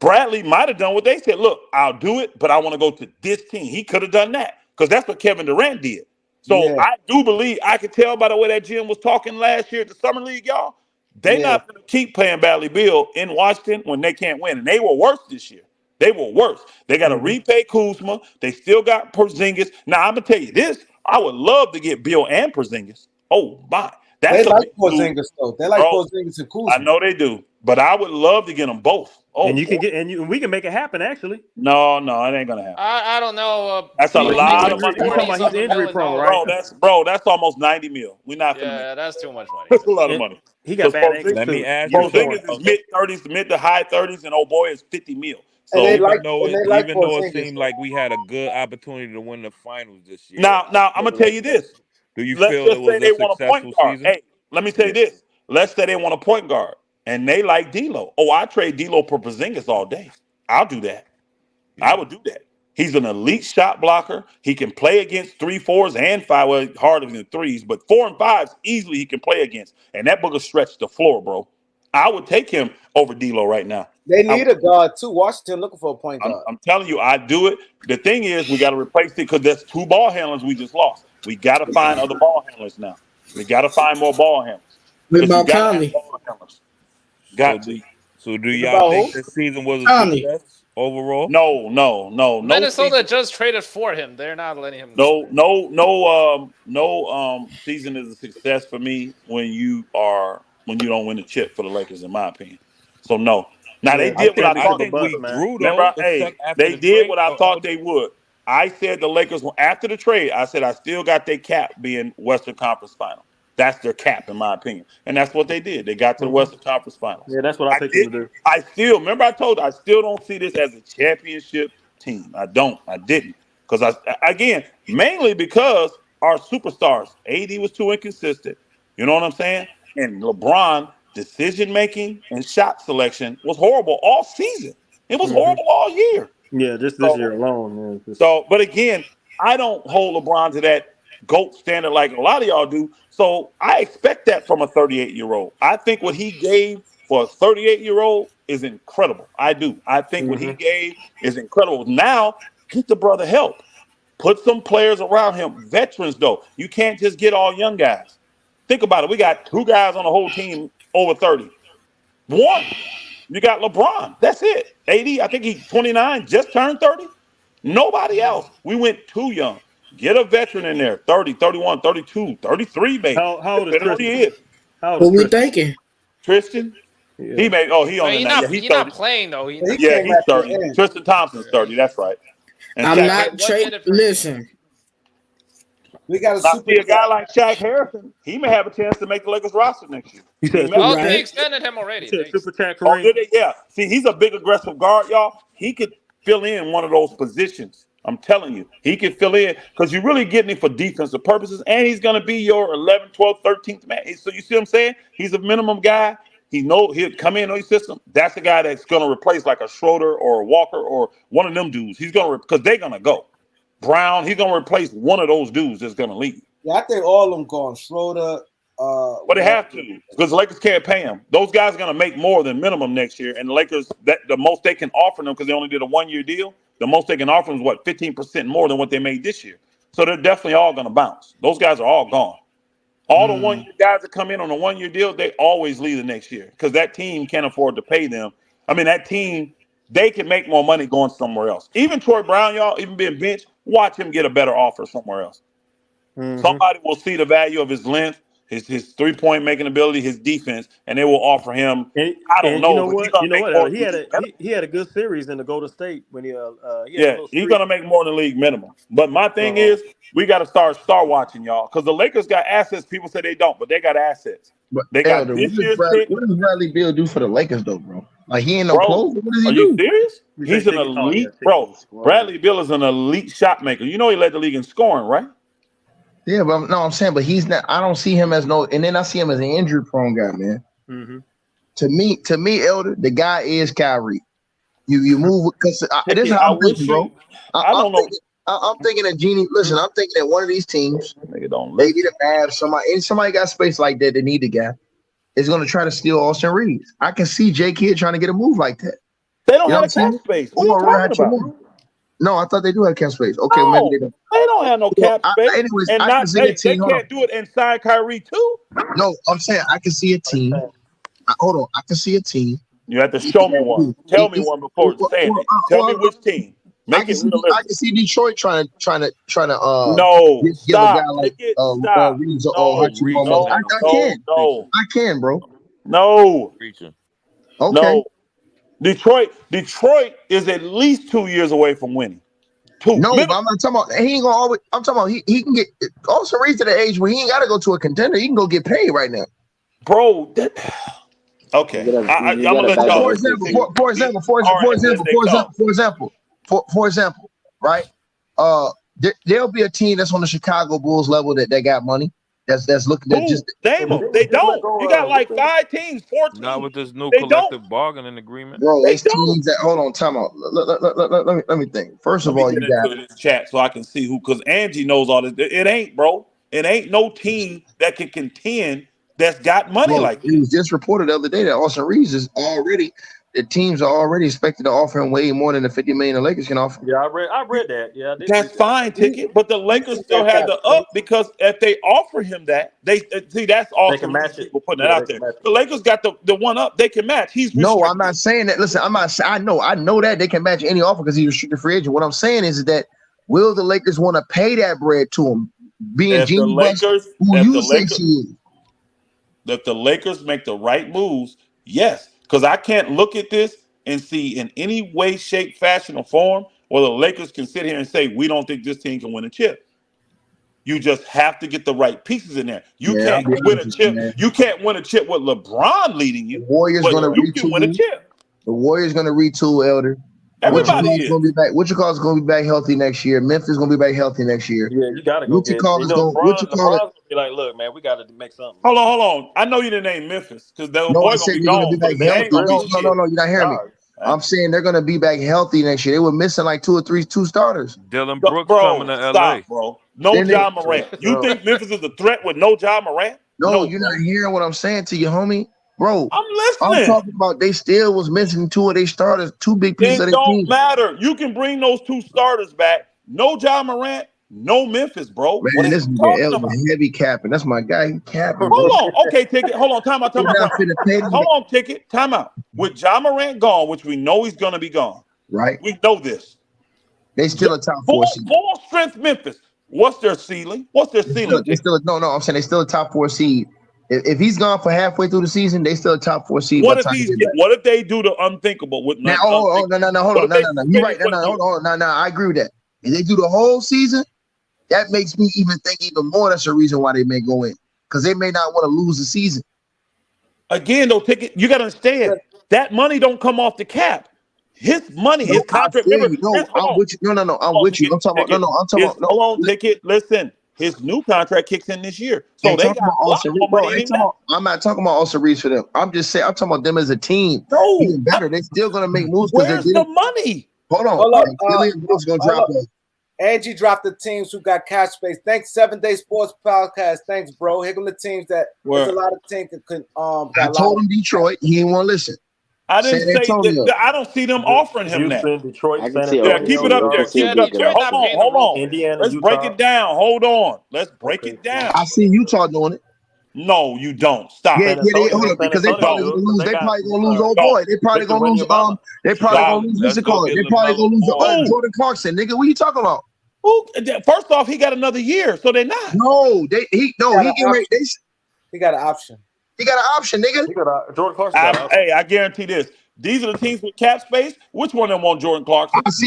[SPEAKER 8] Bradley might have done what they said. Look, I'll do it, but I want to go to this team. He could have done that because that's what Kevin Durant did. So I do believe I could tell by the way that Jim was talking last year at the Summer League, y'all. They're not gonna keep playing Bradley Beal in Washington when they can't win, and they were worse this year. They were worse. They got to repay Kuzma. They still got Porzingis. Now, I'm going to tell you this. I would love to get Beal and Porzingis. Oh, my.
[SPEAKER 1] They like Porzingis, though. They like Porzingis and Kuzma.
[SPEAKER 8] I know they do. But I would love to get them both. Oh,
[SPEAKER 2] and you can get we can make it happen, actually.
[SPEAKER 8] No, it ain't going to happen.
[SPEAKER 3] I don't know.
[SPEAKER 8] That's a lot of money.
[SPEAKER 2] He's injury prone, right?
[SPEAKER 8] That's almost $90 million. We're not going to
[SPEAKER 3] make it. That's too much money.
[SPEAKER 8] That's a lot of money.
[SPEAKER 2] He got bad ankles.
[SPEAKER 6] Let me ask you.
[SPEAKER 8] Porzingis is mid-30s, mid to high 30s, and old boy is $50 million. So
[SPEAKER 6] even though it seemed like we had a good opportunity to win the finals this year.
[SPEAKER 8] Now I'm gonna tell you this.
[SPEAKER 6] Do you feel it was a successful season?
[SPEAKER 8] Hey, let me tell you this. let's say they want a point guard and they like D'Lo. Oh, I trade D'Lo for Porzingis all day. I'll do that. I would do that. He's an elite shot blocker. He can play against 3, 4s, and 5. Well, harder than 3s, but 4 and 5s easily he can play against. And that booger stretched the floor, bro. I would take him over D'Lo right now.
[SPEAKER 1] They need a guard too. Washington looking for a point guard.
[SPEAKER 8] I'm telling you, I do it. The thing is, we got to replace it because there's 2 ball handlers we just lost. We got to find other ball handlers now. We got to find more ball handlers.
[SPEAKER 7] What about Conley?
[SPEAKER 8] Got to.
[SPEAKER 6] So do y'all think this season was a success overall?
[SPEAKER 8] No.
[SPEAKER 3] Minnesota just traded for him. They're not letting him
[SPEAKER 8] go. No season is a success for me when you don't win the chip for the Lakers, in my opinion. So no. Now they did what I thought they would. They did what I thought they would. I said the Lakers, after the trade, I said I still got their cap being Western Conference Final. That's their cap, in my opinion. And that's what they did. They got to the Western Conference Finals.
[SPEAKER 2] Yeah, that's what I think they do.
[SPEAKER 8] I still don't see this as a championship team. I didn't. Because mainly because our superstars, AD was too inconsistent. You know what I'm saying? And LeBron, decision-making and shot selection was horrible all season. It was horrible all year.
[SPEAKER 2] Yeah, just this year alone. Man.
[SPEAKER 8] But again, I don't hold LeBron to that GOAT standard like a lot of y'all do. So I expect that from a 38-year-old. I think what he gave for a 38-year-old is incredible. I do. I think what he gave is incredible. Now, get the brother help. Put some players around him. Veterans, though. You can't just get all young guys. Think about it. We got 2 guys on the whole team over 30. 1. You got LeBron. That's it. AD, I think he's 29, just turned 30. Nobody else. We went too young. Get a veteran in there. 30, 31, 32, 33, maybe.
[SPEAKER 2] How old is Tristan?
[SPEAKER 7] What we thinking?
[SPEAKER 8] Tristan? Yeah. He on the night.
[SPEAKER 3] He's not playing, though.
[SPEAKER 8] He's 30. Tristan Thompson's 30. That's right. And
[SPEAKER 7] I'm not trading. Listen.
[SPEAKER 1] We got
[SPEAKER 8] a guy like Shaq Harrison. He may have a chance to make the Lakers roster next year.
[SPEAKER 3] They extended him already.
[SPEAKER 2] Super chat Kareem.
[SPEAKER 8] Yeah. See, he's a big aggressive guard, y'all. He could fill in one of those positions. I'm telling you, he can fill in because you're really getting him for defensive purposes, and he's going to be your 11th, 12th, 13th man. So you see what I'm saying? He's a minimum guy. He'll come in on your system. That's the guy that's going to replace like a Schroeder or a Walker or one of them dudes. He's going to because they're going to go. Brown, he's going to replace one of those dudes that's going to leave.
[SPEAKER 1] Yeah, I think all of them going. Schroeder.
[SPEAKER 8] But they have to because the Lakers can't pay him. Those guys are going to make more than minimum next year, and the Lakers, the most they can offer them because they only did a 1-year deal. The most they can offer them is 15% more than what they made this year. So they're definitely all going to bounce. Those guys are all gone. All the 1-year guys that come in on a 1-year deal, they always leave the next year because that team can't afford to pay them. I mean, that team, they can make more money going somewhere else. Even Troy Brown, y'all, even being benched, watch him get a better offer somewhere else. Somebody will see the value of his length, his 3-point making ability, his defense, and they will offer him. I don't know.
[SPEAKER 2] You know what? He had a good series in the Golden State when he's
[SPEAKER 8] going to make more than league minimum. But my thing is, we got to start star watching, y'all, because the Lakers got assets. People say they don't, but they got assets.
[SPEAKER 9] But
[SPEAKER 8] they got this year's pick.
[SPEAKER 9] What does Bradley Beal do for the Lakers, though, bro? Like he ain't no close. What does he do?
[SPEAKER 8] Are you serious? He's an elite, bro. Bradley Beal is an elite shot maker. You know he led the league in scoring, right?
[SPEAKER 9] Yeah, but I'm saying, but he's not. I don't see him as no, and then I see him as an injury-prone guy, man. To me, Elder, the guy is Kyrie. You move because this is how I'm thinking, bro.
[SPEAKER 8] I'm
[SPEAKER 9] thinking that Genie. Listen, I'm thinking that one of these teams, maybe the Mavs, somebody got space like that. They need the guy. Is going to try to steal Austin Reaves. I can see J Kidd trying to get a move like that.
[SPEAKER 8] They don't have a cap space. What are you talking about?
[SPEAKER 9] No, I thought they do have cap space. Okay,
[SPEAKER 8] no,
[SPEAKER 9] maybe they don't.
[SPEAKER 8] They don't have no cap space.
[SPEAKER 9] Anyways,
[SPEAKER 8] and they can't do it inside Kyrie too.
[SPEAKER 9] No, I'm saying I can see a team. Hold on, I can see a team.
[SPEAKER 8] You have to show me one. Tell me one before saying it. Tell me which team. Make it realistic.
[SPEAKER 9] I can see Detroit trying to
[SPEAKER 8] no
[SPEAKER 9] give a guy like Reaves or I can, bro.
[SPEAKER 8] No.
[SPEAKER 9] Okay.
[SPEAKER 8] No. Detroit is at least 2 years away from winning.
[SPEAKER 9] No, but I'm not talking about he ain't gonna always. I'm talking about he can get also Reaves to the age where he ain't got to go to a contender. He can go get paid right now,
[SPEAKER 8] bro. Okay, I'm gonna let y'all.
[SPEAKER 9] For example, right? There'll be a team that's on the Chicago Bulls level that got money. that's looking at just
[SPEAKER 8] Name them. They don't. You got like 5 teams, 4 teams.
[SPEAKER 6] Not with this new
[SPEAKER 8] They
[SPEAKER 6] collective bargaining agreement.
[SPEAKER 9] bro.
[SPEAKER 8] They
[SPEAKER 9] It's
[SPEAKER 8] don't.
[SPEAKER 9] teams that hold on, time out. Let me think. First
[SPEAKER 8] Let
[SPEAKER 9] of
[SPEAKER 8] me
[SPEAKER 9] all,
[SPEAKER 8] get
[SPEAKER 9] you got
[SPEAKER 8] into this chat so I can see who, because Angie knows all this. It ain't, bro. It ain't no team that can contend that's got money like
[SPEAKER 9] it
[SPEAKER 8] that.
[SPEAKER 9] was just reported the other day that Austin Reaves is already the teams are already expected to offer him way more than the $50 million the Lakers can offer.
[SPEAKER 2] Yeah, I read that. Yeah, I did
[SPEAKER 8] That's
[SPEAKER 2] see that.
[SPEAKER 8] fine, Ticket, but the Lakers still have the up because if they offer him that, they see that's
[SPEAKER 2] They
[SPEAKER 8] Austin
[SPEAKER 2] can
[SPEAKER 8] Reaves
[SPEAKER 2] match it.
[SPEAKER 8] people putting
[SPEAKER 2] Yeah,
[SPEAKER 8] that out
[SPEAKER 2] they
[SPEAKER 8] there.
[SPEAKER 2] can match it.
[SPEAKER 8] The Lakers got the one up. They can match. He's
[SPEAKER 9] No,
[SPEAKER 8] restricted.
[SPEAKER 9] I'm not saying that. Listen, I'm not. I know that they can match any offer because he's a restricted free agent. What I'm saying is that will the Lakers want to pay that bread to him, being
[SPEAKER 8] If the
[SPEAKER 9] Jeanie Buss,
[SPEAKER 8] Lakers,
[SPEAKER 9] who
[SPEAKER 8] if
[SPEAKER 9] you
[SPEAKER 8] the
[SPEAKER 9] say
[SPEAKER 8] Lakers,
[SPEAKER 9] she is?
[SPEAKER 8] if the Lakers make the right moves, yes, because I can't look at this and see in any way, shape, fashion, or form where the Lakers can sit here and say we don't think this team can win a chip. You just have to get the right pieces in there. You
[SPEAKER 9] Yeah, I'll
[SPEAKER 8] can't
[SPEAKER 9] be
[SPEAKER 8] win
[SPEAKER 9] honest
[SPEAKER 8] a
[SPEAKER 9] with you,
[SPEAKER 8] chip.
[SPEAKER 9] man.
[SPEAKER 8] You can't win a chip with LeBron leading
[SPEAKER 9] The
[SPEAKER 8] you,
[SPEAKER 9] Warriors
[SPEAKER 8] but
[SPEAKER 9] gonna
[SPEAKER 8] you can win a
[SPEAKER 9] retool.
[SPEAKER 8] chip.
[SPEAKER 9] The Warriors gonna retool, Elder.
[SPEAKER 8] Everybody is.
[SPEAKER 9] Gonna be back. What you call is gonna be back healthy next year. Memphis gonna be back healthy next year.
[SPEAKER 2] Yeah, you gotta go
[SPEAKER 9] What you
[SPEAKER 2] get.
[SPEAKER 9] call
[SPEAKER 2] You
[SPEAKER 9] is
[SPEAKER 2] know,
[SPEAKER 9] going? What you
[SPEAKER 2] LeBron's
[SPEAKER 9] call it?
[SPEAKER 2] gonna be like, look, man, we gotta make something.
[SPEAKER 8] Hold on. I know you didn't name Memphis because that little
[SPEAKER 9] No, I
[SPEAKER 8] boy gonna
[SPEAKER 9] said
[SPEAKER 8] be
[SPEAKER 9] they're gonna be
[SPEAKER 8] gone,
[SPEAKER 9] back
[SPEAKER 8] but they
[SPEAKER 9] healthy.
[SPEAKER 8] ain't gonna be shit.
[SPEAKER 9] No, you're not hearing me. I'm saying they're gonna be back healthy next year. They were missing like two starters.
[SPEAKER 6] Dylan Brooks coming to LA.
[SPEAKER 8] Stop, bro. No Ja Morant. You think Memphis is a threat with no Ja Morant?
[SPEAKER 9] No, you're not hearing what I'm saying to you, homie. Bro,
[SPEAKER 8] I'm
[SPEAKER 9] I'm
[SPEAKER 8] listening.
[SPEAKER 9] talking about they still was missing 2 of their starters, 2 big pieces of
[SPEAKER 8] It
[SPEAKER 9] their team.
[SPEAKER 8] don't matter. You can bring those 2 starters back. No Ja Morant, no Memphis, bro.
[SPEAKER 9] Man,
[SPEAKER 8] What are
[SPEAKER 9] this
[SPEAKER 8] you
[SPEAKER 9] nigga
[SPEAKER 8] talking
[SPEAKER 9] El
[SPEAKER 8] about?
[SPEAKER 9] was heavy capping. That's my guy. He capping.
[SPEAKER 8] Hold on. Okay, Ticket. Hold on. Time out.
[SPEAKER 9] Hold
[SPEAKER 8] on, Ticket. Time out. With Ja Morant gone, which we know he's going to be gone.
[SPEAKER 9] Right.
[SPEAKER 8] We know this.
[SPEAKER 9] They still a top 4 seed.
[SPEAKER 8] Full strength Memphis. What's their ceiling?
[SPEAKER 9] They still I'm saying they still a top 4 seed. If he's gone for halfway through the season, they still a top 4 seed.
[SPEAKER 8] What if they do the unthinkable with
[SPEAKER 9] now? Hold on. No. You're right. Hold on. No. I agree with that. If they do the whole season, that makes me even think even more. That's the reason why they may go in, because they may not want to lose the season.
[SPEAKER 8] Again, though, Ticket, you got to understand that money don't come off the cap. His money, his contract.
[SPEAKER 9] I'm with you. No. I'm with you. I'm talking about. I'm talking about.
[SPEAKER 8] Hold on, Ticket. Listen, his new contract kicks in this year, so they got a lot more money.
[SPEAKER 9] I'm not talking about Austin Reaves for them. I'm just saying. I'm talking about them as a team.
[SPEAKER 8] No,
[SPEAKER 9] even better. They're still gonna make moves.
[SPEAKER 8] Where's the money?
[SPEAKER 9] Hold on. Brooks gonna drop it.
[SPEAKER 1] Angie dropped the teams who got cash space. Thanks, 7 Day Sports Podcast. Thanks, bro. Here come the teams that there's a lot of teams that could.
[SPEAKER 9] I told him Detroit. He didn't want to listen.
[SPEAKER 8] I didn't say that. I don't see them offering him that.
[SPEAKER 2] Detroit,
[SPEAKER 5] I can see
[SPEAKER 8] yeah, keep it up there. Hold on.
[SPEAKER 2] Indiana,
[SPEAKER 8] Let's
[SPEAKER 2] Utah.
[SPEAKER 8] break it down. Hold on. Let's break it down.
[SPEAKER 9] I see Utah doing it.
[SPEAKER 8] No, you don't. Stop.
[SPEAKER 9] Yeah, hold up, because they probably gonna lose. They probably gonna lose. Oh boy, they probably gonna lose. They probably gonna lose. What's it called? They probably gonna lose Jordan Clarkson, nigga. What are you talking about?
[SPEAKER 8] First off, he got another year, so they're not.
[SPEAKER 9] No, he
[SPEAKER 1] got an option.
[SPEAKER 9] He got an option, nigga.
[SPEAKER 2] Jordan Clarkson.
[SPEAKER 8] Hey, I guarantee this. These are the teams with cap space. Which one of them want Jordan Clarkson?
[SPEAKER 9] I see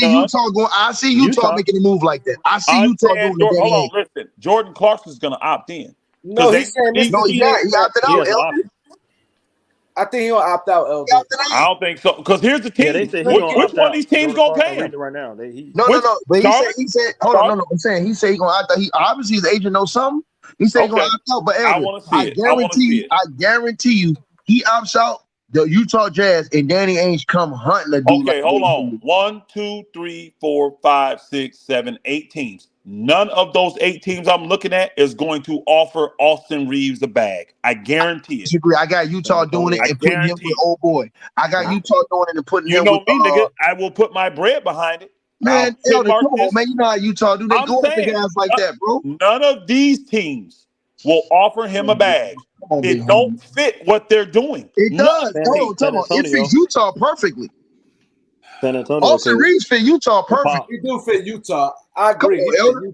[SPEAKER 9] Utah making a move like that. I see Utah doing it.
[SPEAKER 8] Hold on, listen. Jordan Clarkson's gonna opt in.
[SPEAKER 1] No, he's saying
[SPEAKER 9] he opted out.
[SPEAKER 1] I think he'll opt out, Elder.
[SPEAKER 8] I don't think so. Because here's the team. Which one of these teams gonna pay him?
[SPEAKER 2] Right now.
[SPEAKER 9] No. But he said, hold on, no. I'm saying he said he's gonna opt out. He obviously his agent knows something. He said he's gonna opt out. But Elder, I guarantee you, he opts out. The Utah Jazz and Danny Ainge come hunting the dude.
[SPEAKER 8] Okay, hold on. 1, 2, 3, 4, 5, 6, 7, 8 teams. None of those 8 teams I'm looking at is going to offer Austin Reaves a bag. I guarantee it.
[SPEAKER 9] I got Utah doing it and putting him with old boy. I got Utah doing it and putting him with
[SPEAKER 8] nigga. I will put my bread behind it.
[SPEAKER 9] Man, Elder, come on, man. You know how Utah do. They go after guys like that, bro.
[SPEAKER 8] None of these teams will offer him a bag. It don't fit what they're doing.
[SPEAKER 9] It does. It fits Utah perfectly.
[SPEAKER 2] San Antonio.
[SPEAKER 9] Austin Reaves fit Utah perfect.
[SPEAKER 1] He do fit Utah. I agree.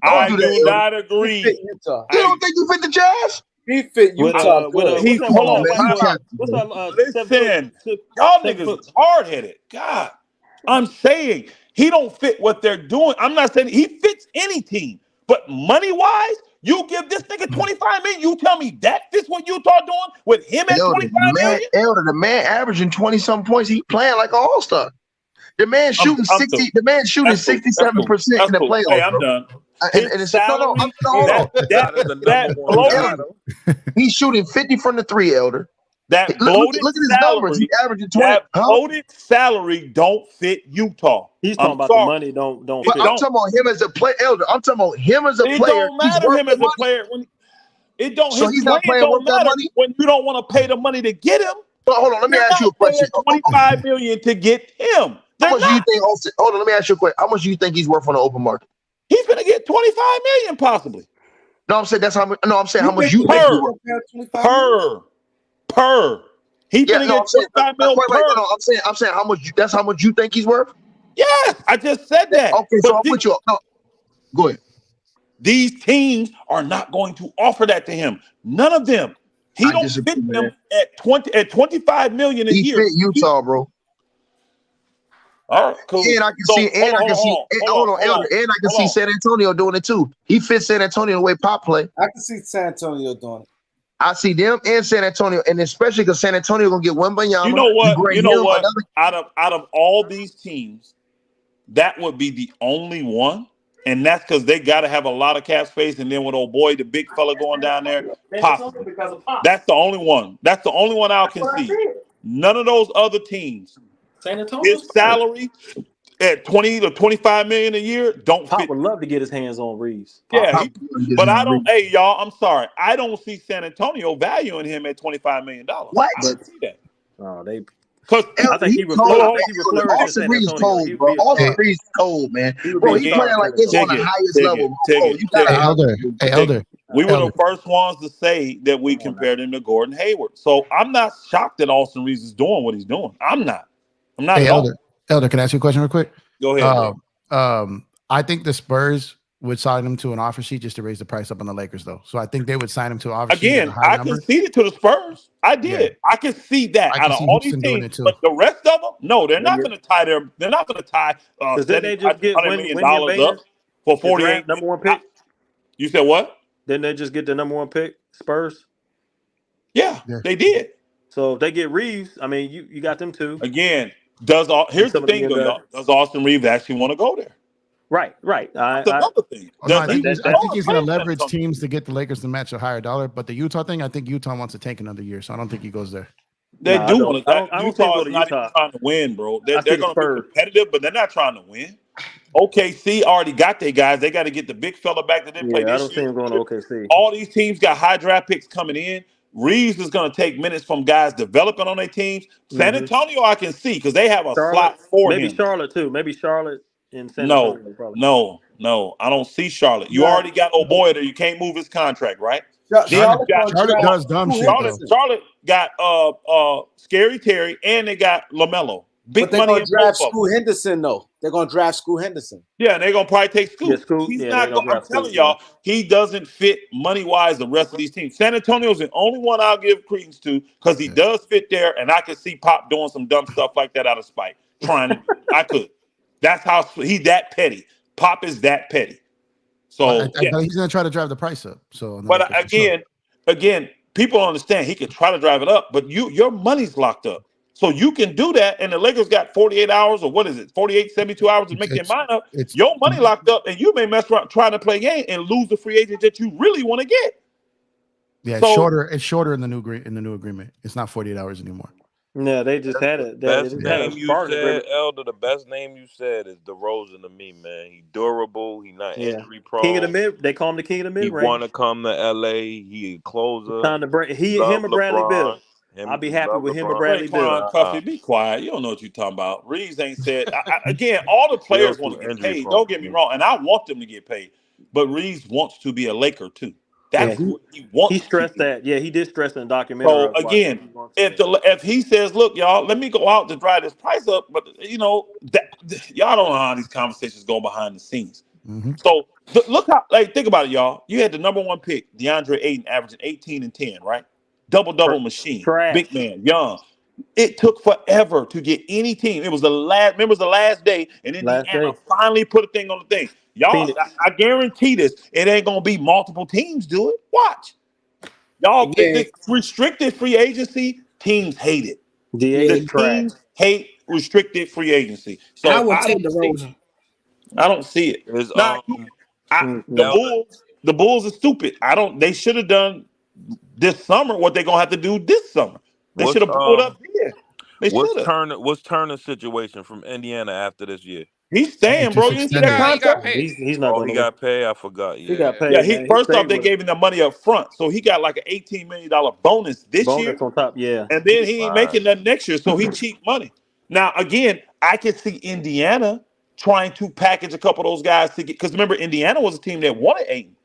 [SPEAKER 8] I do not agree.
[SPEAKER 1] He fit Utah.
[SPEAKER 9] You don't think he fit the Jazz?
[SPEAKER 1] He fit Utah.
[SPEAKER 8] Listen, y'all niggas hard-headed. God, I'm saying he don't fit what they're doing. I'm not saying he fits any team, but money-wise, you give this nigga $25 million. You tell me that fits what Utah doing with him at $25 million?
[SPEAKER 9] Elder, the man averaging 20-something points. He playing like an all-star. The man shooting 60. The man shooting 67% in the playoffs.
[SPEAKER 8] Hey, I'm done.
[SPEAKER 6] His salary,
[SPEAKER 9] hold on.
[SPEAKER 6] that
[SPEAKER 3] is the number one
[SPEAKER 6] bloated,
[SPEAKER 3] battle.
[SPEAKER 9] He's shooting 50 from the 3, Elder.
[SPEAKER 6] that
[SPEAKER 9] Look
[SPEAKER 6] bloated
[SPEAKER 9] at his numbers.
[SPEAKER 6] salary,
[SPEAKER 9] He's averaging 20.
[SPEAKER 6] that bloated salary don't fit Utah.
[SPEAKER 2] He's talking
[SPEAKER 6] I'm
[SPEAKER 2] about
[SPEAKER 6] sorry.
[SPEAKER 2] the money don't
[SPEAKER 9] But
[SPEAKER 2] fit.
[SPEAKER 9] I'm talking about him as a player, Elder. I'm talking about him as a
[SPEAKER 6] It
[SPEAKER 9] player.
[SPEAKER 6] don't matter him as a player. When it don't,
[SPEAKER 9] So
[SPEAKER 6] his
[SPEAKER 9] he's not
[SPEAKER 6] playing
[SPEAKER 9] playing
[SPEAKER 6] don't
[SPEAKER 9] worth that
[SPEAKER 6] matter
[SPEAKER 9] money?
[SPEAKER 6] when you don't want to pay the money to get him.
[SPEAKER 9] But hold on, let me
[SPEAKER 6] They're
[SPEAKER 9] ask you a
[SPEAKER 6] not
[SPEAKER 9] question.
[SPEAKER 6] paying $25 million to get him.
[SPEAKER 9] How
[SPEAKER 6] They're
[SPEAKER 9] much do you
[SPEAKER 6] not.
[SPEAKER 9] think? Hold on, let me ask you a question. How much do you think he's worth on the open market?
[SPEAKER 6] He's gonna get $25 million possibly.
[SPEAKER 9] No, I'm saying that's how much. No, I'm saying how much you think he's worth.
[SPEAKER 6] Per. He's
[SPEAKER 9] Yeah,
[SPEAKER 6] gonna
[SPEAKER 9] no,
[SPEAKER 6] get
[SPEAKER 9] I'm saying.
[SPEAKER 6] 25 million
[SPEAKER 9] Wait,
[SPEAKER 6] per.
[SPEAKER 9] no, I'm saying how much. That's how much you think he's worth.
[SPEAKER 6] Yes, I just said that.
[SPEAKER 9] Okay, so I'll put you up. No, go ahead.
[SPEAKER 6] These teams are not going to offer that to him. None of them. He don't fit them at 25 million a
[SPEAKER 9] He
[SPEAKER 6] year.
[SPEAKER 9] fit Utah, bro.
[SPEAKER 6] All right, cool.
[SPEAKER 9] And I can see, and I can see, hold on, Elder, and I can see San Antonio doing it too. He fits San Antonio the way Pop play.
[SPEAKER 1] I can see San Antonio doing it.
[SPEAKER 9] I see them and San Antonio, and especially because San Antonio gonna get Wembanyama.
[SPEAKER 6] You know what? Out of all these teams, that would be the only one, and that's because they got to have a lot of cap space. And then with old boy, the big fella going down there, possibly. That's the only one. That's the only one I can see. None of those other teams.
[SPEAKER 2] San Antonio.
[SPEAKER 6] His salary at 20 to 25 million a year don't
[SPEAKER 2] Pop
[SPEAKER 6] fit.
[SPEAKER 2] would love to get his hands on Reaves.
[SPEAKER 6] Yeah, but I don't. Hey, y'all, I'm sorry. I don't see San Antonio valuing him at $25 million.
[SPEAKER 9] What?
[SPEAKER 6] I don't see that.
[SPEAKER 2] Oh, they.
[SPEAKER 6] Because
[SPEAKER 2] I think he would flourish in San
[SPEAKER 9] Reaves
[SPEAKER 2] Antonio.
[SPEAKER 9] cold, bro. Austin Reaves cold, man. Bro, he playing like this on the highest level.
[SPEAKER 6] Hey, Elder. We were the first ones to say that we compared him to Gordon Hayward. So I'm not shocked that Austin Reaves is doing what he's doing. I'm not.
[SPEAKER 10] Hey, Elder, can I ask you a question real quick?
[SPEAKER 6] Go ahead.
[SPEAKER 10] I think the Spurs would sign him to an offer sheet just to raise the price up on the Lakers, though. So I think they would sign him to an offer sheet.
[SPEAKER 6] Again, I conceded to the Spurs. I did. Yeah. I can see that out of all these teams, but the rest of them, no, they're not going to tie their. They're not going to tie.
[SPEAKER 2] Didn't they just get
[SPEAKER 6] $100 million up for 48
[SPEAKER 2] number one pick?
[SPEAKER 6] You said what?
[SPEAKER 2] Didn't they just get the number one pick? Spurs.
[SPEAKER 6] Yeah, they did.
[SPEAKER 2] So if they get Reaves, I mean, you got them too.
[SPEAKER 6] Again, here's the thing, though, y'all. Does Austin Reaves actually want to go there?
[SPEAKER 2] Right.
[SPEAKER 6] That's another thing.
[SPEAKER 10] I think he's going to leverage teams to get the Lakers to match a higher dollar. But the Utah thing, I think Utah wants to tank another year, so I don't think he goes there.
[SPEAKER 6] They do want to. Utah is not even trying to win, bro. They're going to be competitive, but they're not trying to win. OKC already got their guys. They got to get the big fella back that they play this year.
[SPEAKER 2] I don't see him going to OKC.
[SPEAKER 6] All these teams got high draft picks coming in. Reaves is going to take minutes from guys developing on their teams. San Antonio, I can see because they have a slot for him.
[SPEAKER 2] Maybe Charlotte too. Maybe Charlotte in San Antonio. Probably.
[SPEAKER 6] No. I don't see Charlotte. You already got O'Boy there. You can't move his contract, right?
[SPEAKER 10] Charlotte does dumb shit.
[SPEAKER 6] Charlotte got Scary Terry and they got LaMelo. Big
[SPEAKER 1] but they're
[SPEAKER 6] money
[SPEAKER 1] going to draft Scoot Henderson, though. They're going to draft Scoot Henderson.
[SPEAKER 6] Yeah, and they're going to probably take Scoot. He's not. I'm telling y'all, he doesn't fit money-wise the rest of these teams. San Antonio's the only one I'll give credence to because he does fit there, and I can see Pop doing some dumb stuff like that out of spite. I could. That's how he's that petty. Pop is that petty. So
[SPEAKER 10] he's going to try to drive the price up. So,
[SPEAKER 6] but again, people don't understand. He could try to drive it up, but your money's locked up. So you can do that, and the Lakers got 48 hours, or what is it, 48, 72 hours to make their mind up. Your money locked up, and you may mess around trying to play a game and lose the free agent that you really want to get.
[SPEAKER 10] Yeah, it's shorter. It's shorter in the new agreement. It's not 48 hours anymore.
[SPEAKER 2] No, they just had it.
[SPEAKER 11] Best name you said, Elder. The best name you said is DeRozan to me, man. He durable. He not injury prone.
[SPEAKER 2] King of the mid. They call him the king of the mid.
[SPEAKER 11] He want to come to LA. He a closer.
[SPEAKER 2] Time to bring him and Bradley Beal. I'll be happy with him and Bradley Beal.
[SPEAKER 6] Cuffy, be quiet. You don't know what you're talking about. Reaves ain't said. Again, all the players want to get paid. Don't get me wrong, and I want them to get paid. But Reaves wants to be a Laker too. That's what he wants.
[SPEAKER 2] He stressed that. Yeah, he did stress in the documentary.
[SPEAKER 6] So again, if he says, "Look, y'all, let me go out to drive this price up," but y'all don't know how these conversations go behind the scenes.
[SPEAKER 10] Mm-hmm.
[SPEAKER 6] So look how, think about it, y'all. You had the number one pick, DeAndre Ayton, averaging 18 and 10, right? Double machine, big man, young. It took forever to get any team. It was the last. Remember, it was the last day, and then Indiana finally put a thing on the thing. Y'all, I guarantee this. It ain't gonna be multiple teams do it. Watch, y'all. This restricted free agency, teams hate it. The teams hate restricted free agency. So
[SPEAKER 7] I would take DeRozan.
[SPEAKER 6] I don't see it.
[SPEAKER 8] The Bulls are stupid. They should have done this summer what they're gonna have to do this summer. They should have pulled up here. They should have.
[SPEAKER 11] What's Turner's situation from Indiana after this year?
[SPEAKER 8] He's staying, bro. You didn't see that
[SPEAKER 3] He got
[SPEAKER 8] contract?
[SPEAKER 3] paid.
[SPEAKER 2] He's not going
[SPEAKER 11] He
[SPEAKER 2] to
[SPEAKER 11] got paid. I forgot.
[SPEAKER 2] He got paid.
[SPEAKER 8] Yeah,
[SPEAKER 2] man.
[SPEAKER 8] first off,
[SPEAKER 2] stayed
[SPEAKER 8] they
[SPEAKER 2] with
[SPEAKER 8] gave him the money up front, so he got like an $18 million bonus this year,
[SPEAKER 2] bonus on top. Yeah,
[SPEAKER 8] and then he ain't making that next year, so he cheap money. Now, again, I can see Indiana trying to package a couple of those guys to get, because remember, Indiana was a team that wanted Ayton.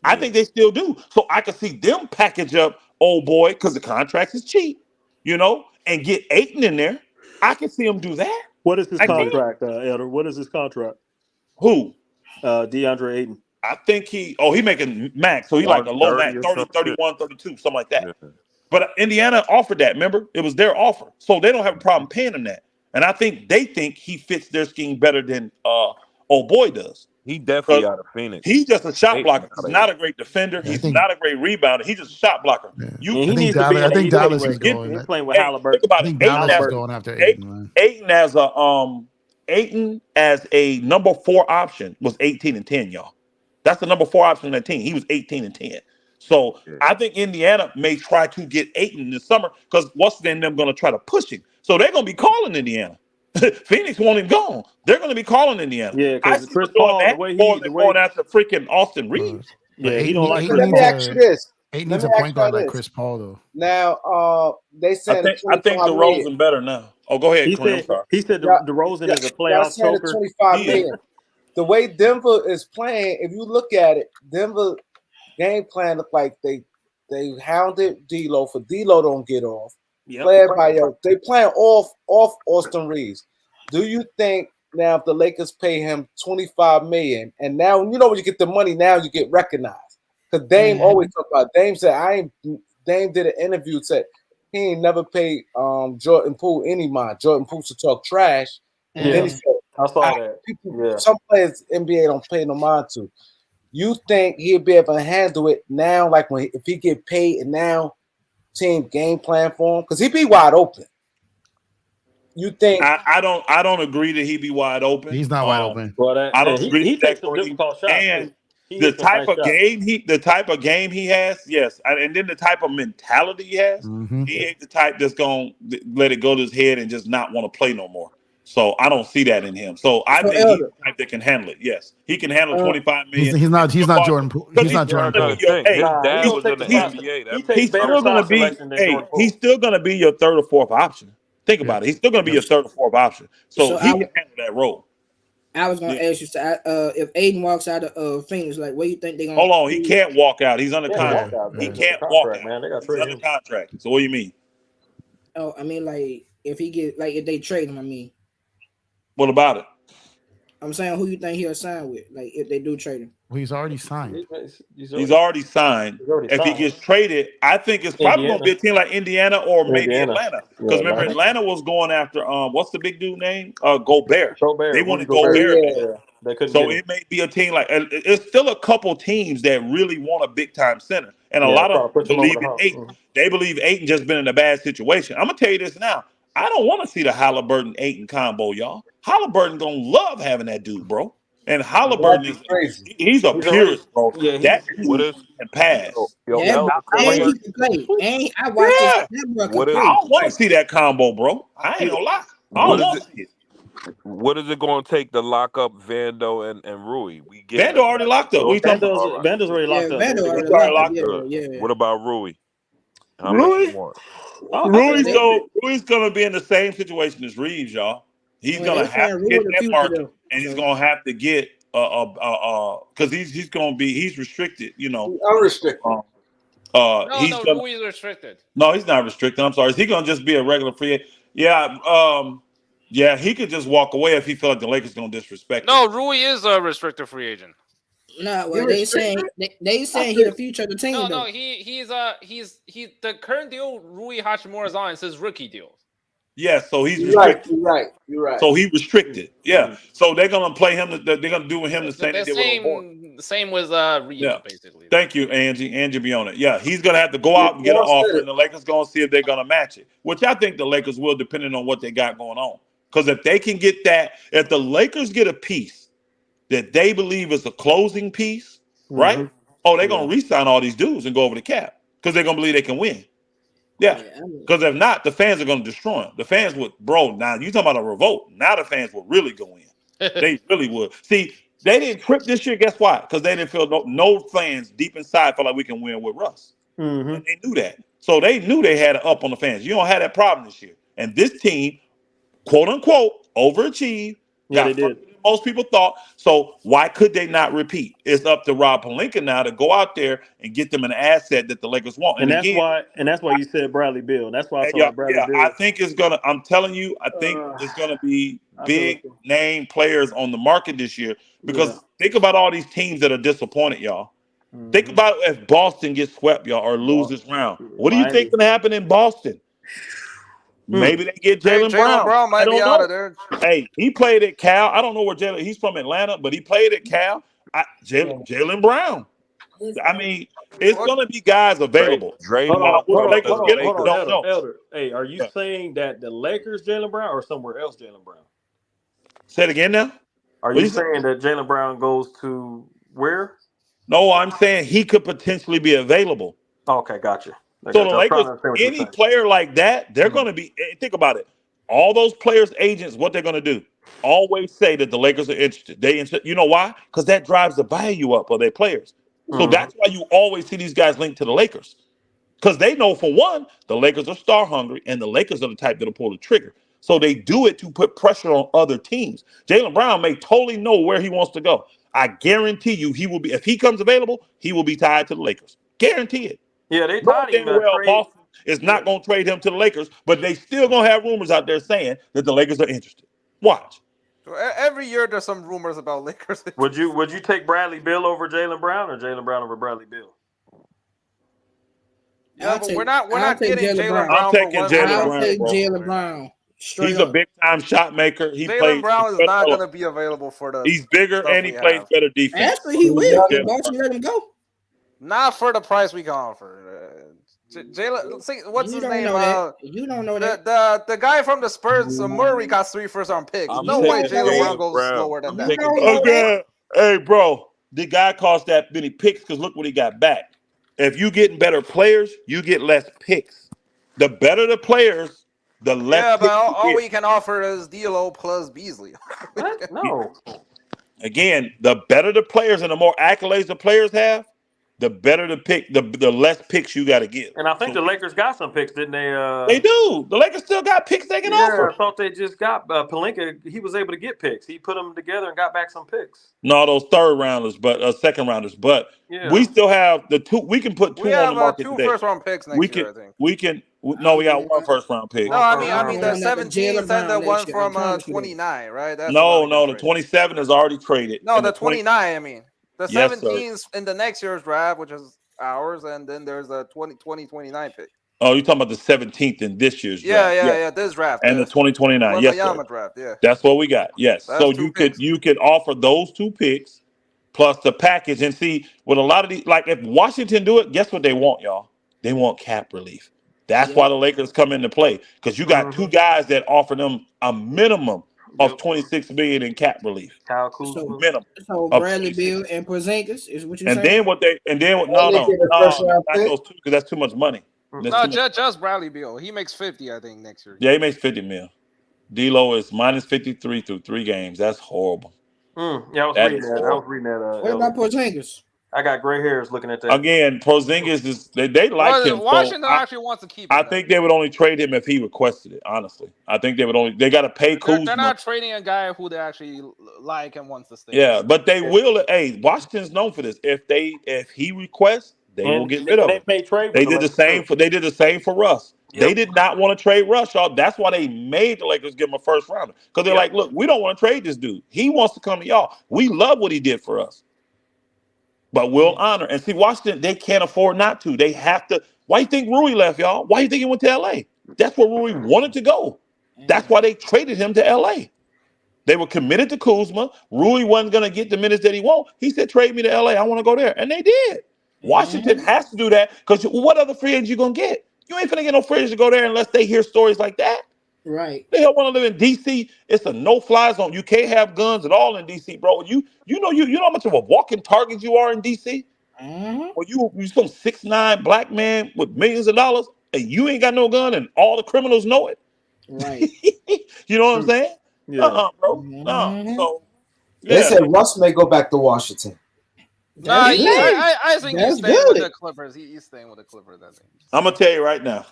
[SPEAKER 8] I think they still do. So I could see them package up old boy because the contract is cheap, and get Ayton in there. I can see them do that.
[SPEAKER 2] What is his contract, Elder? What is his contract?
[SPEAKER 8] Who?
[SPEAKER 2] DeAndre Ayton.
[SPEAKER 8] I think he making max. So he like a low max, 30, 31, 32, something like that. Yeah. But Indiana offered that, remember? It was their offer. So they don't have a problem paying him that. And I think they think he fits their scheme better than old boy does.
[SPEAKER 11] He definitely out of Phoenix.
[SPEAKER 8] He's just a shot blocker. He's not a great defender. He's not a great rebounder. He's just a shot blocker.
[SPEAKER 10] Yeah. I think Dallas is going.
[SPEAKER 2] He's playing with Halliburton.
[SPEAKER 8] Think about
[SPEAKER 10] I
[SPEAKER 8] it.
[SPEAKER 10] think Dallas is going after Ayton.
[SPEAKER 8] Ayton as a number 4 option was 18-10, y'all. That's the number 4 option on that team. He was 18-10. So I think Indiana may try to get Ayton this summer because what's then them going to try to push him. So they're going to be calling Indiana. Phoenix want him gone. They're going to be calling Indiana.
[SPEAKER 2] Yeah, because Chris
[SPEAKER 8] Paul, going after freaking Austin Reaves.
[SPEAKER 2] Yeah, he don't like.
[SPEAKER 1] Let me ask you this.
[SPEAKER 10] Ayton needs a point guard like Chris Paul, though.
[SPEAKER 1] Now, they said
[SPEAKER 8] I think DeRozan better now. Oh, go ahead.
[SPEAKER 2] He said DeRozan is a playoff choker.
[SPEAKER 1] 25 million. The way Denver is playing, if you look at it, Denver game plan look like they hounded D'Lo for D'Lo don't get off. They playing off Austin Reaves. Do you think now if the Lakers pay him $25 million, and now when you get the money, now you get recognized? Because Dame always talk about Dame said Dame did an interview said he ain't never paid Jordan Poole any mind. Jordan Poole to talk trash, and then he said
[SPEAKER 2] I saw that.
[SPEAKER 1] Some players NBA don't pay no mind to. You think he'll be able to handle it now? Like if he get paid and now team game plan for him because he be wide open. You think?
[SPEAKER 8] I don't agree that he be wide open.
[SPEAKER 10] He's not wide open.
[SPEAKER 8] I don't agree.
[SPEAKER 2] He takes some difficult shots.
[SPEAKER 8] And the type of game he has, yes, and then the type of mentality he has, he ain't the type that's gonna let it go to his head and just not want to play no more. So I don't see that in him. So I think he's the type that can handle it. Yes, he can handle 25 million.
[SPEAKER 10] He's not Jordan Poole. He's not Jordan Poole.
[SPEAKER 11] His dad was in the NBA.
[SPEAKER 8] He's still going to be. He's still going to be your 3rd or 4th option. Think about it. He's still going to be your 3rd or 4th option. So he can handle that role.
[SPEAKER 7] I was going to ask you, if Ayton walks out of Phoenix, like, what do you think they're going
[SPEAKER 8] to do? Hold on. He can't walk out. He's under contract. He can't walk out.
[SPEAKER 2] Man. They got
[SPEAKER 8] He's under contract. So what do you mean?
[SPEAKER 7] Oh, I mean, like, if they trade him, I mean.
[SPEAKER 8] What about it?
[SPEAKER 7] I'm saying, who you think he'll sign with? Like, if they do trade him.
[SPEAKER 10] Well, he's already signed.
[SPEAKER 8] He's already signed. If he gets traded, I think it's probably going to be a team like Indiana or maybe Atlanta. Because remember, Atlanta was going after what's the big dude name? Gobert. They wanted Gobert. So it may be a team like it's still a couple teams that really want a big time center, and a lot of them believe in Ayton. They believe Ayton just been in a bad situation. I'm gonna tell you this now. I don't want to see the Halliburton Ayton combo, y'all. Halliburton gonna love having that dude, bro. And Halliburton is crazy. He's a purist, bro.
[SPEAKER 2] Yeah,
[SPEAKER 8] that dude can pass.
[SPEAKER 7] And he can play. And I watched this. I
[SPEAKER 8] don't want to see that combo, bro. I ain't gonna lie. I don't want to see it.
[SPEAKER 11] What is it going to take to lock up Vando and Rui?
[SPEAKER 8] Vando already locked up.
[SPEAKER 2] Vando's already locked up.
[SPEAKER 7] Vando's already locked up.
[SPEAKER 11] Yeah. What about Rui?
[SPEAKER 8] Rui's going to be in the same situation as Reaves, y'all. He's going to have to get that market, and he's going to have to get because he's restricted.
[SPEAKER 1] Unrestricted.
[SPEAKER 3] Rui's restricted.
[SPEAKER 8] No, he's not restricted. I'm sorry. Is he going to just be a regular free agent? Yeah. Yeah, he could just walk away if he felt like the Lakers going to disrespect him.
[SPEAKER 3] No, Rui is a restricted free agent.
[SPEAKER 7] No, well, they saying he's the future of the team.
[SPEAKER 3] No, he's the current deal Rui Hachimura is on. It's his rookie deal.
[SPEAKER 8] Yeah, so he's restricted.
[SPEAKER 1] You're right.
[SPEAKER 8] So he's restricted. Yeah. So they're gonna play him. They're gonna do with him the same they did with
[SPEAKER 3] same with Reaves, basically.
[SPEAKER 8] Thank you, Angie. Angie be on it. Yeah, he's gonna have to go out and get an offer, and the Lakers gonna see if they're gonna match it. Which I think the Lakers will, depending on what they got going on. Because if they can get that, if the Lakers get a piece that they believe is a closing piece, right?
[SPEAKER 2] Mhm.
[SPEAKER 8] Oh, they're gonna re-sign all these dudes and go over the cap because they're gonna believe they can win. Yeah. Because if not, the fans are gonna destroy them. The fans would, bro. Now you talking about a revolt. Now the fans would really go in. They really would. See, they didn't trip this year. Guess why? Because they didn't feel no fans deep inside felt like we can win with Russ.
[SPEAKER 2] Mhm.
[SPEAKER 8] And they knew that. So they knew they had it up on the fans. You don't have that problem this year. And this team, quote unquote, overachieved.
[SPEAKER 2] Yeah,
[SPEAKER 8] Got
[SPEAKER 2] they did.
[SPEAKER 8] further than most people thought. So why could they not repeat? It's up to Rob Pelinka now to go out there and get them an asset that the Lakers want.
[SPEAKER 2] And
[SPEAKER 8] And
[SPEAKER 2] that's
[SPEAKER 8] again,
[SPEAKER 2] why you said Bradley Beal. That's why I felt
[SPEAKER 8] yeah,
[SPEAKER 2] like Bradley Beal.
[SPEAKER 8] I think it's gonna. I'm telling you, I think it's gonna be big name players on the market this year. Because think about all these teams that are disappointed, y'all. Think about if Boston gets swept, y'all, or lose this round. What do you think gonna happen in Boston? Maybe they get Jaylen Brown.
[SPEAKER 3] Brown might
[SPEAKER 8] I don't
[SPEAKER 3] be
[SPEAKER 8] know.
[SPEAKER 3] out of there.
[SPEAKER 8] Hey, he played at Cal. I don't know where Jaylen. He's from Atlanta, but he played at Cal. Jaylen Brown. I mean, it's gonna be guys available.
[SPEAKER 2] Hold on,
[SPEAKER 8] Don't know.
[SPEAKER 2] Elder. Hey, are you saying that the Lakers Jaylen Brown or somewhere else Jaylen Brown?
[SPEAKER 8] Say it again now.
[SPEAKER 2] Are you saying that Jaylen Brown goes to where?
[SPEAKER 8] No, I'm saying he could potentially be available.
[SPEAKER 2] Okay, gotcha.
[SPEAKER 8] So the Lakers, any player like that, they're going to be. Think about it. All those players' agents, what they're going to do, always say that the Lakers are interested. You know why? Because that drives the value up of their players. So that's why you always see these guys linked to the Lakers. Because they know, for one, the Lakers are star hungry, and the Lakers are the type that'll pull the trigger. So they do it to put pressure on other teams. Jaylen Brown may totally know where he wants to go. I guarantee you, he will be. If he comes available, he will be tied to the Lakers. Guarantee it.
[SPEAKER 2] Yeah, they tied him.
[SPEAKER 8] Boston is not going to trade him to the Lakers, but they still going to have rumors out there saying that the Lakers are interested. Watch.
[SPEAKER 3] So every year there's some rumors about Lakers.
[SPEAKER 2] Would you take Bradley Beal over Jaylen Brown or Jaylen Brown over Bradley Beal?
[SPEAKER 3] Yeah, but we're not getting Jaylen Brown.
[SPEAKER 8] I'm taking Jaylen Brown.
[SPEAKER 7] I'll take Jaylen Brown.
[SPEAKER 8] He's a big time shot maker.
[SPEAKER 3] Jaylen Brown is not going to be available for the.
[SPEAKER 8] He's bigger and he plays better defense.
[SPEAKER 7] Actually, he will. Boston let him go.
[SPEAKER 3] Not for the price we can offer. Jaylen, what's his name?
[SPEAKER 7] You don't know that.
[SPEAKER 3] The guy from the Spurs, Murray, got 3 first-round picks. No way Jaylen Brown goes lower than that.
[SPEAKER 8] Okay. Hey, bro, the guy cost that many picks because look what he got back. If you getting better players, you get less picks. The better the players, the less.
[SPEAKER 3] Yeah, but all we can offer is D'Lo plus Beasley.
[SPEAKER 2] No.
[SPEAKER 8] Again, the better the players and the more accolades the players have, the better the pick, the less picks you got to give.
[SPEAKER 2] And I think the Lakers got some picks, didn't they?
[SPEAKER 8] They do. The Lakers still got picks they can offer.
[SPEAKER 2] I thought they just got Pelinka. He was able to get picks. He put them together and got back some picks.
[SPEAKER 8] No, those third rounders, but second rounders. But we still have the two. We can put two on the market today.
[SPEAKER 3] We have 2 first-round picks next year, I think.
[SPEAKER 8] We got 1 first-round pick.
[SPEAKER 3] No, I mean the 17 and the one from 29, right? That's
[SPEAKER 8] no, the 27 is already traded.
[SPEAKER 3] No, the 29. I mean, the 17s in the next year's draft, which is ours, and then there's a 29 pick.
[SPEAKER 8] Oh, you're talking about the 17th in this year's draft?
[SPEAKER 3] Yeah, this draft.
[SPEAKER 8] And the 2029, yes, sir.
[SPEAKER 3] Draft, yeah.
[SPEAKER 8] That's what we got. Yes.
[SPEAKER 3] That's
[SPEAKER 8] so you could offer those 2 picks plus the package and see with a lot of these. Like if Washington do it, guess what they want, y'all? They want cap relief. That's why the Lakers come into play because you got 2 guys that offer them a minimum of $26 million in cap relief.
[SPEAKER 2] Kyle Kuzma.
[SPEAKER 8] Minimum.
[SPEAKER 7] So Bradley Beal and Porzingis is what you're saying.
[SPEAKER 8] And then not those 2 because that's too much money.
[SPEAKER 3] Just Bradley Beal. He makes 50, I think, next year.
[SPEAKER 8] Yeah, he makes 50 mil. D'Lo is minus 53 through 3 games. That's horrible.
[SPEAKER 2] Yeah, I was reading that.
[SPEAKER 7] What about Porzingis?
[SPEAKER 2] I got gray hairs looking at that.
[SPEAKER 8] Again, Porzingis is they like him.
[SPEAKER 3] Washington actually wants to keep him.
[SPEAKER 8] I think they would only trade him if he requested it. Honestly, I think they got to pay Kuzma.
[SPEAKER 3] They're not trading a guy who they actually like and wants to stay.
[SPEAKER 8] Yeah, but they will. Hey, Washington's known for this. If he requests, they will get rid of him. They did the same for Russ. Yep. They did not want to trade Russ, y'all. That's why they made the Lakers give him a first rounder because they're like, look, we don't want to trade this dude. He wants to come to y'all. We love what he did for us. But we'll honor. And see, Washington, they can't afford not to. They have to. Why you think Rui left, y'all? Why you think he went to L.A.? That's where Rui wanted to go. That's why they traded him to L.A. They were committed to Kuzma. Rui wasn't going to get the minutes that he want. He said, trade me to L.A. I want to go there. And they did. Washington has to do that because what other free agents you going to get? You ain't finna get no free agents to go there unless they hear stories like that.
[SPEAKER 7] Right.
[SPEAKER 8] The hell want to live in DC? It's a no-fly zone. You can't have guns at all in DC, bro. You know how much of a walking target you are in DC?
[SPEAKER 7] Mm-hmm.
[SPEAKER 8] Well, you some 6'9" black man with millions of dollars, and you ain't got no gun, and all the criminals know it.
[SPEAKER 7] Right.
[SPEAKER 8] You know what I'm saying?
[SPEAKER 2] Yeah.
[SPEAKER 8] Bro. No.
[SPEAKER 7] Mm-hmm.
[SPEAKER 8] So
[SPEAKER 1] They
[SPEAKER 8] yeah,
[SPEAKER 1] said Russ may go back to Washington.
[SPEAKER 3] Nah,
[SPEAKER 7] That's good.
[SPEAKER 3] I think he's
[SPEAKER 7] That's
[SPEAKER 3] staying with
[SPEAKER 7] good.
[SPEAKER 3] the Clippers. He's staying with the Clippers. I think.
[SPEAKER 8] I'm gonna tell you right now,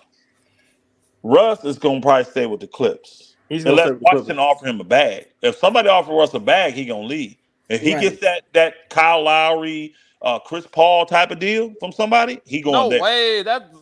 [SPEAKER 8] Russ is gonna probably stay with the Clips
[SPEAKER 2] He's gonna
[SPEAKER 8] unless
[SPEAKER 2] stay with the Clippers.
[SPEAKER 8] Washington offer him a bag. If somebody offer Russ a bag, he gonna leave. If he
[SPEAKER 7] Right.
[SPEAKER 8] gets that Kyle Lowry, Chris Paul type of deal from somebody, he going
[SPEAKER 3] No
[SPEAKER 8] there.
[SPEAKER 3] way. That.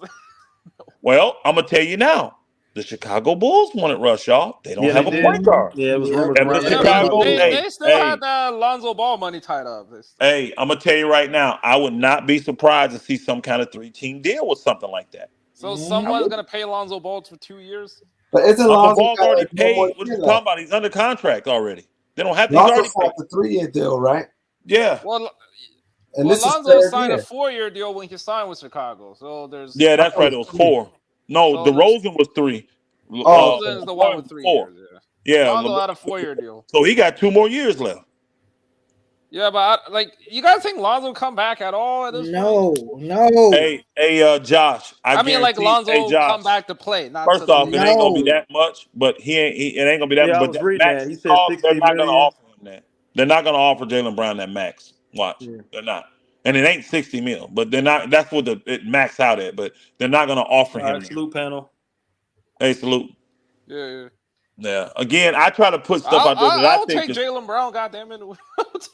[SPEAKER 8] Well, I'm gonna tell you now. The Chicago Bulls wanted Russ, y'all. They don't
[SPEAKER 2] Yeah, they
[SPEAKER 8] have a
[SPEAKER 2] did.
[SPEAKER 8] point guard.
[SPEAKER 2] Yeah, it was
[SPEAKER 7] Yep.
[SPEAKER 2] rumors
[SPEAKER 8] If the
[SPEAKER 2] around that
[SPEAKER 3] Yeah,
[SPEAKER 2] the Chicago
[SPEAKER 3] but
[SPEAKER 8] Chicago,
[SPEAKER 2] Bulls.
[SPEAKER 3] they still had
[SPEAKER 8] hey,
[SPEAKER 3] that Lonzo Ball money tied up.
[SPEAKER 8] I'm gonna tell you right now, I would not be surprised to see some kind of 3-team deal with something like that.
[SPEAKER 3] So
[SPEAKER 8] I
[SPEAKER 3] someone's
[SPEAKER 8] would.
[SPEAKER 3] gonna pay Lonzo Ball for 2 years.
[SPEAKER 1] But isn't
[SPEAKER 8] Lonzo
[SPEAKER 1] Lonzo
[SPEAKER 8] Ball's
[SPEAKER 1] got
[SPEAKER 8] already
[SPEAKER 1] like one more
[SPEAKER 8] paid. What
[SPEAKER 1] year
[SPEAKER 8] you talking
[SPEAKER 1] left?
[SPEAKER 8] about? He's under contract already. They don't have to. He's
[SPEAKER 1] Lonzo
[SPEAKER 8] already
[SPEAKER 1] signed
[SPEAKER 8] paid.
[SPEAKER 1] the 3-year deal, right?
[SPEAKER 8] Yeah.
[SPEAKER 3] Well,
[SPEAKER 1] And this is
[SPEAKER 3] Lonzo
[SPEAKER 1] third
[SPEAKER 3] signed a
[SPEAKER 1] year.
[SPEAKER 3] 4-year deal when he signed with Chicago. So there's
[SPEAKER 8] Yeah,
[SPEAKER 1] I
[SPEAKER 8] that's
[SPEAKER 1] thought
[SPEAKER 8] right.
[SPEAKER 1] it
[SPEAKER 8] It
[SPEAKER 1] was
[SPEAKER 8] was
[SPEAKER 1] 3.
[SPEAKER 8] 4. No,
[SPEAKER 3] so there's
[SPEAKER 8] DeRozan was 3.
[SPEAKER 1] Oh,
[SPEAKER 3] DeRozan is
[SPEAKER 1] okay.
[SPEAKER 3] the one
[SPEAKER 8] LeBron
[SPEAKER 3] with
[SPEAKER 8] was
[SPEAKER 3] 3 years.
[SPEAKER 8] 4.
[SPEAKER 3] Yeah.
[SPEAKER 8] Yeah,
[SPEAKER 3] Lonzo had a 4-year deal.
[SPEAKER 8] so he got 2 more years left.
[SPEAKER 3] Yeah, but you guys think Lonzo come back at all at this point?
[SPEAKER 7] No.
[SPEAKER 8] Hey, Josh, I
[SPEAKER 3] I mean, like
[SPEAKER 8] guarantee. Hey,
[SPEAKER 3] Lonzo come
[SPEAKER 8] Josh.
[SPEAKER 3] back to play, not
[SPEAKER 8] First
[SPEAKER 3] to
[SPEAKER 8] off, it
[SPEAKER 3] leave.
[SPEAKER 8] ain't gonna be
[SPEAKER 7] No.
[SPEAKER 8] that much, but it ain't gonna be that.
[SPEAKER 2] Yeah, I
[SPEAKER 8] But
[SPEAKER 2] was
[SPEAKER 8] that
[SPEAKER 2] reading
[SPEAKER 8] max
[SPEAKER 2] that. He
[SPEAKER 8] he
[SPEAKER 2] said
[SPEAKER 8] cost, they're
[SPEAKER 2] 60
[SPEAKER 8] not gonna
[SPEAKER 2] million.
[SPEAKER 8] offer him that. They're not gonna offer Jalen Brown that max. Watch,
[SPEAKER 2] Yeah.
[SPEAKER 8] they're not, and it ain't 60 mil. But they're not. That's what it max out at. But they're not gonna offer
[SPEAKER 2] All
[SPEAKER 8] him
[SPEAKER 2] right,
[SPEAKER 8] that.
[SPEAKER 2] salute panel.
[SPEAKER 8] Hey, salute.
[SPEAKER 3] Yeah.
[SPEAKER 8] Yeah. Again, I try to put stuff out there that I
[SPEAKER 3] I'll
[SPEAKER 8] think
[SPEAKER 3] take
[SPEAKER 8] is.
[SPEAKER 3] Jalen Brown. Goddamn it!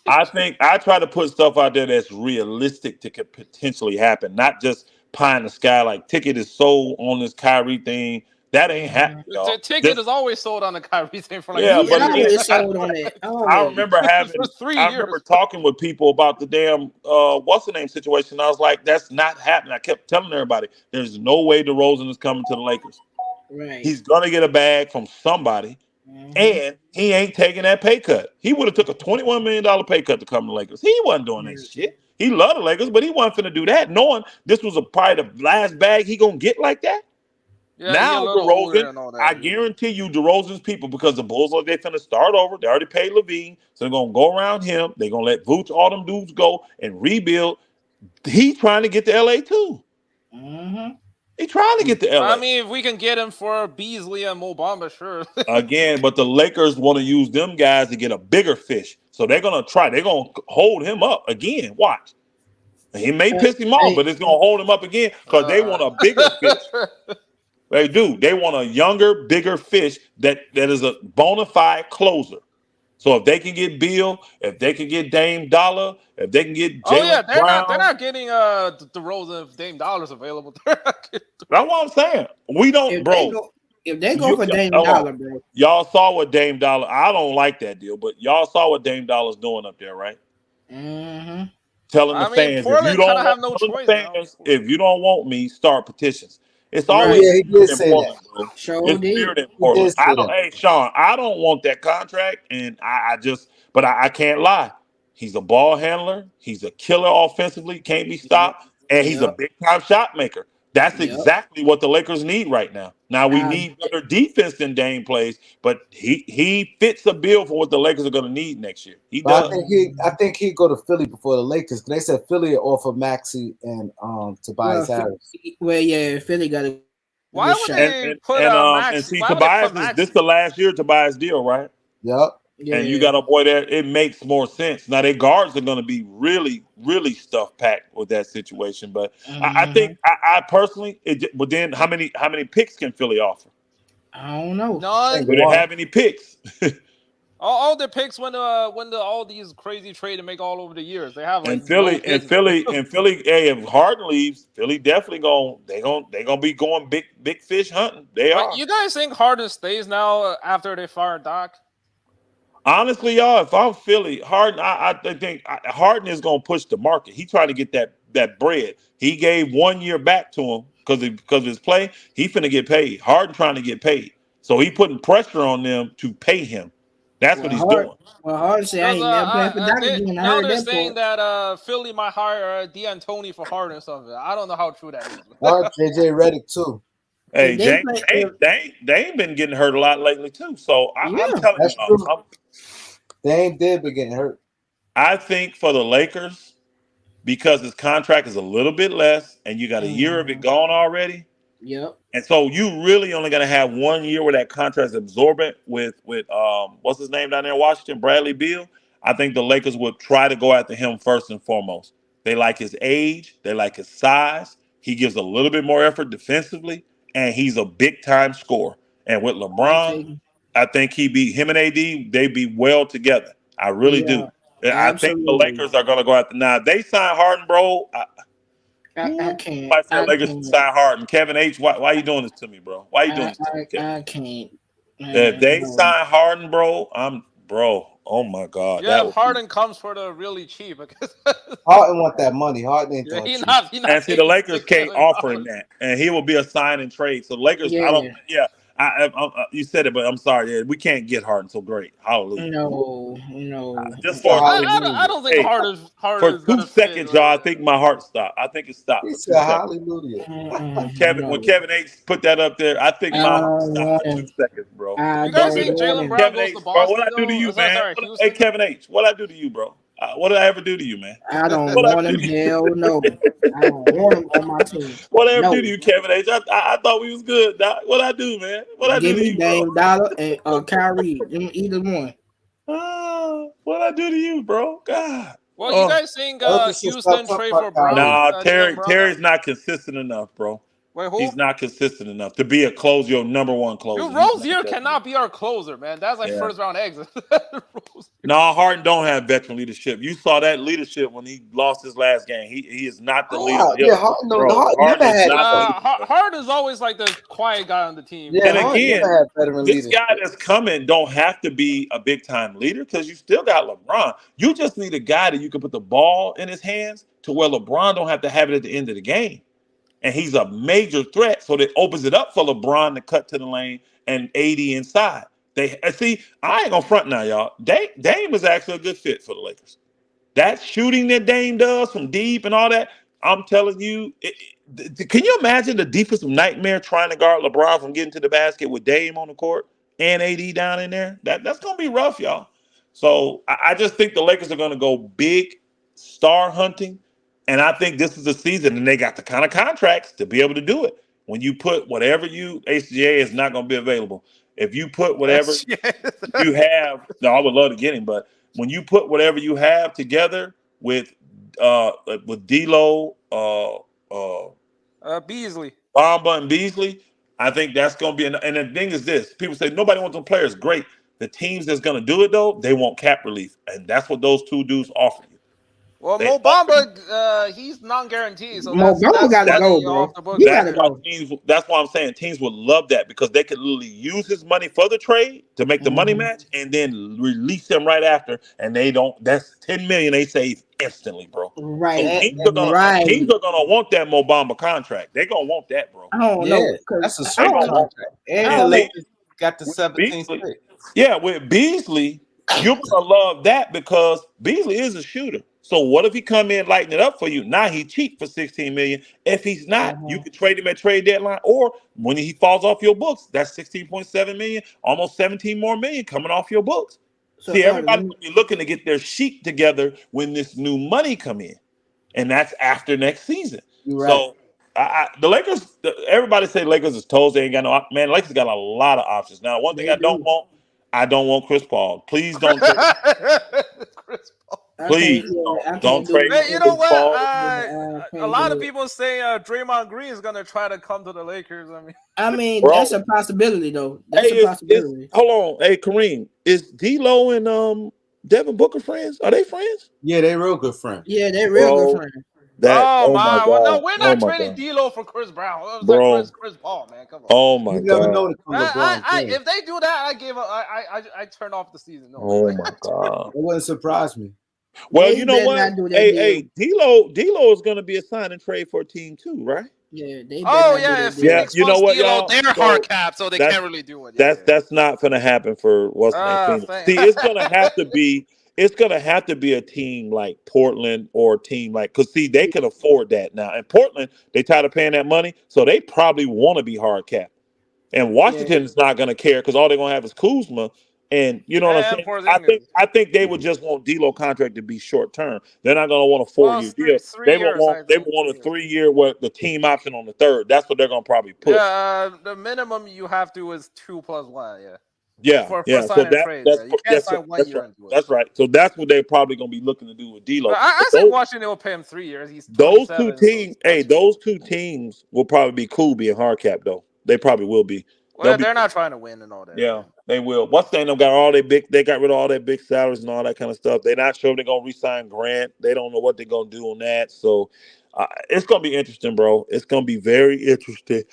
[SPEAKER 8] I think I try to put stuff out there that's realistic to could potentially happen, not just pie in the sky. Like ticket is sold on this Kyrie thing. That ain't happening,
[SPEAKER 3] The
[SPEAKER 8] y'all.
[SPEAKER 3] ticket
[SPEAKER 8] Just
[SPEAKER 3] is always sold on the Kyrie thing for like
[SPEAKER 8] yeah,
[SPEAKER 7] He
[SPEAKER 8] but
[SPEAKER 3] 3 years.
[SPEAKER 8] again,
[SPEAKER 7] always sold on it.
[SPEAKER 8] I
[SPEAKER 7] Always.
[SPEAKER 8] remember
[SPEAKER 3] For 3
[SPEAKER 8] I remember
[SPEAKER 3] years.
[SPEAKER 8] talking with people about the damn what's the name situation. I was like, that's not happening. I kept telling everybody, there's no way DeRozan is coming to the Lakers.
[SPEAKER 7] Right.
[SPEAKER 8] He's gonna get a bag from somebody, and he ain't taking that pay cut. He would have took a $21 million pay cut to come to the Lakers. He wasn't doing that shit. He loved the Lakers, but he wasn't finna do that, knowing this was probably the last bag he gonna get like that.
[SPEAKER 3] Yeah, he a
[SPEAKER 8] Now
[SPEAKER 3] little older
[SPEAKER 8] DeRozan,
[SPEAKER 3] and all
[SPEAKER 8] I
[SPEAKER 3] that.
[SPEAKER 8] guarantee you, DeRozan's people, because the Bulls are they finna start over. They already paid Levine, so they're gonna go around him. They're gonna let Vooch, all them dudes go and rebuild. He's trying to get to LA too. He's trying to get to LA.
[SPEAKER 3] I mean, if we can get him for Beasley and Mo Bamba, sure.
[SPEAKER 8] Again, but the Lakers want to use them guys to get a bigger fish. So they're gonna try, they're gonna hold him up again. Watch. He may piss him off, but it's gonna hold him up again because they want a bigger fish. They do. They want a younger, bigger fish that is a bona fide closer. So if they can get Beal, if they can get Dame Dollar, if they can get
[SPEAKER 3] Oh yeah,
[SPEAKER 8] Jalen
[SPEAKER 3] they're
[SPEAKER 8] Brown,
[SPEAKER 3] not getting the Rose of Dame Dollars available.
[SPEAKER 8] that's what I'm saying. We don't, bro.
[SPEAKER 7] If they go for Dame Dollar, bro.
[SPEAKER 8] Y'all saw what Dame Dollar. I don't like that deal, but y'all saw what Dame Dollar's doing up there, right? Telling the fans, if you don't want
[SPEAKER 3] no
[SPEAKER 8] telling the
[SPEAKER 3] choice
[SPEAKER 8] fans, if you don't want me, start petitions. It's
[SPEAKER 1] Oh,
[SPEAKER 8] always
[SPEAKER 1] yeah, he did
[SPEAKER 8] weird in
[SPEAKER 1] say
[SPEAKER 8] Portland,
[SPEAKER 1] that.
[SPEAKER 8] bro.
[SPEAKER 7] Sure
[SPEAKER 8] It's
[SPEAKER 7] did.
[SPEAKER 8] weird in
[SPEAKER 1] He
[SPEAKER 8] Portland.
[SPEAKER 1] did say
[SPEAKER 8] I don't.
[SPEAKER 1] that.
[SPEAKER 8] Hey, Sean, I don't want that contract, and but I can't lie. He's a ball handler. He's a killer offensively. Can't be stopped, and he's a big time shot maker. That's exactly what the Lakers need right now. Now we need better defense than Dame plays, but he fits the bill for what the Lakers are going to need next year. He
[SPEAKER 1] But
[SPEAKER 8] does.
[SPEAKER 1] I think he'd go to Philly before the Lakers. They said Philly offer Maxey and Tobias Harris.
[SPEAKER 7] Well, yeah, Philly got a
[SPEAKER 3] Why
[SPEAKER 7] good
[SPEAKER 3] would
[SPEAKER 7] shot.
[SPEAKER 3] they put
[SPEAKER 8] And
[SPEAKER 3] Max?
[SPEAKER 8] see,
[SPEAKER 3] Why would they
[SPEAKER 8] Tobias
[SPEAKER 3] put
[SPEAKER 8] is
[SPEAKER 3] Max?
[SPEAKER 8] this the last year of Tobias' deal, right?
[SPEAKER 1] Yep.
[SPEAKER 8] And you got a boy there. It makes more sense. Now their guards are going to be really, really stuff packed with that situation. But I think I personally, but then how many picks can Philly offer?
[SPEAKER 7] I don't know.
[SPEAKER 3] None.
[SPEAKER 8] Do they have any picks?
[SPEAKER 3] All the picks when all these crazy trade to make all over the years. They have like
[SPEAKER 8] And Philly,
[SPEAKER 3] no picks.
[SPEAKER 8] hey, if Harden leaves, Philly definitely gonna be going big fish hunting. They are.
[SPEAKER 3] You guys think Harden stays now after they fired Doc?
[SPEAKER 8] Honestly, y'all, if I'm Philly, Harden, I think Harden is gonna push the market. He trying to get that bread. He gave 1 year back to him because of his play. He finna get paid. Harden trying to get paid, so he putting pressure on them to pay him. That's what he's doing.
[SPEAKER 7] Well, Harden said I ain't never playing for Doc again. I
[SPEAKER 3] Now
[SPEAKER 7] heard
[SPEAKER 3] they're
[SPEAKER 7] that
[SPEAKER 3] saying
[SPEAKER 7] part.
[SPEAKER 3] that Philly might hire D'Antoni for Harden or something. I don't know how true that is.
[SPEAKER 1] JJ Redick too.
[SPEAKER 8] Hey,
[SPEAKER 7] If they play,
[SPEAKER 8] they ain't been getting hurt a lot lately too. So I'm
[SPEAKER 7] yeah,
[SPEAKER 8] telling
[SPEAKER 1] That's
[SPEAKER 8] you,
[SPEAKER 1] true. Dame did be getting hurt.
[SPEAKER 8] I think for the Lakers, because his contract is a little bit less, and you got a year of it gone already.
[SPEAKER 7] yep.
[SPEAKER 8] And so you really only gonna have 1 year where that contract is absorbent with what's his name down there in Washington, Bradley Beal. I think the Lakers would try to go after him first and foremost. They like his age, they like his size. He gives a little bit more effort defensively, and he's a big time scorer. And with
[SPEAKER 7] I
[SPEAKER 8] LeBron,
[SPEAKER 7] take
[SPEAKER 8] I think he be him and AD, they be well together. I really
[SPEAKER 7] yeah,
[SPEAKER 8] do. I think the
[SPEAKER 7] absolutely.
[SPEAKER 8] Lakers are gonna go after now. If they sign Harden, bro.
[SPEAKER 7] I
[SPEAKER 8] Ooh,
[SPEAKER 7] can't.
[SPEAKER 8] somebody said
[SPEAKER 7] I
[SPEAKER 8] Lakers should
[SPEAKER 7] can't.
[SPEAKER 8] sign Harden. Kevin H, why you doing this to me, bro? Why you doing
[SPEAKER 7] I
[SPEAKER 8] this to me,
[SPEAKER 7] I,
[SPEAKER 8] Kevin?
[SPEAKER 7] I can't.
[SPEAKER 8] If they
[SPEAKER 7] No.
[SPEAKER 8] sign Harden, bro, oh my God,
[SPEAKER 3] Yeah,
[SPEAKER 8] that
[SPEAKER 3] if
[SPEAKER 8] would be.
[SPEAKER 3] Harden comes for the really cheap, because
[SPEAKER 1] Harden want that money. Harden ain't
[SPEAKER 3] yeah,
[SPEAKER 1] doing cheap.
[SPEAKER 3] he
[SPEAKER 8] And
[SPEAKER 3] not
[SPEAKER 8] see, the
[SPEAKER 3] taking
[SPEAKER 8] Lakers can't offer him
[SPEAKER 3] $6 million.
[SPEAKER 8] that, and he will be a sign and trade. So the Lakers, I don't.
[SPEAKER 7] Yeah.
[SPEAKER 8] Yeah, you said it, but I'm sorry. Yeah, we can't get Harden. So great, hallelujah.
[SPEAKER 7] No. No.
[SPEAKER 8] Just
[SPEAKER 1] It's a
[SPEAKER 8] for
[SPEAKER 3] I
[SPEAKER 1] hallelujah.
[SPEAKER 3] don't think
[SPEAKER 8] hey,
[SPEAKER 3] Harden
[SPEAKER 8] for
[SPEAKER 3] is
[SPEAKER 8] two
[SPEAKER 3] gonna fit.
[SPEAKER 8] seconds, y'all, I think my heart stopped. I think it stopped
[SPEAKER 1] He
[SPEAKER 8] for 2
[SPEAKER 1] said
[SPEAKER 8] seconds.
[SPEAKER 1] hallelujah.
[SPEAKER 8] When
[SPEAKER 7] No.
[SPEAKER 8] Kevin H put that up there, I think
[SPEAKER 7] I
[SPEAKER 8] my heart
[SPEAKER 7] don't
[SPEAKER 8] stopped
[SPEAKER 7] want
[SPEAKER 8] for two
[SPEAKER 7] him.
[SPEAKER 8] seconds, bro.
[SPEAKER 7] I
[SPEAKER 3] You guys
[SPEAKER 7] don't
[SPEAKER 3] think
[SPEAKER 7] want
[SPEAKER 3] Jalen
[SPEAKER 7] him.
[SPEAKER 3] Brown
[SPEAKER 8] Kevin
[SPEAKER 3] goes
[SPEAKER 8] H,
[SPEAKER 3] to
[SPEAKER 8] bro, what
[SPEAKER 3] Boston
[SPEAKER 8] I do to
[SPEAKER 3] though?
[SPEAKER 8] you, man?
[SPEAKER 3] Sorry,
[SPEAKER 8] Hey,
[SPEAKER 3] Houston.
[SPEAKER 8] Kevin H, what I do to you, bro? What did I ever do to you, man?
[SPEAKER 7] I don't
[SPEAKER 8] What I
[SPEAKER 7] want
[SPEAKER 8] do
[SPEAKER 7] him.
[SPEAKER 8] to you?
[SPEAKER 7] Hell no. I don't want him on my team.
[SPEAKER 8] What I ever do to
[SPEAKER 7] No.
[SPEAKER 8] you, Kevin H? I thought we was good, Doc. What I do, man? What I do
[SPEAKER 7] Give
[SPEAKER 8] to
[SPEAKER 7] me
[SPEAKER 8] you, bro?
[SPEAKER 7] Dame Dollar and Kyrie. Give me either one.
[SPEAKER 8] What I do to you, bro? God.
[SPEAKER 3] Well, you
[SPEAKER 8] Oh,
[SPEAKER 3] guys think
[SPEAKER 1] Others should stop
[SPEAKER 3] Houston
[SPEAKER 1] talking
[SPEAKER 3] trade for
[SPEAKER 1] about
[SPEAKER 3] Brown,
[SPEAKER 1] Kyrie.
[SPEAKER 8] nah,
[SPEAKER 3] Jalen Brown now?
[SPEAKER 8] Terry's not consistent enough, bro.
[SPEAKER 3] Wait,
[SPEAKER 8] He's
[SPEAKER 3] who?
[SPEAKER 8] not consistent enough to be a closer, your number one closer.
[SPEAKER 3] Dude,
[SPEAKER 8] He's not
[SPEAKER 3] Rozier
[SPEAKER 8] that good.
[SPEAKER 3] cannot be our closer, man. That's like
[SPEAKER 8] Yeah.
[SPEAKER 3] first round exit.
[SPEAKER 8] No, Harden don't have veteran leadership. You saw that leadership when he lost his last game. He is not the leader.
[SPEAKER 1] Yeah, Harden,
[SPEAKER 8] Bro,
[SPEAKER 1] Harden never
[SPEAKER 8] Harden is
[SPEAKER 1] had.
[SPEAKER 8] not the leader.
[SPEAKER 3] Harden is always like the quiet guy on the team.
[SPEAKER 1] Yeah,
[SPEAKER 8] And
[SPEAKER 1] Harden
[SPEAKER 8] again,
[SPEAKER 1] never had veteran
[SPEAKER 8] this
[SPEAKER 1] leadership.
[SPEAKER 8] guy that's coming don't have to be a big time leader because you still got LeBron. You just need a guy that you can put the ball in his hands to where LeBron don't have to have it at the end of the game. And he's a major threat, so that opens it up for LeBron to cut to the lane and AD inside. They see, I ain't gonna front now, y'all. Dame is actually a good fit for the Lakers. That shooting that Dame does from deep and all that, I'm telling you, can you imagine the defensive nightmare trying to guard LeBron from getting to the basket with Dame on the court and AD down in there? That's gonna be rough, y'all. So I just think the Lakers are gonna go big star hunting, and I think this is the season, and they got the kind of contracts to be able to do it. When you put whatever HGA is not gonna be available. If you put whatever you have, no, I would love to get him, but when you put whatever you have together with D'Lo,
[SPEAKER 3] Beasley.
[SPEAKER 8] Bamba, and Beasley, I think that's going to be. And the thing is this: people say nobody wants them players. Great, the teams that's going to do it though, they want cap relief, and that's what those two dudes offer you.
[SPEAKER 3] Well,
[SPEAKER 8] They
[SPEAKER 3] Mo
[SPEAKER 8] offer you.
[SPEAKER 3] Bamba, he's non-guaranteed, so
[SPEAKER 7] Mo
[SPEAKER 3] that's
[SPEAKER 7] Bamba gotta
[SPEAKER 3] money
[SPEAKER 7] go, bro.
[SPEAKER 3] off the books
[SPEAKER 7] He
[SPEAKER 3] right
[SPEAKER 7] gotta
[SPEAKER 8] That's
[SPEAKER 3] there.
[SPEAKER 8] why
[SPEAKER 7] go.
[SPEAKER 8] teams. That's why I'm saying teams would love that because they could literally use his money for the trade to make the money match, and then release him right after. And they don't. That's $10 million they save instantly, bro.
[SPEAKER 7] Right.
[SPEAKER 8] So
[SPEAKER 7] Right.
[SPEAKER 8] teams are gonna want that Mo Bamba contract. They're gonna want that, bro.
[SPEAKER 7] I don't
[SPEAKER 1] Yeah,
[SPEAKER 7] know.
[SPEAKER 1] that's a
[SPEAKER 7] I
[SPEAKER 1] sweet
[SPEAKER 7] don't know.
[SPEAKER 1] contract. And
[SPEAKER 7] I
[SPEAKER 1] the
[SPEAKER 7] don't know.
[SPEAKER 1] Lakers got the
[SPEAKER 8] With
[SPEAKER 1] 17th
[SPEAKER 8] Beasley,
[SPEAKER 1] pick.
[SPEAKER 8] yeah, with Beasley, you're gonna love that because Beasley is a shooter. So what if he come in lighting it up for you? Now he cheap for 16 million. If he's not, you could trade him at trade deadline, or when he falls off your books, that's 16.7 million, almost 17 more million coming off your books.
[SPEAKER 7] So
[SPEAKER 8] See,
[SPEAKER 7] Elder,
[SPEAKER 8] everybody's gonna be looking to get their sheet together when this new money come in, and that's after next season.
[SPEAKER 1] You're right.
[SPEAKER 8] So the Lakers, everybody say Lakers is toast. They ain't got no man. Lakers got a lot of options. Now, one thing
[SPEAKER 7] They
[SPEAKER 8] I don't
[SPEAKER 7] do.
[SPEAKER 8] want, I don't want Chris Paul. Please don't trade.
[SPEAKER 3] Chris Paul.
[SPEAKER 8] Please
[SPEAKER 7] I can't
[SPEAKER 8] don't
[SPEAKER 7] do
[SPEAKER 8] trade
[SPEAKER 3] Man,
[SPEAKER 8] Chris
[SPEAKER 3] you know what?
[SPEAKER 8] Paul.
[SPEAKER 3] A lot of people say Draymond Green is gonna try to come to the Lakers.
[SPEAKER 7] I mean,
[SPEAKER 8] Bro.
[SPEAKER 7] that's a possibility, though. That's
[SPEAKER 8] Hey,
[SPEAKER 7] a possibility.
[SPEAKER 8] hold on. Hey, Kareem, is D'Lo and Devin Booker friends? Are they friends?
[SPEAKER 1] Yeah, they real good friends.
[SPEAKER 7] Yeah, they're real
[SPEAKER 8] Bro,
[SPEAKER 7] good friends.
[SPEAKER 3] Oh
[SPEAKER 8] my
[SPEAKER 3] my!
[SPEAKER 8] God.
[SPEAKER 3] Well, no, we're not
[SPEAKER 8] Oh my
[SPEAKER 3] trading
[SPEAKER 8] God.
[SPEAKER 3] D'Lo for Chris Brown. It was
[SPEAKER 8] Bro.
[SPEAKER 3] like Chris Paul, man. Come on.
[SPEAKER 8] Oh my
[SPEAKER 1] You never
[SPEAKER 8] God.
[SPEAKER 1] know the LeBron.
[SPEAKER 3] If they do that, I give up. I turn off the season. No,
[SPEAKER 8] Oh my God.
[SPEAKER 1] It wouldn't surprise me.
[SPEAKER 8] Well,
[SPEAKER 7] They
[SPEAKER 8] you know
[SPEAKER 7] better
[SPEAKER 8] what?
[SPEAKER 7] not do that
[SPEAKER 8] Hey,
[SPEAKER 7] deal.
[SPEAKER 8] D'Lo is going to be a sign and trade for a team too, right?
[SPEAKER 7] Yeah, they better
[SPEAKER 3] Oh
[SPEAKER 7] not
[SPEAKER 3] yeah,
[SPEAKER 7] do
[SPEAKER 3] if
[SPEAKER 7] that deal.
[SPEAKER 3] Phoenix
[SPEAKER 8] you know
[SPEAKER 3] wants
[SPEAKER 8] what,
[SPEAKER 3] D'Lo,
[SPEAKER 8] y'all?
[SPEAKER 3] they're
[SPEAKER 8] So,
[SPEAKER 3] hard cap, so they
[SPEAKER 8] that's-
[SPEAKER 3] can't really do it. Yeah,
[SPEAKER 8] That's not going to happen for what's the name? Phoenix.
[SPEAKER 3] thank-
[SPEAKER 8] See, it's going to have to be it's gonna have to be a team like Portland or a team like because see they can afford that now. And Portland, they tired of paying that money, so they probably want to be hard cap. And Washington's not gonna care because all they're gonna have is Kuzma. And you know what I'm
[SPEAKER 3] And
[SPEAKER 8] saying? I
[SPEAKER 3] Porzingis.
[SPEAKER 8] think they would just want D'Lo contract to be short term. They're not gonna want a 4-year
[SPEAKER 3] Well,
[SPEAKER 8] deal.
[SPEAKER 3] three years, I
[SPEAKER 8] They
[SPEAKER 3] think.
[SPEAKER 8] would want a 3-year with the team option on the third. That's what they're gonna probably push.
[SPEAKER 3] Yeah, the minimum you have to is 2+1. Yeah.
[SPEAKER 8] Yeah,
[SPEAKER 3] For
[SPEAKER 8] So
[SPEAKER 3] sign and trade, you can't sign 1 year
[SPEAKER 8] right.
[SPEAKER 3] into it.
[SPEAKER 8] That's right. So that's what they're probably gonna be looking to do with D'Lo.
[SPEAKER 3] But I think Washington will pay him 3 years. He's
[SPEAKER 8] Those two
[SPEAKER 3] 27.
[SPEAKER 8] teams, those two teams will probably be cool being hard cap though. They probably will be.
[SPEAKER 3] Well, they're not trying to win and all that.
[SPEAKER 8] Yeah, they will. What's they got all their big? They got rid of all their big salaries and all that kind of stuff. They're not sure if they're gonna re-sign Grant. They don't know what they're gonna do on that. So it's gonna be interesting, bro. It's gonna be very interesting,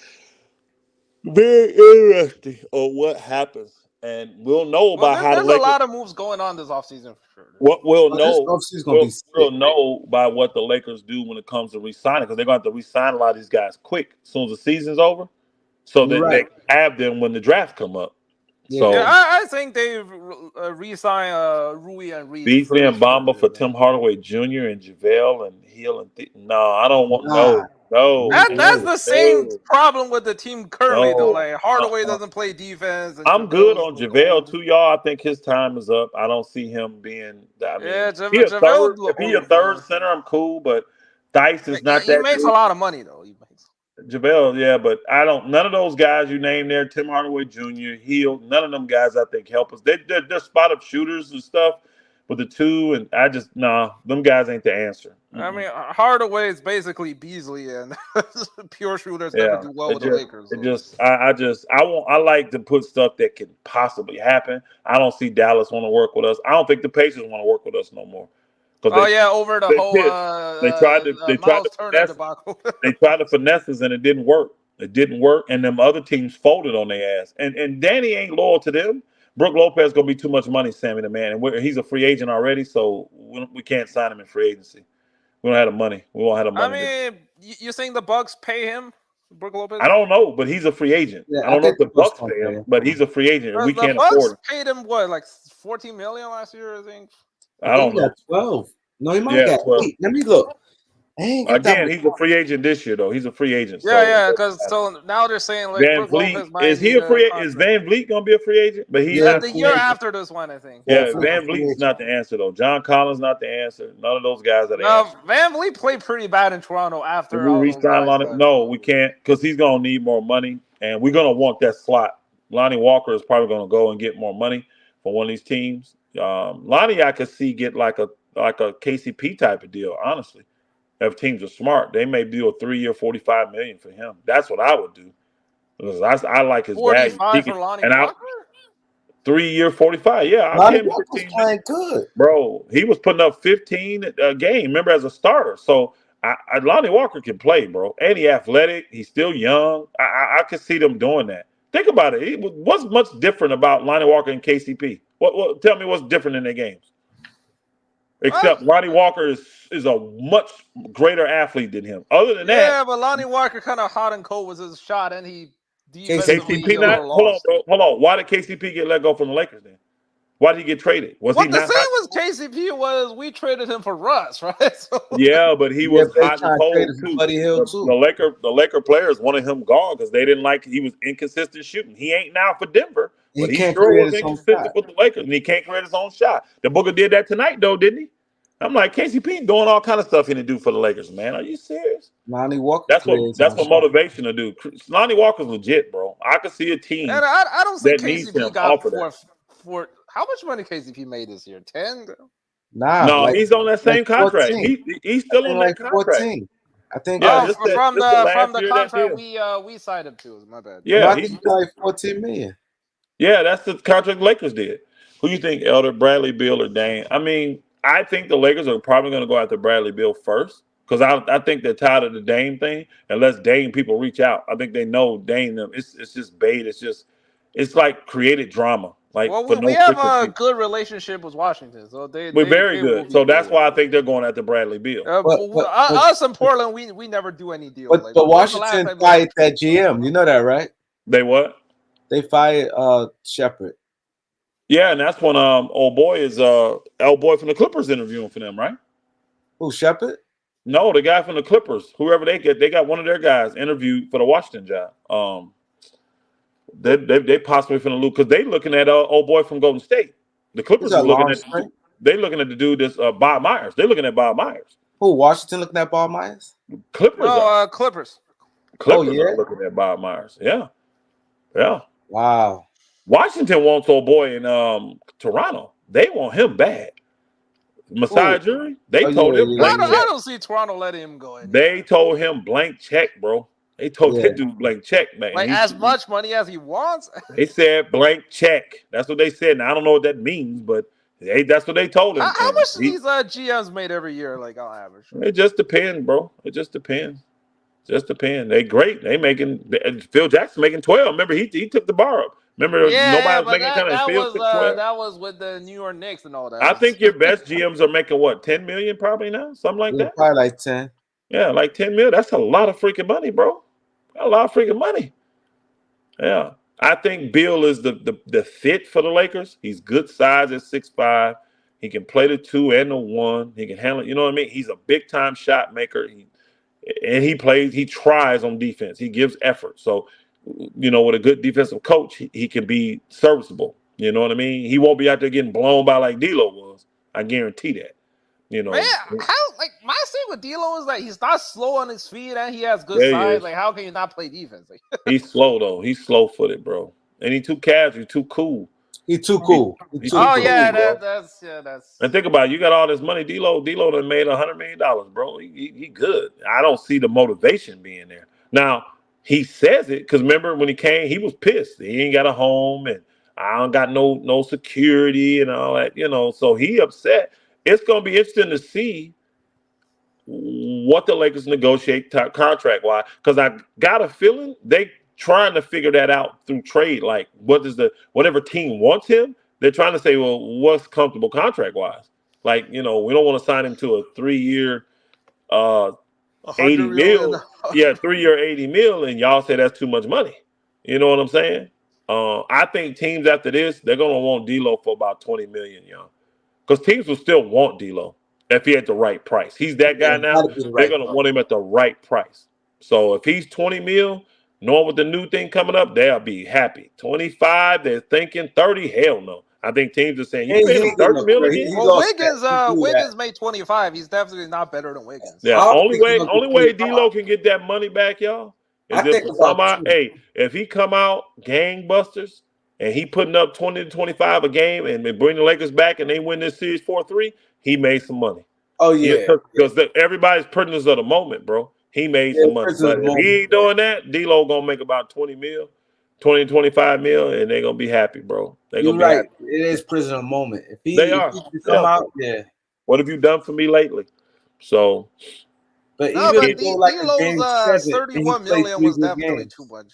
[SPEAKER 8] on what happens, and we'll know about how the
[SPEAKER 3] There's a
[SPEAKER 8] Lakers.
[SPEAKER 3] lot of moves going on this offseason for sure.
[SPEAKER 8] What we'll
[SPEAKER 1] This
[SPEAKER 8] know,
[SPEAKER 1] offseason's gonna be sick.
[SPEAKER 8] we'll know by what the Lakers do when it comes to re-signing because they're going to have to re-sign a lot of these guys quick as soon as the season's over, so
[SPEAKER 1] You're
[SPEAKER 8] that
[SPEAKER 1] right.
[SPEAKER 8] they have them when the draft come up.
[SPEAKER 1] Yeah.
[SPEAKER 8] So
[SPEAKER 3] Yeah, I think they re-sign Rui and Reaves.
[SPEAKER 8] Beasley and Bamba for Tim Hardaway Jr. and JaVale and Hill and no, I don't want no.
[SPEAKER 3] That's the same problem with the team currently though. Like Hardaway
[SPEAKER 8] Uh-uh.
[SPEAKER 3] doesn't play defense. And
[SPEAKER 8] I'm good on JaVale too, y'all. I think his time is up. I don't see him being. I mean,
[SPEAKER 3] JaVale.
[SPEAKER 8] if he a third center, I'm cool. But Dice is not that.
[SPEAKER 3] He makes a lot of money though.
[SPEAKER 8] JaVale, yeah, but I don't. None of those guys you named there, Tim Hardaway Jr., Hill, none of them guys I think help us. They're spot up shooters and stuff with the two, and I just them guys ain't the answer.
[SPEAKER 3] I mean, Hardaway is basically Beasley, and pure shooters never do well with the Lakers. So.
[SPEAKER 8] I like to put stuff that can possibly happen. I don't see Dallas want to work with us. I don't think the Pacers want to work with us no more.
[SPEAKER 3] Over the whole
[SPEAKER 8] they tried to finesse, they tried to finesse us and it didn't work. It didn't work, and them other teams folded on their ass. And Danny ain't loyal to them. Brooke Lopez gonna be too much money, Sammy the man, and he's a free agent already, so we can't sign him in free agency. We don't have the money. We won't have the money.
[SPEAKER 3] I mean, you think the Bucks pay him, Brooke Lopez?
[SPEAKER 8] I don't know, but he's a free agent.
[SPEAKER 1] Yeah,
[SPEAKER 8] I don't know if the Bucks pay him, but he's a free agent, and we can't afford him.
[SPEAKER 3] Paid him what, like $14 million last year, I think.
[SPEAKER 8] I don't know.
[SPEAKER 1] 12. No, he might have got 8. Let me look.
[SPEAKER 8] Again, he's a free agent this year, though. He's a free agent.
[SPEAKER 3] Yeah, because so now they're saying like
[SPEAKER 8] Van Vliet is he a free? Is Van Vliet gonna be a free agent? But he's
[SPEAKER 3] the year after this one, I think.
[SPEAKER 8] Yeah, Van Vliet's not the answer though. John Collins not the answer. None of those guys are the answer.
[SPEAKER 3] Van Vliet played pretty bad in Toronto after.
[SPEAKER 8] We re-sign on it. No, we can't because he's gonna need more money, and we're gonna want that slot. Lonnie Walker is probably gonna go and get more money for one of these teams. Lonnie, I could see get like a KCP type of deal, honestly. If teams are smart, they may do a 3-year, $45 million for him. That's what I would do because I like his value.
[SPEAKER 3] 45 for Lonnie Walker?
[SPEAKER 8] 3-year, $45. Yeah,
[SPEAKER 1] Lonnie Walker's playing good,
[SPEAKER 8] bro. He was putting up 15 a game. Remember, as a starter. So Lonnie Walker can play, bro, and he's athletic. He's still young. I could see them doing that. Think about it. What's much different about Lonnie Walker and KCP? What? Tell me what's different in their games. Except Lonnie Walker is a much greater athlete than him. Other than that,
[SPEAKER 3] yeah, but Lonnie Walker kind of hot and cold was his shot, and he
[SPEAKER 8] KCP not. Hold on. Why did KCP get let go from the Lakers then? Why did he get traded? Was
[SPEAKER 3] what
[SPEAKER 8] he
[SPEAKER 3] the
[SPEAKER 8] not?
[SPEAKER 3] same was KCP was we traded him for Russ, right? So,
[SPEAKER 8] yeah, but he was hot and cold too.
[SPEAKER 1] Buddy Hill too.
[SPEAKER 8] The Laker players wanted him gone because they didn't like he was inconsistent shooting. He ain't now for Denver, but he sure was inconsistent with the Lakers, and he can't create his own shot. The Booker did that tonight, though, didn't he? I'm like, KCP doing all kind of stuff he didn't do for the Lakers, man. Are you serious?
[SPEAKER 1] Lonnie Walker.
[SPEAKER 8] That's what motivation to do. Lonnie Walker's legit, bro. I could see a team.
[SPEAKER 3] And I don't think KCP got for how much money KCP made this year? 10?
[SPEAKER 8] No, he's on that same contract. He's still on that contract. 14.
[SPEAKER 3] I think from the contract we signed him to. My bad.
[SPEAKER 8] Yeah,
[SPEAKER 1] he's like $14 million.
[SPEAKER 8] Yeah, that's the contract the Lakers did. Who you think, Elder, Bradley Beal, or Dame? I mean, I think the Lakers are probably going to go after Bradley Beal first because I think they're tired of the Dame thing. Unless Dame people reach out, I think they know Dame. It's just bait. It's like created drama. Like
[SPEAKER 3] we have a good relationship with Washington, so we're
[SPEAKER 8] very good. So that's why I think they're going after Bradley Beal.
[SPEAKER 3] Us in Portland, we never do any deals.
[SPEAKER 1] But Washington fired that GM. You know that, right?
[SPEAKER 8] They what?
[SPEAKER 1] They fired Shepard.
[SPEAKER 8] Yeah, and that's when old boy is old boy from the Clippers interviewing for them, right?
[SPEAKER 1] Who, Shepard?
[SPEAKER 8] No, the guy from the Clippers, whoever they get, they got one of their guys interviewed for the Washington job. They possibly finna lose because they looking at old boy from Golden State. The Clippers
[SPEAKER 1] He's
[SPEAKER 8] is
[SPEAKER 1] a
[SPEAKER 8] looking
[SPEAKER 1] long
[SPEAKER 8] at
[SPEAKER 1] string.
[SPEAKER 8] they looking at the dude that's Bob Myers. They looking at Bob Myers.
[SPEAKER 1] Who, Washington looking at Bob Myers?
[SPEAKER 8] Clippers are.
[SPEAKER 3] Clippers.
[SPEAKER 8] Clippers
[SPEAKER 1] yeah?
[SPEAKER 8] are looking at Bob Myers. Yeah. Yeah.
[SPEAKER 1] Wow.
[SPEAKER 8] Washington wants old boy in Toronto. They want him bad. Messiah Jury, they told him blank check.
[SPEAKER 3] I don't see Toronto letting him go anywhere.
[SPEAKER 8] They told him blank check, bro. They told that dude blank check, man.
[SPEAKER 3] Like as much money as he wants.
[SPEAKER 8] They said blank check. That's what they said. Now I don't know what that means, but that's what they told him.
[SPEAKER 3] How much do these GMs made every year, like on average?
[SPEAKER 8] It just depends, bro. It just depends. Just depends. They great. They making Phil Jackson making 12. Remember, he took the bar up. Remember, nobody was making kind of Phil took 12.
[SPEAKER 3] That was with the New York Knicks and all that.
[SPEAKER 8] I think your best GMs are making what, 10 million probably now, something like that.
[SPEAKER 1] Probably like 10.
[SPEAKER 8] Yeah, like 10 million. That's a lot of freaking money, bro. A lot of freaking money. Yeah. I think Beal is the fit for the Lakers. He's good size at 6'5". He can play the 2 and the 1. He can handle it. You know what I mean? He's a big time shot maker. He tries on defense. He gives effort. So, you know, with a good defensive coach, he can be serviceable. You know what I mean? He won't be out there getting blown by like D'Lo was. I guarantee that. You know,
[SPEAKER 3] man, my thing with D'Lo is that he's not slow on his feet and he has good size. Like, how can you not play defense?
[SPEAKER 8] He's slow though. He's slow footed, bro. And he's too casual. He's too cool.
[SPEAKER 1] He's too cool.
[SPEAKER 8] He's too cool,
[SPEAKER 3] that's.
[SPEAKER 8] And think about it, you got all this money. D'Lo done made $100 million, bro. He good. I don't see the motivation being there. Now he says it because remember when he came, he was pissed. He ain't got a home and I don't got no security and all that. You know, so he upset. It's gonna be interesting to see what the Lakers negotiate contract wise, because I got a feeling they trying to figure that out through trade. Like, whatever team wants him, they're trying to say, well, what's comfortable contract wise? Like, you know, we don't want to sign him to a 3-year, 80 mil. Yeah, 3-year, 80 mil, and y'all say that's too much money. You know what I'm saying? I think teams after this, they're gonna want D'Lo for about 20 million, y'all. Because teams will still want D'Lo if he at the right price. He's that guy now. They're going to want him at the right price. So if he's 20 mil, knowing with the new thing coming up, they'll be happy. 25, they're thinking 30. Hell no. I think teams are saying, you paying him 30 mil again?
[SPEAKER 3] Well, Wiggins made 25. He's definitely not better than Wiggins.
[SPEAKER 8] Yeah, only way D'Lo can get that money back, y'all, is if he come out gangbusters, and he putting up 20 to 25 a game and bring the Lakers back and they win this series 4-3, he made some money.
[SPEAKER 1] Oh, yeah.
[SPEAKER 8] Because everybody's prisoners of the moment, bro. He made some money. But if he ain't doing that, D'Lo going to make about 20 to 25 mil, and they're going to be happy, bro. You're
[SPEAKER 1] right. It is prisoner of the moment. If he come out,
[SPEAKER 8] what have you done for me lately? So.
[SPEAKER 1] But
[SPEAKER 3] D'Lo's 31 million was definitely too much.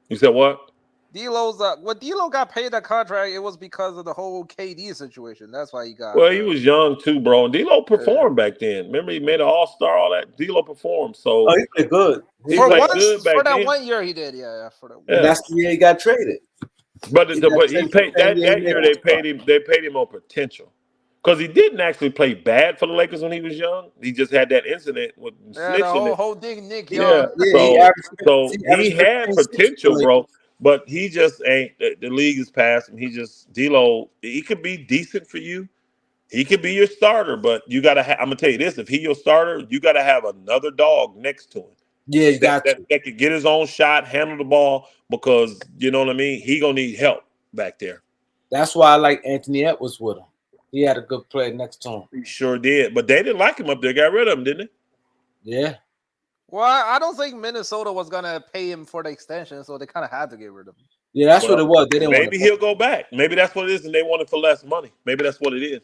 [SPEAKER 8] You said what?
[SPEAKER 3] D'Lo's when D'Lo got paid that contract, it was because of the whole KD situation. That's why he got.
[SPEAKER 8] Well, he was young too, bro. And D'Lo performed back then. Remember, he made an All-Star, all that. D'Lo performed. So
[SPEAKER 1] he played good.
[SPEAKER 3] For that 1 year, he did. Yeah. For that.
[SPEAKER 1] Yeah. That's the year he got traded.
[SPEAKER 8] But he paid that year. They paid him on potential. Because he didn't actually play bad for the Lakers when he was young. He just had that incident with snitching.
[SPEAKER 3] The whole thing, Nick.
[SPEAKER 8] So he had potential, bro. But he just ain't. The league is past him. D'Lo. He could be decent for you. He could be your starter, but you gotta. I'm gonna tell you this: if he your starter, you gotta have another dog next to him.
[SPEAKER 1] Yeah, you got
[SPEAKER 8] that could get his own shot, handle the ball, because you know what I mean. He gonna need help back there.
[SPEAKER 1] That's why I like Anthony Edwards with him. He had a good player next to him.
[SPEAKER 8] He sure did, but they didn't like him up there. Got rid of him, didn't they?
[SPEAKER 1] Yeah.
[SPEAKER 3] Well, I don't think Minnesota was gonna pay him for the extension, so they kind of had to get rid of him.
[SPEAKER 1] Yeah, that's what it was. They didn't.
[SPEAKER 8] Maybe he'll go back. Maybe that's what it is, and they want it for less money. Maybe that's what it is.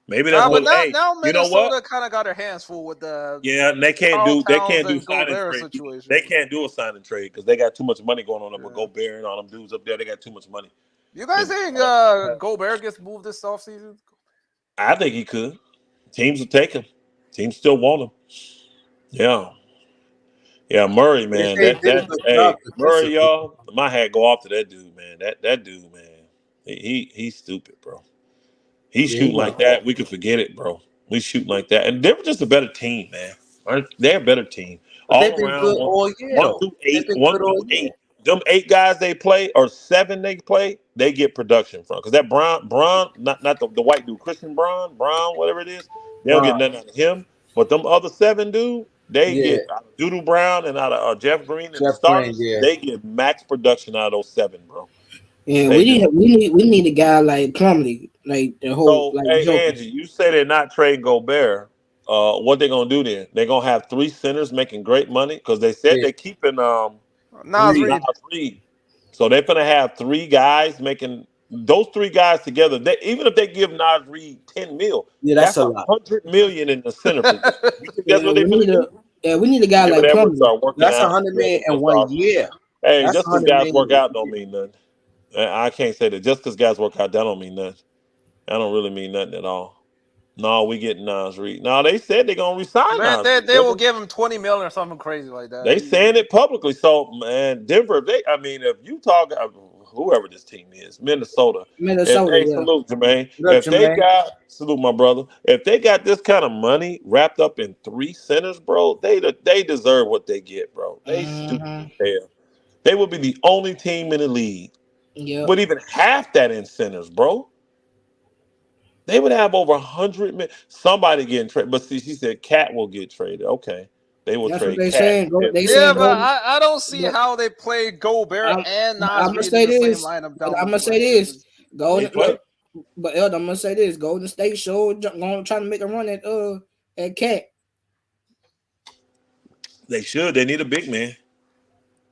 [SPEAKER 8] Maybe that's what.
[SPEAKER 3] Now Minnesota
[SPEAKER 8] you know what?
[SPEAKER 3] kind of got their hands full with the.
[SPEAKER 8] Yeah, and they can't do signing trade.
[SPEAKER 3] Situation.
[SPEAKER 8] They can't do a signing trade because they got too much money going on up with Gobert and all them dudes up there. They got too much money.
[SPEAKER 3] You guys think Gobert gets moved this offseason?
[SPEAKER 8] I think he could. Teams will take him. Teams still want him. Yeah, Murray, man. Murray, y'all. My hat go off to that dude, man. That dude, man. He's stupid, bro. He's
[SPEAKER 1] Yeah,
[SPEAKER 8] shooting like that. We could forget it, bro. We shooting like that, and they were just a better team, man. They're a better team
[SPEAKER 1] but they've
[SPEAKER 8] all
[SPEAKER 1] been
[SPEAKER 8] around.
[SPEAKER 1] good all year,
[SPEAKER 8] One
[SPEAKER 1] though.
[SPEAKER 8] through
[SPEAKER 1] They've
[SPEAKER 8] eight,
[SPEAKER 1] been
[SPEAKER 8] one
[SPEAKER 1] good all
[SPEAKER 8] through
[SPEAKER 1] year.
[SPEAKER 8] eight. Them 8 guys they play or 7 they play, they get production from. Because that Braun, not the white dude, Christian Braun, whatever it is, they don't get
[SPEAKER 1] Bron.
[SPEAKER 8] nothing out of him. But them other 7 dude, they
[SPEAKER 1] Yeah,
[SPEAKER 8] get out of Doodoo Brown and out of Jeff Green and the
[SPEAKER 1] Jeff Green.
[SPEAKER 8] starters,
[SPEAKER 1] Yeah,
[SPEAKER 8] they get max production out of those 7, bro.
[SPEAKER 7] Yeah,
[SPEAKER 8] They do.
[SPEAKER 7] we need a guy like Plumlee, like the whole
[SPEAKER 8] So,
[SPEAKER 7] like
[SPEAKER 8] hey,
[SPEAKER 7] Joker.
[SPEAKER 8] Angie, you say they're not trading Gobert. What they gonna do then? They're gonna have 3 centers making great money because they said
[SPEAKER 1] yeah.
[SPEAKER 8] they're keeping
[SPEAKER 3] Nas
[SPEAKER 1] Reed.
[SPEAKER 3] Reed.
[SPEAKER 8] Nas Reed. So they're gonna have 3 guys making those 3 guys together. They, even if they give Nas Reed 10 mil,
[SPEAKER 1] Yeah, that's
[SPEAKER 8] that's
[SPEAKER 1] a lot.
[SPEAKER 8] 100 million in the center position. You think that's
[SPEAKER 7] Yeah,
[SPEAKER 8] what they're gonna do?
[SPEAKER 7] we need a guy
[SPEAKER 8] Gilbert
[SPEAKER 7] like
[SPEAKER 8] Edwards
[SPEAKER 7] Plumlee.
[SPEAKER 8] are working
[SPEAKER 1] That's
[SPEAKER 8] out.
[SPEAKER 1] 100 million in
[SPEAKER 8] Just
[SPEAKER 1] 1 year.
[SPEAKER 8] hey,
[SPEAKER 1] That's
[SPEAKER 8] just because
[SPEAKER 1] 100
[SPEAKER 8] guys
[SPEAKER 1] million
[SPEAKER 8] work
[SPEAKER 1] in
[SPEAKER 8] out
[SPEAKER 1] 1
[SPEAKER 8] don't
[SPEAKER 1] year.
[SPEAKER 8] mean nothing. I can't say that just because guys work out that don't mean nothing. That don't really mean nothing at all. No, we getting Nas Reed. No, they said they're gonna resign
[SPEAKER 3] Man,
[SPEAKER 8] Nas Reed.
[SPEAKER 3] they will give him 20 million or something crazy like that.
[SPEAKER 8] They saying it publicly. So man, Denver, if you talk whoever this team is, Minnesota.
[SPEAKER 7] Minnesota, yeah.
[SPEAKER 8] Salute Jermaine.
[SPEAKER 1] What up, Jermaine?
[SPEAKER 8] Salute my brother. If they got this kind of money wrapped up in 3 centers, bro, they deserve what they get, bro. They stupid as hell. They would be the only team in the league
[SPEAKER 7] Yep.
[SPEAKER 8] with even half that in centers, bro. They would have over 100 million. Somebody getting traded, but see, she said Cat will get traded. Okay, they will
[SPEAKER 7] That's what
[SPEAKER 8] trade
[SPEAKER 7] they
[SPEAKER 8] Cat.
[SPEAKER 7] saying. They
[SPEAKER 3] Yeah,
[SPEAKER 7] saying
[SPEAKER 3] but
[SPEAKER 7] go.
[SPEAKER 3] I don't see how they play Gobert and Nas
[SPEAKER 7] I'm gonna
[SPEAKER 3] Reed
[SPEAKER 7] say
[SPEAKER 3] in the same
[SPEAKER 7] this.
[SPEAKER 3] lineup.
[SPEAKER 7] I'm
[SPEAKER 3] Down
[SPEAKER 7] gonna say this.
[SPEAKER 8] They play.
[SPEAKER 7] But Elder, I'm gonna say this. Golden State showed going trying to make a run at Cat.
[SPEAKER 8] They should. They need a big man.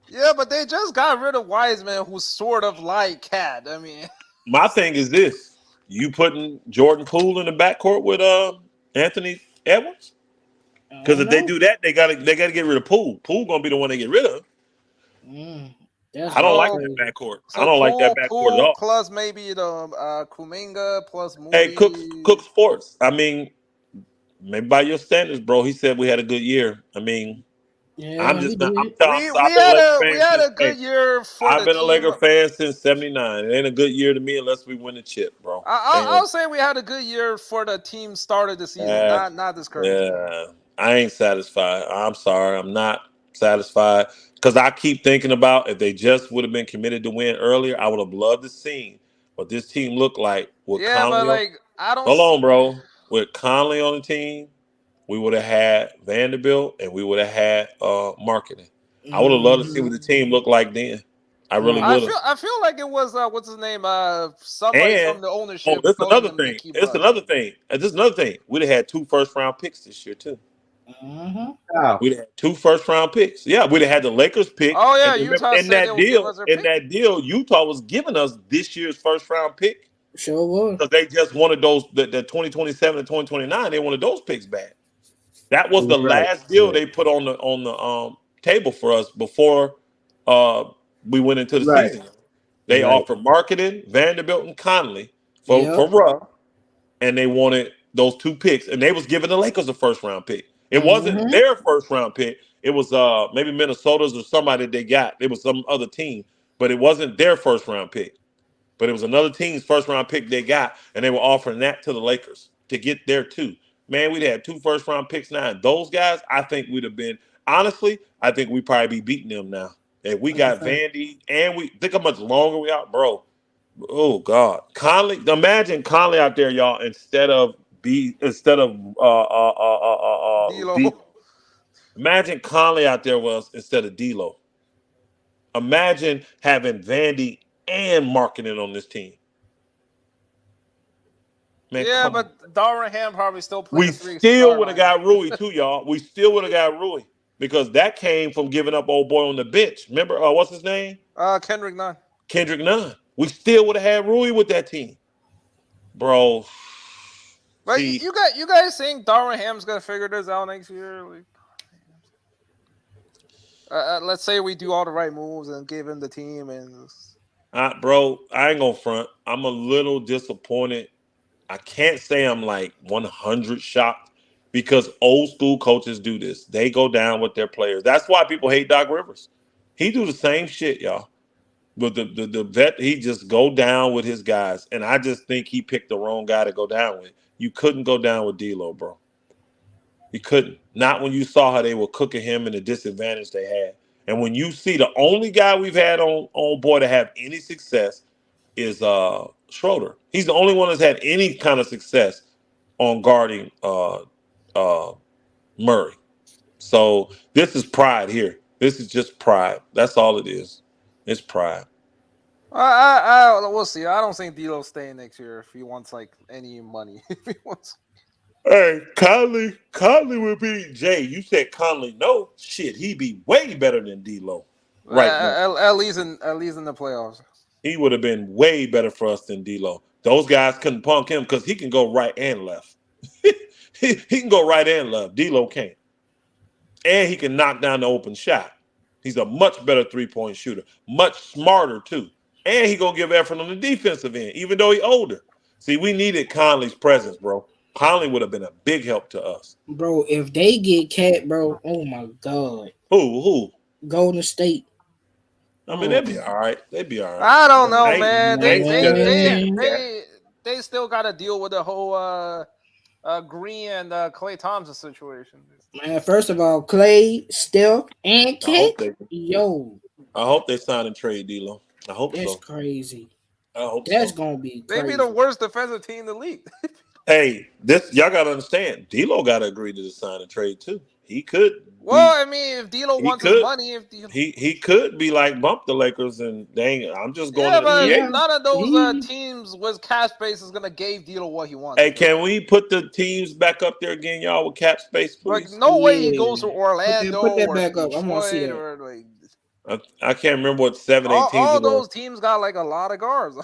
[SPEAKER 3] Yeah, but they just got rid of Wiseman, who's sort of like Cat. I mean,
[SPEAKER 8] My thing is this: you putting Jordan Poole in the backcourt with Anthony Edwards? Because if they do that, they gotta get rid of Poole. Poole gonna be the one they get rid of.
[SPEAKER 7] That's
[SPEAKER 8] I don't like
[SPEAKER 7] crazy.
[SPEAKER 8] that backcourt. I
[SPEAKER 3] so
[SPEAKER 8] don't like that backcourt at
[SPEAKER 3] Poole
[SPEAKER 8] all.
[SPEAKER 3] plus maybe the Kuminga plus Moody.
[SPEAKER 8] Hey, Cook Sports. I mean, maybe by your standards, bro. He said we had a good year. I mean,
[SPEAKER 7] Yeah,
[SPEAKER 8] I'm just not.
[SPEAKER 3] We
[SPEAKER 8] I've been a Laker fan
[SPEAKER 3] had
[SPEAKER 8] since.
[SPEAKER 3] a good year for
[SPEAKER 8] I've
[SPEAKER 3] the
[SPEAKER 8] been a
[SPEAKER 3] team.
[SPEAKER 8] Laker fan since '79. It ain't a good year to me unless we win a chip, bro.
[SPEAKER 3] I'll say we had a good year for the team started the season, not this current team.
[SPEAKER 8] Yeah, I ain't satisfied. I'm sorry, I'm not satisfied because I keep thinking about if they just would have been committed to win earlier, I would have loved to see what this team looked like with
[SPEAKER 3] Yeah, but
[SPEAKER 8] Conley.
[SPEAKER 3] I don't.
[SPEAKER 8] Hold on, bro. With Conley on the team, we would have had Vanderbilt and we would have had marketing. I would have loved to see what the team looked like then. I really would have.
[SPEAKER 3] I feel like it was what's his name? Somebody from the ownership.
[SPEAKER 8] That's
[SPEAKER 3] telling
[SPEAKER 8] another
[SPEAKER 3] them to
[SPEAKER 8] thing.
[SPEAKER 3] keep
[SPEAKER 8] It's
[SPEAKER 3] running.
[SPEAKER 8] another thing. This is another thing. We'd have had 2 first-round picks this year too. We'd have had 2 first-round picks. Yeah, we'd have had the Lakers pick.
[SPEAKER 3] Oh yeah,
[SPEAKER 8] and
[SPEAKER 3] Utah
[SPEAKER 8] in
[SPEAKER 3] said they
[SPEAKER 8] that
[SPEAKER 3] would give us
[SPEAKER 8] deal.
[SPEAKER 3] their
[SPEAKER 8] In that deal, Utah was giving us this year's first-round pick.
[SPEAKER 7] Sure was.
[SPEAKER 8] Because they just wanted those the 2027 and 2029. They wanted those picks back. That was the last deal they put on the table for us before we went into the season. They offered marketing, Vanderbilt, and Conley for Ruff, and they wanted those 2 picks, and they was giving the Lakers a first-round pick. It wasn't their first-round pick. It was maybe Minnesota's or somebody they got. It was some other team, but it wasn't their first-round pick. But it was another team's first-round pick they got, and they were offering that to the Lakers to get their 2. Man, we'd have 2 first-round picks now. And those guys, I think we'd have been honestly. I think we'd probably be beating them now. If we got Vandy and we think how much longer we out, bro. Oh God, Conley. Imagine Conley out there, y'all. Instead of
[SPEAKER 3] D'Lo.
[SPEAKER 8] Imagine Conley out there was instead of D'Lo. Imagine having Vandy and marketing on this team. Man,
[SPEAKER 3] yeah, but Darvingham probably still playing.
[SPEAKER 8] We still would have got Rui too, y'all. We still would have got Rui because that came from giving up old boy on the bench. Remember, what's his name?
[SPEAKER 3] Kendrick Nunn.
[SPEAKER 8] Kendrick Nunn. We still would have had Rui with that team, bro.
[SPEAKER 3] But you guys think Darvinham's gonna figure this out next year? Like, let's say we do all the right moves and give him the team and.
[SPEAKER 8] Bro, I ain't gonna front. I'm a little disappointed. I can't say I'm like 100 shocked because old school coaches do this. They go down with their players. That's why people hate Doc Rivers. He do the same shit, y'all. But the vet, he just go down with his guys, and I just think he picked the wrong guy to go down with. You couldn't go down with D'Lo, bro. You couldn't. Not when you saw how they were cooking him and the disadvantage they had. And when you see the only guy we've had on board to have any success is Schroeder. He's the only one that's had any kind of success on guarding Murray. So this is pride here. This is just pride. That's all it is. It's pride.
[SPEAKER 3] We'll see. I don't think D'Lo's staying next year if he wants like any money. If he wants.
[SPEAKER 8] Hey, Conley would be Jay. You said Conley, no shit. He'd be way better than D'Lo right now.
[SPEAKER 3] At least in the playoffs.
[SPEAKER 8] He would have been way better for us than D'Lo. Those guys couldn't punk him because he can go right and left. he can go right and left. D'Lo can't. And he can knock down the open shot. He's a much better three-point shooter. Much smarter, too. And he going to give effort on the defensive end, even though he's older. See, we needed Conley's presence, bro. Conley would have been a big help to us.
[SPEAKER 7] Bro, if they get Cat, bro, oh, my God.
[SPEAKER 8] Who?
[SPEAKER 7] Golden State.
[SPEAKER 8] I mean, they'd be all right. They'd be all right.
[SPEAKER 3] I don't know, man. They still got to deal with the whole Green and Clay Thompson situation.
[SPEAKER 7] Man, first of all, Clay, Steph, and Cat.
[SPEAKER 8] I hope they sign and trade D'Lo. I hope
[SPEAKER 7] That's
[SPEAKER 8] so.
[SPEAKER 7] crazy.
[SPEAKER 8] I hope
[SPEAKER 7] That's gonna be crazy.
[SPEAKER 3] They be the worst defensive team in the league.
[SPEAKER 8] Hey, y'all gotta understand. D'Lo gotta agree to the sign and trade too. He could.
[SPEAKER 3] Well, I mean, if D'Lo wants his money,
[SPEAKER 8] he could be like bump the Lakers and dang, I'm just going.
[SPEAKER 3] None of those teams with cap space is gonna give D'Lo what he wants.
[SPEAKER 8] Hey, can we put the teams back up there again, y'all, with cap space, please?
[SPEAKER 3] Like, no way he goes to Orlando.
[SPEAKER 7] Put that back up. I want to see that.
[SPEAKER 3] Or, like,
[SPEAKER 8] I can't remember what 7, 8 teams.
[SPEAKER 3] All those teams got like a lot of guards.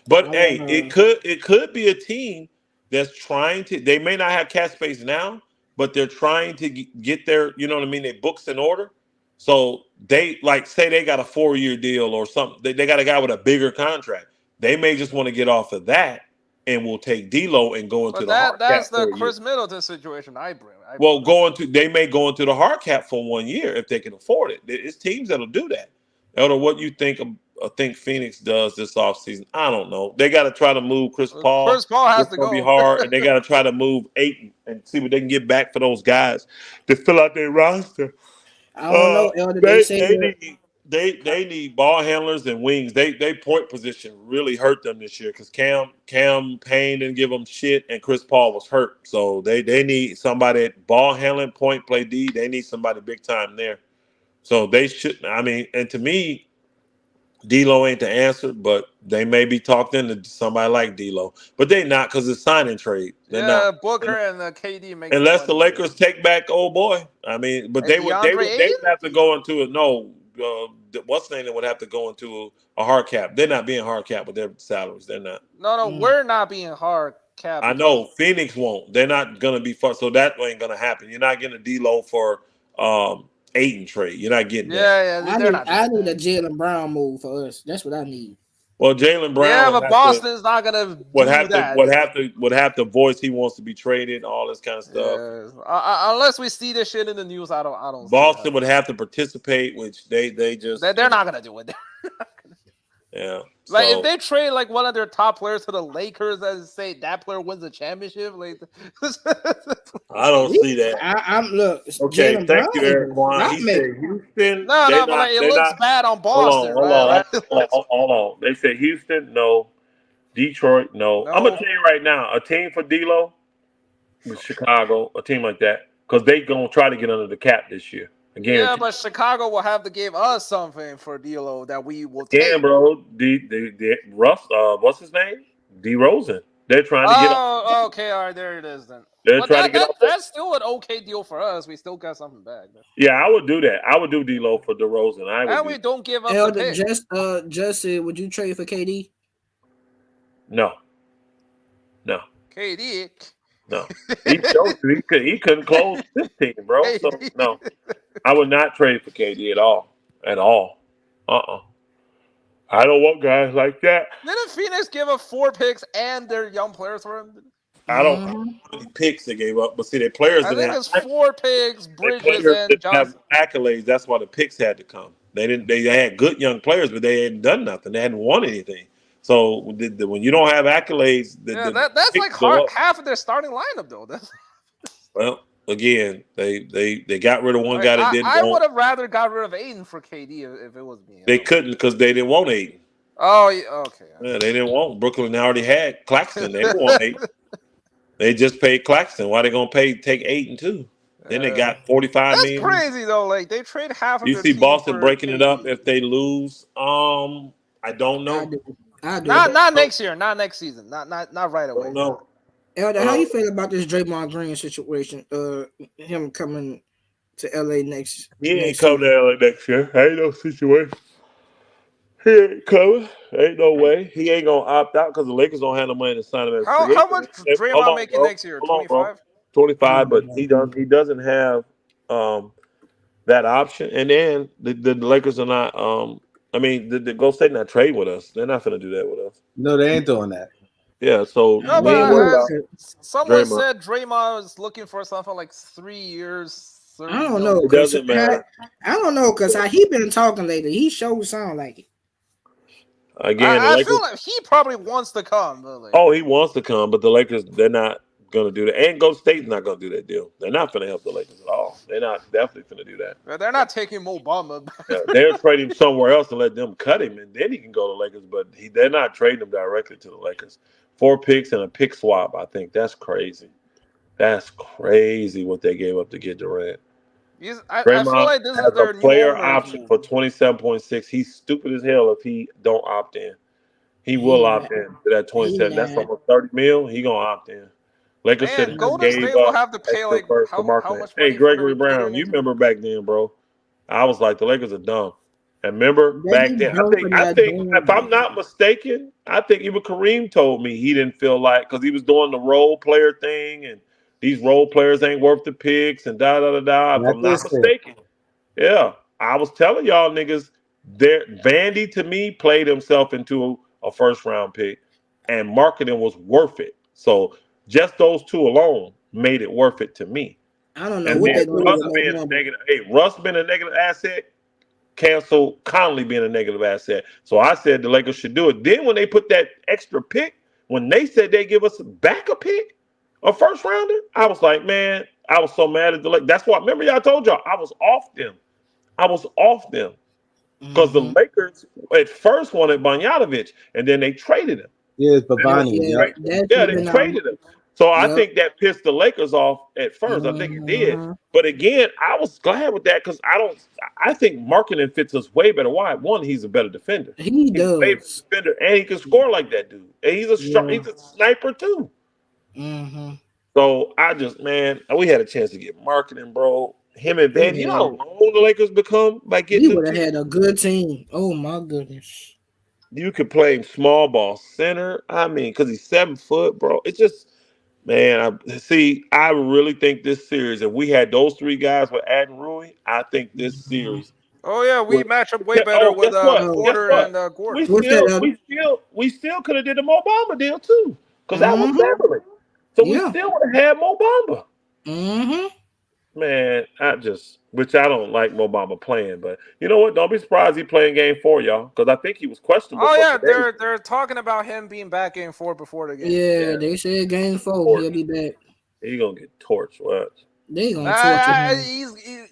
[SPEAKER 8] But hey, it could be a team that's trying to. They may not have cap space now, but they're trying to get their, you know what I mean, their books in order. So they say they got a 4-year deal or something. They got a guy with a bigger contract. They may just want to get off of that, and we'll take D'Lo and go into
[SPEAKER 3] that's the Chris Middleton situation.
[SPEAKER 8] They may go into the hard cap for 1 year if they can afford it. It's teams that'll do that. Elder, what you think Phoenix does this offseason? I don't know. They got to try to move Chris Paul.
[SPEAKER 3] Chris Paul has to go.
[SPEAKER 8] Be hard, and they got to try to move Ayton and see what they can get back for those guys to fill out their roster.
[SPEAKER 7] I don't know, Elder.
[SPEAKER 8] They need ball handlers and wings. They point position really hurt them this year because Cam Payne didn't give them shit, and Chris Paul was hurt. So they need somebody at ball handling, point, play D. They need somebody big time there. So they should. I mean, and to me, D'Lo ain't the answer, but they may be talked into somebody like D'Lo, but they not because it's signing trade. They're not.
[SPEAKER 3] Booker and KD make
[SPEAKER 8] unless the Lakers take back old boy. I mean, but they would have to go into it. No, what's the name? They would have to go into a hard cap. They're not being hard cap with their salaries. They're not.
[SPEAKER 3] No, we're not being hard cap.
[SPEAKER 8] I know Phoenix won't. They're not gonna be fun. So that ain't gonna happen. You're not getting a D'Lo for Ayton trade. You're not getting that.
[SPEAKER 7] I need a Jaylen Brown move for us. That's what I need.
[SPEAKER 8] Well, Jaylen Brown.
[SPEAKER 3] Yeah, but Boston's not gonna
[SPEAKER 8] would have to voice he wants to be traded, all this kind of stuff.
[SPEAKER 3] Yeah. Unless we see this shit in the news, I don't.
[SPEAKER 8] Boston would have to participate, which they're
[SPEAKER 3] not gonna do it.
[SPEAKER 8] Yeah.
[SPEAKER 3] Like if they trade like one of their top players to the Lakers and say that player wins the championship, like
[SPEAKER 8] I don't see that.
[SPEAKER 7] I'm look.
[SPEAKER 8] Okay, thank you, Eric Juan. He said Houston.
[SPEAKER 3] No, but like, it looks bad on Boston.
[SPEAKER 8] Hold on. They said Houston, no. Detroit, no. I'm gonna tell you right now, a team for D'Lo with Chicago, a team like that, because they gonna try to get under the cap this year.
[SPEAKER 3] Yeah, but Chicago will have to give us something for D'Lo that we will take.
[SPEAKER 8] Yeah, bro. Russ, what's his name? DeRozan. They're trying to get.
[SPEAKER 3] Oh, okay, all right, there it is then.
[SPEAKER 8] They're trying to get.
[SPEAKER 3] That's still an okay deal for us. We still got something back.
[SPEAKER 8] Yeah, I would do that. I would do D'Lo for DeRozan.
[SPEAKER 3] And we don't give up the pick.
[SPEAKER 7] Just would you trade for KD?
[SPEAKER 8] No.
[SPEAKER 3] KD.
[SPEAKER 8] No, he couldn't close this team, bro. So no, I would not trade for KD at all. I don't want guys like that.
[SPEAKER 3] Didn't Phoenix give up 4 picks and their young players for him?
[SPEAKER 8] I don't know how many picks they gave up, but see, their players.
[SPEAKER 3] I think it's 4 picks, Bridges and Johnson.
[SPEAKER 8] Have accolades. That's why the picks had to come. They didn't. They had good young players, but they hadn't done nothing. They hadn't won anything. So when you don't have accolades,
[SPEAKER 3] that's like half of their starting lineup though.
[SPEAKER 8] Well, again, they got rid of one guy that didn't.
[SPEAKER 3] I would have rather got rid of Aiden for KD if it was me.
[SPEAKER 8] They couldn't because they didn't want Aiden.
[SPEAKER 3] Oh, okay.
[SPEAKER 8] Yeah, they didn't want Brooklyn. Already had Claxton. They didn't want Aiden. They just paid Claxton. Why they gonna take Aiden too? Then they got $45 million.
[SPEAKER 3] That's crazy though. Like they trade half of.
[SPEAKER 8] You
[SPEAKER 3] their
[SPEAKER 8] see
[SPEAKER 3] team
[SPEAKER 8] Boston
[SPEAKER 3] for
[SPEAKER 8] breaking
[SPEAKER 3] KD.
[SPEAKER 8] it up if they lose. I don't know.
[SPEAKER 3] Not next year. Not next season. Not right away.
[SPEAKER 8] No.
[SPEAKER 7] Elder, how you feel about this Draymond Green situation? Him coming to LA next.
[SPEAKER 8] He ain't coming to LA next year. Ain't no situation. He ain't coming. Ain't no way. He ain't gonna opt out because the Lakers don't have no money to sign him as
[SPEAKER 3] How much Draymond making next year? 25.
[SPEAKER 8] 25, but he doesn't have that option. And then the Lakers are not. The Golden State not trade with us. They're not gonna do that with us.
[SPEAKER 1] No, they ain't doing that.
[SPEAKER 8] Yeah, so
[SPEAKER 3] no, but someone said Draymond is looking for something like 3 years.
[SPEAKER 7] I don't know.
[SPEAKER 8] It doesn't matter.
[SPEAKER 7] I don't know because he been talking lately. He sure sound like it.
[SPEAKER 8] Again,
[SPEAKER 3] I feel like he probably wants to come.
[SPEAKER 8] He wants to come, but the Lakers, they're not going to do that. And Golden State's not going to do that deal. They're not going to help the Lakers at all. They're not definitely going to do that.
[SPEAKER 3] They're not taking Mo Bamba.
[SPEAKER 8] They're trading somewhere else and let them cut him, and then he can go to the Lakers. But they're not trading him directly to the Lakers. 4 picks and a pick swap. I think that's crazy. That's crazy what they gave up to get Durant.
[SPEAKER 3] I feel like this is their
[SPEAKER 8] player option for 27.6. He's stupid as hell if he don't opt in. He will opt in to that 27. That's almost $30 million. He gonna opt in. Lakers said
[SPEAKER 3] Golden State will have to pay like how much?
[SPEAKER 8] Hey, Gregory Brown, you remember back then, bro? I was like, the Lakers are dumb. And remember back then, I think if I'm not mistaken, I think even Kareem told me he didn't feel like because he was doing the role player thing and these role players ain't worth the picks and da-da-da-da. If I'm not mistaken. Yeah. I was telling y'all niggas, Vandy to me played himself into a first-round pick, and marketing was worth it. So just those two alone made it worth it to me.
[SPEAKER 7] I don't know what they're going
[SPEAKER 8] to do. Russ being a negative asset, cancel Conley being a negative asset. So I said the Lakers should do it. Then when they put that extra pick, when they said they give us back a pick, a first rounder, I was like, man, I was so mad at the Lakers. That's why, remember y'all told y'all, I was off them. Because the Lakers at first wanted Bogdanovic, and then they traded him.
[SPEAKER 1] Yeah, Babani.
[SPEAKER 8] They traded him. So I think that pissed the Lakers off at first. I think it did. But again, I was glad with that because I think marketing fits us way better. Why? One, he's a better defender.
[SPEAKER 7] He's
[SPEAKER 8] a better defender, and he can score like that dude. And he's a sniper too.
[SPEAKER 7] Mm-hmm.
[SPEAKER 8] So we had a chance to get marketing, bro. Him and Van, you know how long the Lakers become by getting.
[SPEAKER 7] He would have had a good team. Oh my goodness.
[SPEAKER 8] You could play him small ball center. I mean, because he's 7 foot, bro. It's just, man. I really think this series, if we had those 3 guys with Ad and Rui, I think this series.
[SPEAKER 3] Oh yeah, we match up way better with Porter and Gordon.
[SPEAKER 8] We still could have did the Mo Bamba deal too, because that was Beverly. So we still would have had Mo Bamba.
[SPEAKER 7] Mm-hmm.
[SPEAKER 8] Man, which I don't like Mo Bamba playing, but you know what? Don't be surprised he playing game 4, y'all, because I think he was questionable.
[SPEAKER 3] Oh yeah, they're talking about him being back game 4 before the game.
[SPEAKER 7] Yeah, they said game 4 he'll be back.
[SPEAKER 8] He gonna get torched. What?
[SPEAKER 7] They gonna torture
[SPEAKER 3] him.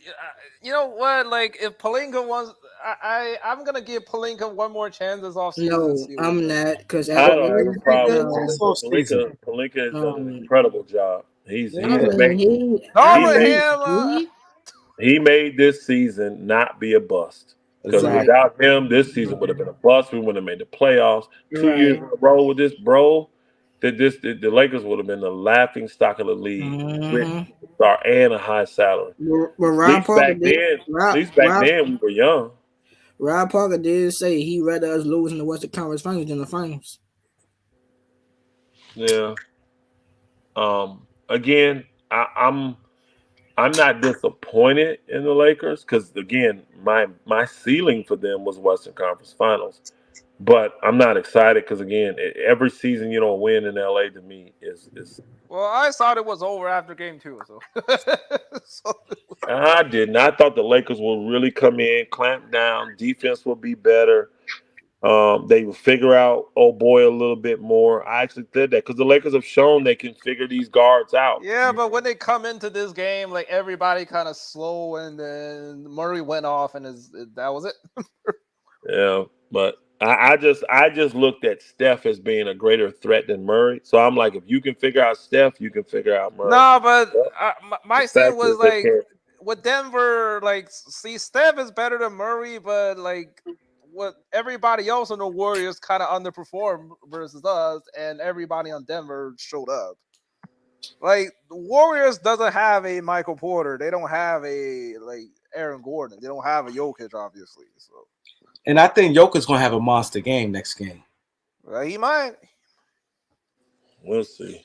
[SPEAKER 3] You know what? Like if Pelinka wants, I'm gonna give Pelinka one more chance this offseason.
[SPEAKER 7] No, I'm not, because
[SPEAKER 8] I don't have a problem. Pelinka has done an incredible job. He made this season not be a bust. Because without him, this season would have been a bust. We wouldn't have made the playoffs. 2 years in a row with this, bro. The Lakers would have been the laughing stock of the league, star and a high salary. At least back then we were young.
[SPEAKER 7] Rob Parker did say he'd rather us lose in the Western Conference Finals than the finals.
[SPEAKER 8] Yeah. Again, I'm not disappointed in the Lakers because again, my ceiling for them was Western Conference Finals. But I'm not excited because again, every season you don't win in LA to me is.
[SPEAKER 3] Well, I thought it was over after game 2, so.
[SPEAKER 8] I didn't. I thought the Lakers would really come in, clamp down, defense would be better. They will figure out old boy a little bit more. I actually did that because the Lakers have shown they can figure these guards out.
[SPEAKER 3] Yeah, but when they come into this game, like everybody kind of slow, and then Murray went off, and that was it.
[SPEAKER 8] Yeah, but I just looked at Steph as being a greater threat than Murray. So I'm like, if you can figure out Steph, you can figure out Murray.
[SPEAKER 3] No, but my
[SPEAKER 8] The
[SPEAKER 3] thing
[SPEAKER 8] fact
[SPEAKER 3] was
[SPEAKER 8] is they
[SPEAKER 3] like
[SPEAKER 8] can't.
[SPEAKER 3] with Denver, like, see, Steph is better than Murray, but like what everybody else on the Warriors kind of underperformed versus us, and everybody on Denver showed up. Like the Warriors doesn't have a Michael Porter, they don't have a like Aaron Gordon, they don't have a Jokic, obviously. So,
[SPEAKER 1] And I think Joker's gonna have a monster game next game.
[SPEAKER 3] he might.
[SPEAKER 8] We'll see.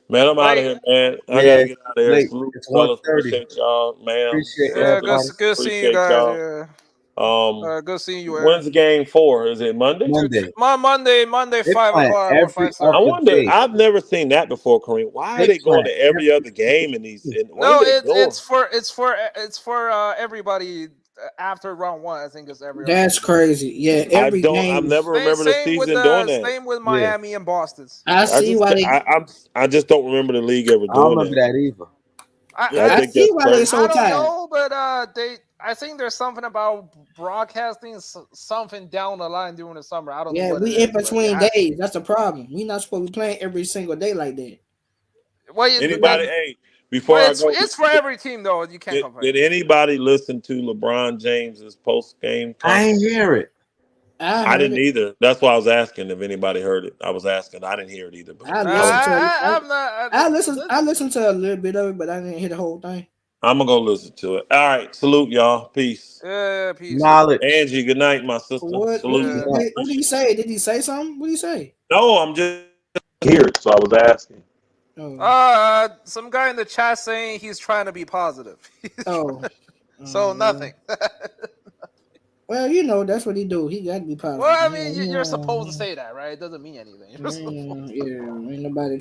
[SPEAKER 8] Man, I'm out of
[SPEAKER 3] Like,
[SPEAKER 8] here, man. I
[SPEAKER 1] Yeah,
[SPEAKER 8] gotta
[SPEAKER 1] it's
[SPEAKER 8] get out of here.
[SPEAKER 1] late.
[SPEAKER 8] Salute,
[SPEAKER 1] It's
[SPEAKER 8] fellas.
[SPEAKER 1] 1:30.
[SPEAKER 8] Appreciate y'all, ma'am.
[SPEAKER 1] Appreciate
[SPEAKER 3] yeah,
[SPEAKER 8] Sisters.
[SPEAKER 1] everybody.
[SPEAKER 3] good seeing you
[SPEAKER 8] Appreciate
[SPEAKER 3] guys.
[SPEAKER 8] y'all.
[SPEAKER 3] Yeah, good seeing you,
[SPEAKER 8] When's
[SPEAKER 3] Aaron.
[SPEAKER 8] the game for? Is it Monday?
[SPEAKER 1] Monday.
[SPEAKER 3] Monday,
[SPEAKER 1] They
[SPEAKER 3] 5
[SPEAKER 1] playing
[SPEAKER 3] o'clock or
[SPEAKER 1] every
[SPEAKER 3] 5:30.
[SPEAKER 8] I
[SPEAKER 1] other
[SPEAKER 8] wonder.
[SPEAKER 1] day.
[SPEAKER 8] I've never seen that before, Kareem. Why are
[SPEAKER 1] They
[SPEAKER 8] they going
[SPEAKER 1] playing
[SPEAKER 8] to every
[SPEAKER 1] every
[SPEAKER 8] other game in these? What
[SPEAKER 3] No,
[SPEAKER 8] are they doing?
[SPEAKER 3] it's for everybody after round one. I think it's every other
[SPEAKER 7] That's
[SPEAKER 3] game.
[SPEAKER 7] crazy. Yeah, every
[SPEAKER 8] I've
[SPEAKER 7] game.
[SPEAKER 8] never remember the season doing that.
[SPEAKER 3] Same with
[SPEAKER 1] Yeah.
[SPEAKER 3] Miami and Boston.
[SPEAKER 7] I see why they.
[SPEAKER 8] I just don't remember the league ever
[SPEAKER 1] I don't
[SPEAKER 8] doing
[SPEAKER 1] remember
[SPEAKER 8] that.
[SPEAKER 1] that either.
[SPEAKER 8] I
[SPEAKER 7] I
[SPEAKER 8] think
[SPEAKER 7] see
[SPEAKER 8] that's
[SPEAKER 7] why they
[SPEAKER 8] crazy.
[SPEAKER 7] so
[SPEAKER 3] I don't
[SPEAKER 7] tired.
[SPEAKER 3] know, but I think there's something about broadcasting something down the line during the summer. I don't know
[SPEAKER 7] Yeah,
[SPEAKER 3] what
[SPEAKER 7] we
[SPEAKER 3] it
[SPEAKER 7] in
[SPEAKER 3] is, but
[SPEAKER 7] between days. That's the problem. We not supposed to be playing every single day like that.
[SPEAKER 8] Anybody? Hey, before I go,
[SPEAKER 3] it's for every team though. You can't complain.
[SPEAKER 8] did anybody listen to LeBron James's post game
[SPEAKER 1] I ain't
[SPEAKER 8] conference?
[SPEAKER 1] hear it.
[SPEAKER 8] I didn't either. That's why I was asking if anybody heard it. I was asking. I didn't hear it either. But
[SPEAKER 7] I listened to a little bit of it, but I didn't hear the whole thing.
[SPEAKER 8] I'm gonna go listen to it. All right. Salute y'all. Peace.
[SPEAKER 3] Peace.
[SPEAKER 1] Knowledge.
[SPEAKER 8] Angie, good night, my sister.
[SPEAKER 7] What did he say? Did he say something? What did he say?
[SPEAKER 8] No, I'm just here, so I was asking.
[SPEAKER 3] Some guy in the chat saying he's trying to be positive. So nothing.
[SPEAKER 7] Well, you know that's what he do. He got to be positive.
[SPEAKER 3] Well, I mean, you're supposed to say that, right? It doesn't mean anything.
[SPEAKER 7] Yeah, ain't nobody